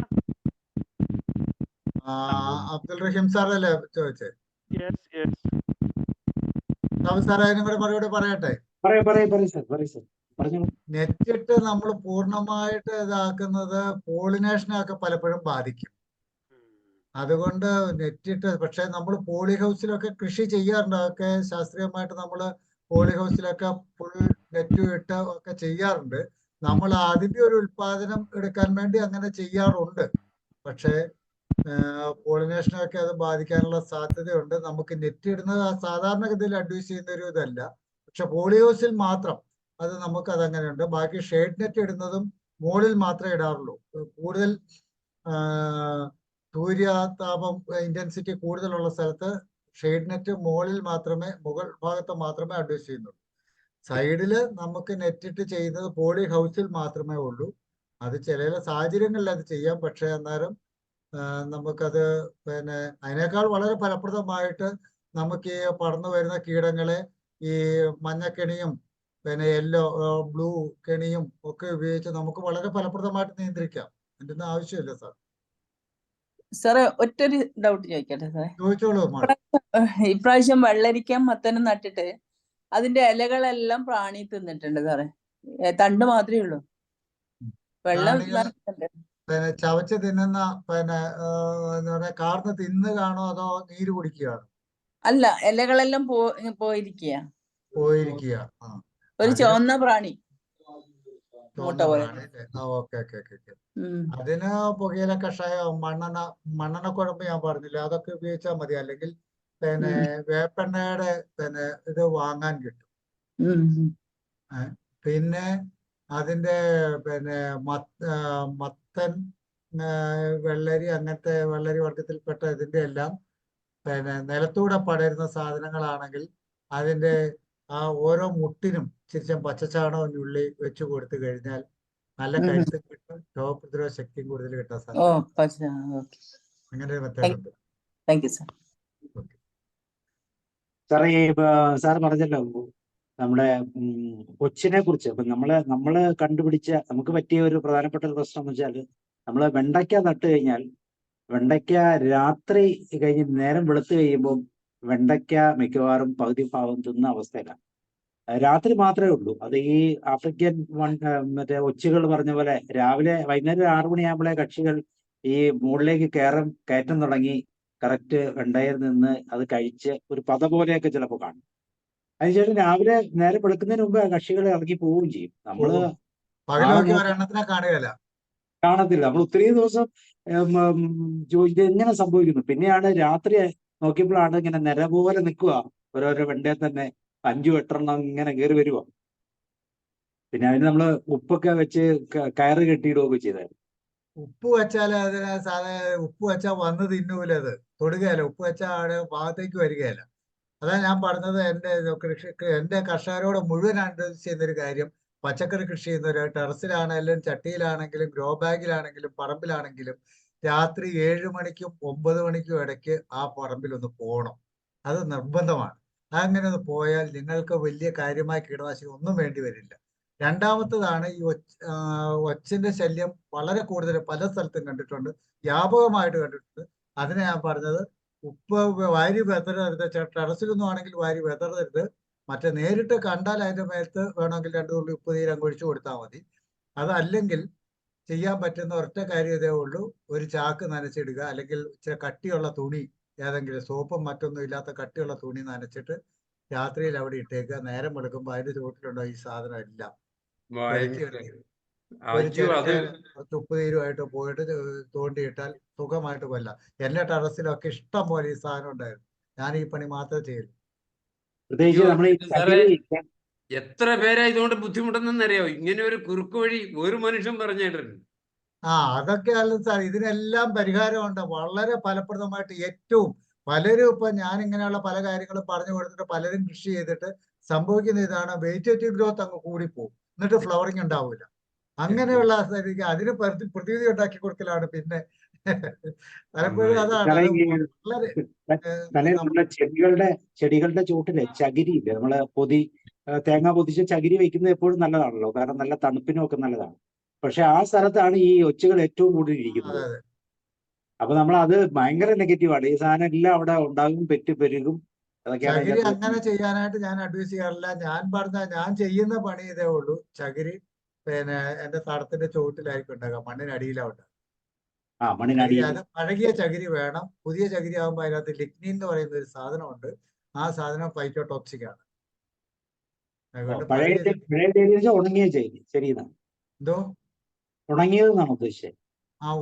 അബ്ദുൽ റഹീം സാറല്ലേ ചോദിച്ചേ? Yes yes. സാറേ അതിനും കൂടെ മറുപടി പറയട്ടെ. നെറ്റ് ഇട്ട് നമ്മൾ പൂർണ്ണമായിട്ട് ഇതാക്കുന്നത് പോളിനേഷനൊക്കെ പലപ്പോഴും ബാധിക്കും. അതുകൊണ്ട് നെറ്റിട്ട്, പക്ഷെ നമ്മൾ പോളി ഹൗസിലൊക്കെ കൃഷി ചെയ്യാറുണ്ട്. അതൊക്കെ ശാസ്ത്രീയമായിട്ട് നമ്മൾ പോളി ഹൗസിലൊക്കെ ഫുൾ നെറ്റ് ഇട്ട് ഒക്കെ ചെയ്യാറുണ്ട്. നമ്മൾ അതിന്റെ ഒരു ഉൽപാദനം എടുക്കാൻ വേണ്ടി അങ്ങനെ ചെയ്യാറുണ്ട്. പക്ഷേ പോളിനേഷനൊക്കെ അത് ബാധിക്കാനുള്ള സാധ്യതയുണ്ട്. നമുക്ക് നെറ്റ് ഇടുന്നത് സാധാരണഗതിയിൽ അഡ്വൈസ് ചെയ്യുന്ന ഒരു ഇതല്ല. പക്ഷെ പോളി ഹൗസിൽ മാത്രം അത് നമുക്ക് അതങ്ങനെയുണ്ട്. ബാക്കി ഷെയ്ഡ് നെറ്റ് ഇടുന്നതും മുകളിൽ മാത്രമേ ഇടാറുള്ളൂ. കൂടുതൽ സൂര്യതാപം ഇന്റൻസിറ്റി കൂടുതലുള്ള സ്ഥലത്ത് ഷെയ്ഡ് നെറ്റ് മുകളിൽ മാത്രമേ, മുകൾ ഭാഗത്ത് മാത്രമേ അഡ്വൈസ് ചെയ്യുന്നുള്ളൂ. സൈഡില് നമുക്ക് നെറ്റിട്ട് ചെയ്യുന്നത് പോളി ഹൗസിൽ മാത്രമേ ഉള്ളൂ. അത് ചില സാഹചര്യങ്ങളിൽ അത് ചെയ്യാം. പക്ഷെ അന്നേരം നമുക്കത് അതിനേക്കാൾ വളരെ ഫലപ്രദമായിട്ട് നമുക്ക് ഈ പറന്നു വരുന്ന കീടങ്ങളെ ഈ മഞ്ഞക്കെണിയും യെല്ലോ ബ്ലൂ കെണിയും ഒക്കെ ഉപയോഗിച്ച് നമുക്ക് വളരെ ഫലപ്രദമായിട്ട് നിയന്ത്രിക്കാം. അതിന്റെ ഒന്നും ആവശ്യമില്ല സാർ. സാറേ ഒറ്റൊരു ഡൗട്ട് ചോദിക്കട്ടെ സാറേ? ചോദിച്ചോളൂ. ഇപ്രാവശ്യം വെള്ളരിക്കാൻ മത്തനും നട്ടിട്ട് അതിന്റെ ഇലകളെല്ലാം പ്രാണി തിന്നിട്ടുണ്ട് സാറേ. തണ്ട് മാത്രമേ ഉള്ളൂ. വെള്ളം ചവച്ച് തിന്നുന്ന എന്താ പറയാ, കാർന്ന് തിന്നുകയാണോ അതോ നീര് കുടിക്കുകയാണോ? അല്ല, ഇലകളെല്ലാം പോയിരിക്കുക. ഒരു ചുവന്ന പ്രാണി. അതിന് പുകയില കഷായം, മണ്ണെണ്ണക്കുഴമ്പ് ഞാൻ പറഞ്ഞില്ല, അതൊക്കെ ഉപയോഗിച്ചാൽ മതി. അല്ലെങ്കിൽ വേപ്പെണ്ണയുടെ ഇത് വാങ്ങാൻ കിട്ടും. പിന്നെ അതിന്റെ മത്തൻ, വെള്ളരി, അങ്ങനത്തെ വെള്ളരി വർഗത്തിൽപ്പെട്ട ഇതിന്റെ എല്ലാം നിലത്തൂടെ പടരുന്ന സാധനങ്ങളാണെങ്കിൽ അതിന്റെ ആ ഓരോ മുട്ടിനും ചിരിച്ചും പച്ചച്ചാണകം ഞുള്ളി വെച്ച് കൊടുത്തു കഴിഞ്ഞാൽ നല്ല കരുത്ത് കിട്ടും, രോഗപ്രതിരോധ ശക്തിയും കൂടുതൽ കിട്ടാൻ സാധിക്കും. അങ്ങനെ ഒരു മെത്തേഡ് ഉണ്ട്. സാറേ, സാർ പറഞ്ഞല്ലോ നമ്മുടെ കൊച്ചിനെ കുറിച്ച്. അപ്പൊ നമ്മള് കണ്ടുപിടിച്ച നമുക്ക് പറ്റിയ ഒരു പ്രധാനപ്പെട്ട ഒരു പ്രശ്നം എന്ന് വെച്ചാൽ, നമ്മള് വെണ്ടയ്ക്ക നട്ട് കഴിഞ്ഞാൽ വെണ്ടയ്ക്ക രാത്രി കഴിഞ്ഞ് നേരം വെളുത്ത് കഴിയുമ്പോൾ വെണ്ടയ്ക്ക മിക്കവാറും പകുതി ഭാഗം തിന്ന അവസ്ഥയിലാണ്. രാത്രി മാത്രമേ ഉള്ളൂ. അത് ഈ ആഫ്രിക്കൻ മറ്റേ ഒച്ചുകൾ പറഞ്ഞ പോലെ രാവിലെ വൈകുന്നേരം 6 മണിയാകുമ്പോഴേ കക്ഷികൾ ഈ മുകളിലേക്ക് കയറ്റം തുടങ്ങി കറക്റ്റ് വെണ്ടയിൽ നിന്ന് അത് കഴിച്ച് ഒരു പത പോലെയൊക്കെ ചിലപ്പോൾ കാണും. അതിനുശേഷം രാവിലെ നേരെ വെളുക്കുന്നതിന് മുമ്പ് കക്ഷികൾ ഇറങ്ങി പോവുകയും ചെയ്യും. നമ്മള് കാണത്തില്ല. നമ്മൾ ഒത്തിരി ദിവസം ഇത് എങ്ങനെ സംഭവിക്കുന്നു. പിന്നെയാണ് രാത്രി നോക്കിയപ്പോഴാണ് ഇങ്ങനെ നിര പോലെ നിൽക്കുക, ഓരോരോ വെണ്ടയിൽ തന്നെ 5-8 എണ്ണം ഇങ്ങനെ കയറി വരുക. പിന്നെ അതിന് നമ്മള് ഉപ്പൊക്കെ വെച്ച് കയറ് കെട്ടിയിടുകയൊക്കെ ചെയ്തായിരുന്നു. ഉപ്പ് വെച്ചാൽ അതിന് ഉപ്പ് വെച്ചാൽ വന്ന് തിന്നൂല, അത് തൊടുകയല്ല. ഉപ്പ് വെച്ചാൽ അവിടെ ഭാഗത്തേക്ക് വരികയല്ല. അതാ ഞാൻ പറഞ്ഞത്. എന്റെ കർഷകരോട് മുഴുവൻ ചെയ്യുന്നൊരു കാര്യം, പച്ചക്കറി കൃഷി ചെയ്യുന്നവര് ടെറസിലാണെങ്കിലും ചട്ടിയിലാണെങ്കിലും ഗ്രോ ബാഗിലാണെങ്കിലും പറമ്പിലാണെങ്കിലും രാത്രി 7 മണിക്കും 9 മണിക്കും ഇടയ്ക്ക് ആ പറമ്പിലൊന്ന് പോകണം. അത് നിർബന്ധമാണ്. അങ്ങനെ ഒന്ന് പോയാൽ നിങ്ങൾക്ക് വലിയ കാര്യമായ കീടനാശിനി ഒന്നും വേണ്ടി വരില്ല. രണ്ടാമത്തതാണ് ഈ ഒച്ചിന്റെ ശല്യം വളരെ കൂടുതൽ പല സ്ഥലത്തും കണ്ടിട്ടുണ്ട്, വ്യാപകമായിട്ട് കണ്ടിട്ടുണ്ട്. അതിനെ ഞാൻ പറഞ്ഞത്, ഉപ്പ് വാരി വെതറരുത്. ടെറസിലൊന്നും ആണെങ്കിൽ വാരി വെതറരുത്. മറ്റേ നേരിട്ട് കണ്ടാൽ അതിന്റെ മേലത്ത് വേണമെങ്കിൽ 2 തുള്ളി ഉപ്പ് നീരം ഒഴിച്ചു കൊടുത്താൽ മതി. അതല്ലെങ്കിൽ ചെയ്യാൻ പറ്റുന്ന ഒറ്റ കാര്യം ഇതേ ഉള്ളൂ, ഒരു ചാക്ക് നനച്ചിടുക. അല്ലെങ്കിൽ ഇച്ചിരി കട്ടിയുള്ള തുണി, ഏതെങ്കിലും സോപ്പും മറ്റൊന്നും ഇല്ലാത്ത കട്ടിയുള്ള തുണി നനച്ചിട്ട് രാത്രിയിൽ അവിടെ ഇട്ടേക്കുക. നേരം എടുക്കുമ്പോൾ അതിന്റെ ചുവട്ടിലുണ്ടോ ഈ സാധനം എല്ലാം ഉപ്പ് നീരുമായിട്ട് പോയിട്ട് തോണ്ടിയിട്ടാൽ സുഖമായിട്ട് കൊല്ലാം. എന്റെ ടെറസിലൊക്കെ ഇഷ്ടം പോലെ ഈ സാധനം ഉണ്ടായിരുന്നു. ഞാൻ ഈ പണി മാത്രമേ ചെയ്യൂ. എത്ര പേരാ ഇതുകൊണ്ട് ബുദ്ധിമുട്ടുന്നറിയോ? ഇങ്ങനെ ഒരു കുറുക്ക് വഴി ഒരു മനുഷ്യൻ പറഞ്ഞിട്ടുണ്ട്. അതൊക്കെ അല്ല സാർ, ഇതിനെല്ലാം പരിഹാരമുണ്ട്. വളരെ ഫലപ്രദമായിട്ട് ഏറ്റവും പലരും ഇപ്പൊ ഞാൻ ഇങ്ങനെയുള്ള പല കാര്യങ്ങളും പറഞ്ഞു കൊടുത്തിട്ട് പലരും കൃഷി ചെയ്തിട്ട് സംഭവിക്കുന്ന ഇതാണ്, വെജിറ്റേറ്റീവ് ഗ്രോത്ത് അങ്ങ് കൂടിപ്പോവും, എന്നിട്ട് ഫ്ലവറിങ് ഉണ്ടാവില്ല. അങ്ങനെയുള്ള അതിന് പ്രതിവിധി ഉണ്ടാക്കി കൊടുക്കലാണ് പിന്നെ പലപ്പോഴും അതാണ് സാറേ അത് ഈ വളരെ തന്നെ നമ്മുടെ ചെടികളുടെ ചുവട്ടില് ചകിരിയില്ലേ, നമ്മള് തേങ്ങ പൊതിച്ച് ചകിരി വെക്കുന്നത് എപ്പോഴും നല്ലതാണല്ലോ, കാരണം നല്ല തണുപ്പിനും ഒക്കെ നല്ലതാണ്. പക്ഷെ ആ സ്ഥലത്താണ് ഈ ഒച്ചുകൾ ഏറ്റവും കൂടുതൽ ഇരിക്കുന്നത്. അതെ അപ്പൊ നമ്മൾ അത് ഭയങ്കര നെഗറ്റീവാണ്. ഈ സാധനം എല്ലാം അവിടെ ഉണ്ടാകും, പെരുകും. അതൊക്കെയാണ് ചകിരി അതിന്റെ അങ്ങനെ ചെയ്യാനായിട്ട് ഞാൻ അഡ്വൈസ് ചെയ്യാറില്ല. ഞാൻ ചെയ്യുന്ന പണി ഇതേ ഉള്ളൂ. ചകിരി പിന്നെ എന്റെ തടത്തിന്റെ ചുവട്ടിലായിരിക്കും ഉണ്ടാക്കുക, മണ്ണിനടിയിലാണ് ഉണ്ടാകുക. ചകിരി മണ്ണിനടിയിൽ. അത് പഴകിയ ചകിരി വേണം. പുതിയ ചകിരി ആകുമ്പോൾ അതിനകത്ത് ലിഗ്നിൻ എന്ന് പറയുന്ന ഒരു സാധനമുണ്ട്. ആ സാധനം ഫൈറ്റോടോക്സിക് ആണ്. അതുകൊണ്ട് പഴയ ഉണങ്ങിയ ശരിയെന്നാണ്. എന്തോ ഉണങ്ങിയതെന്നാണ് ഉദ്ദേശിച്ചത്.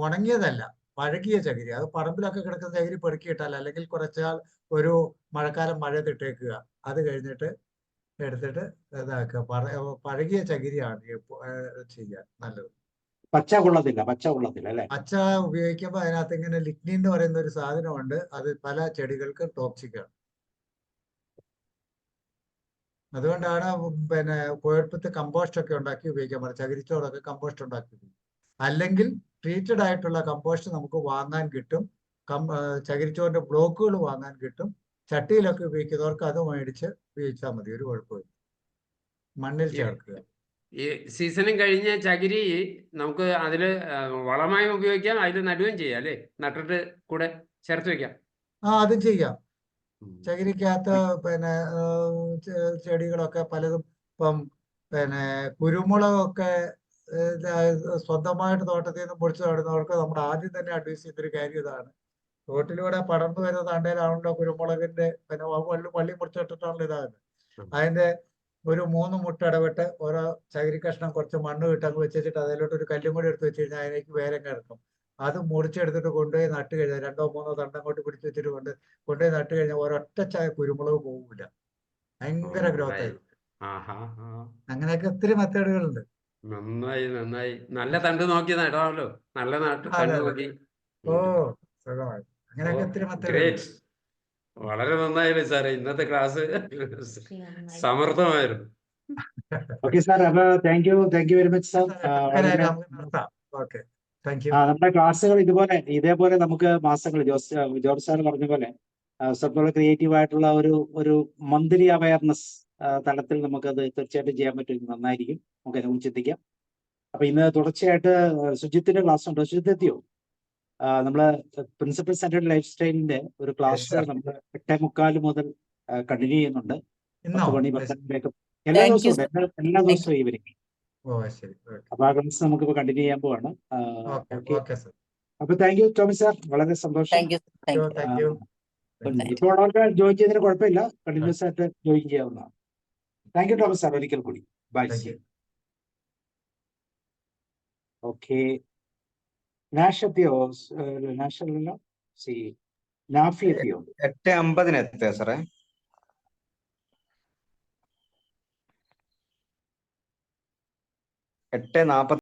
ഉണങ്ങിയതല്ല, പഴകിയ ചകിരി. അത് പറമ്പിലൊക്കെ കിടക്കുന്ന ചകിരി പെറുക്കിയിട്ടാൽ, അല്ലെങ്കിൽ കുറച്ചാൽ ഒരു മഴക്കാലം മഴയത്തിട്ടേക്കുക, അത് കഴിഞ്ഞിട്ട് എടുത്തിട്ട് ഇതാക്കുക. പഴകിയ ചകിരിയാണ് ചെയ്യാൻ നല്ലത്. പച്ച കൊള്ളത്തില്ല അല്ലെ? പച്ച ഉപയോഗിക്കുമ്പോൾ അതിനകത്ത് ഇങ്ങനെ ലിഗ്നിൻ എന്ന് പറയുന്ന ഒരു സാധനമുണ്ട്. അത് പല ചെടികൾക്ക് ടോക്സിക് ആണ്. അതുകൊണ്ടാണ് പിന്നെ കുഴപ്പത്ത് കമ്പോസ്റ്റ് ഒക്കെ ഉണ്ടാക്കി ഉപയോഗിക്കാൻ പറ്റും. ചകിരിച്ചോറൊക്കെ കമ്പോസ്റ്റ് ഉണ്ടാക്കി ഉപയോഗിക്കും. അല്ലെങ്കിൽ ട്രീറ്റഡ് ആയിട്ടുള്ള കമ്പോസ്റ്റ് നമുക്ക് വാങ്ങാൻ കിട്ടും. ചകിരിച്ചോറിന്റെ ബ്ലോക്കുകൾ വാങ്ങാൻ കിട്ടും. ചട്ടിയിലൊക്കെ ഉപയോഗിക്കുന്നവർക്ക് അത് മേടിച്ച് ഉപയോഗിച്ചാൽ മതി, ഒരു കുഴപ്പമില്ല. മണ്ണിൽ ചേർക്കുക. ഈ സീസണും കഴിഞ്ഞ ചകിരി നമുക്ക് അതില് വളമായും ഉപയോഗിക്കാം, അതിൽ നടുകയും ചെയ്യാം അല്ലേ? നട്ടിട്ട് കൂടെ ചേർത്ത് വെക്കാം. അതും ചെയ്യാം. ചകിരിക്കകത്ത് പിന്നെ ചെടികളൊക്കെ പലതും ഇപ്പം പിന്നെ കുരുമുളകൊക്കെ സ്വന്തമായിട്ട് തോട്ടത്തിൽ നിന്ന് പൊടിച്ചു നടുന്നവർക്ക് നമ്മൾ ആദ്യം തന്നെ അഡ്വൈസ് ചെയ്തൊരു കാര്യം ഇതാണ്. തോട്ടിലൂടെ പടർന്നു വരുന്ന തണ്ടയിലാണല്ലോ കുരുമുളകിന്റെ പിന്നെ വള്ളി മുറിച്ചിട്ടിട്ടാണല്ലോ ഇതാകുന്നത്. അതിന്റെ ഒരു 3 മുട്ട ഇടവിട്ട് ഓരോ ചകിരി കഷ്ണം കുറച്ച് മണ്ണ് കിട്ടങ്ങ് വെച്ചിട്ട് അതിലോട്ട് ഒരു കല്ലും കൂടി എടുത്ത് വെച്ച് കഴിഞ്ഞാൽ അതിലേക്ക് വേരം കിടക്കും. അത് മുറിച്ചെടുത്തിട്ട് കൊണ്ടുപോയി നട്ട് കഴിഞ്ഞാൽ 2 or 3 തണ്ടം കൊണ്ട് പിടിച്ചു വെച്ചിട്ട് കൊണ്ടുപോയി നട്ട് കഴിഞ്ഞാൽ ഒരൊറ്റ കുരുമുളക് പോകില്ല. ഭയങ്കര ഗ്രോത്ത് ആയിരിക്കും. അങ്ങനെയൊക്കെ ഒത്തിരി മെത്തേഡുകളുണ്ട്. നന്നായി. നല്ല തണ്ട് നോക്കി നടാമല്ലോ. നല്ല തണ്ട് നോക്കി. സുഖമായി. അങ്ങനെയൊക്കെ ഒത്തിരി മെത്തേഡുകൾ. ഗ്രേറ്റ്. വളരെ നന്നായില്ലേ സാറേ, ഇന്നത്തെ ക്ലാസ് സമർത്ഥമായിരുന്നു. ഓക്കെ സാർ, അപ്പൊ thank you very much sir. നമ്മുടെ ക്ലാസ്സുകൾ ഇതേപോലെ നമുക്ക് മാസങ്ങൾ ജോർജ് സാർ പറഞ്ഞ പോലെ സ്വല്പം ക്രിയേറ്റീവ് ആയിട്ടുള്ള ഒരു മന്ത്ലി അവയർനെസ് തലത്തിൽ നമുക്കത് തീർച്ചയായിട്ടും ചെയ്യാൻ പറ്റും. നന്നായിരിക്കും. നമുക്ക് അതിനെ കുറിച്ച് ചിന്തിക്കാം. അപ്പൊ ഇന്ന് തുടർച്ചയായിട്ട് സുജിത്തിന്റെ ക്ലാസ് ഉണ്ട്. സുജിത്ത് എത്തിയോ? നമ്മള് പ്രിൻസിപ്പൽ സെന്റർഡ് ലൈഫ് സ്റ്റൈലിന്റെ ഒരു ക്ലാസ് നമ്മൾ 8:45 മുതൽ കണ്ടിന്യൂ ചെയ്യുന്നുണ്ട്. 10 മണി 10:30 എല്ലാ ദിവസവും ഈവനിങ്. അപ്പൊ ആ ക്ലാസ് നമുക്കിപ്പോ കണ്ടിന്യൂ ചെയ്യാൻ പോവാണ്. അപ്പൊ താങ്ക് യു ടോമി സാർ, വളരെ സന്തോഷം. ഇപ്പോൾ ഉള്ളവർക്ക് ജോയിൻ ചെയ്തതിന് കുഴപ്പമില്ല, കണ്ടിന്യൂസ് ആയിട്ട് ജോയിൻ ചെയ്യാവുന്നതാണ്. താങ്ക് യു ടോമി സാർ, ഒരിക്കൽ കൂടി ബൈ. ഓക്കെ, നാഷ് എത്തിയോ? നാഷല്ലോ, നാഫി എത്തിയോ? 8:50 എത്തിയോ സാറേ? 8:40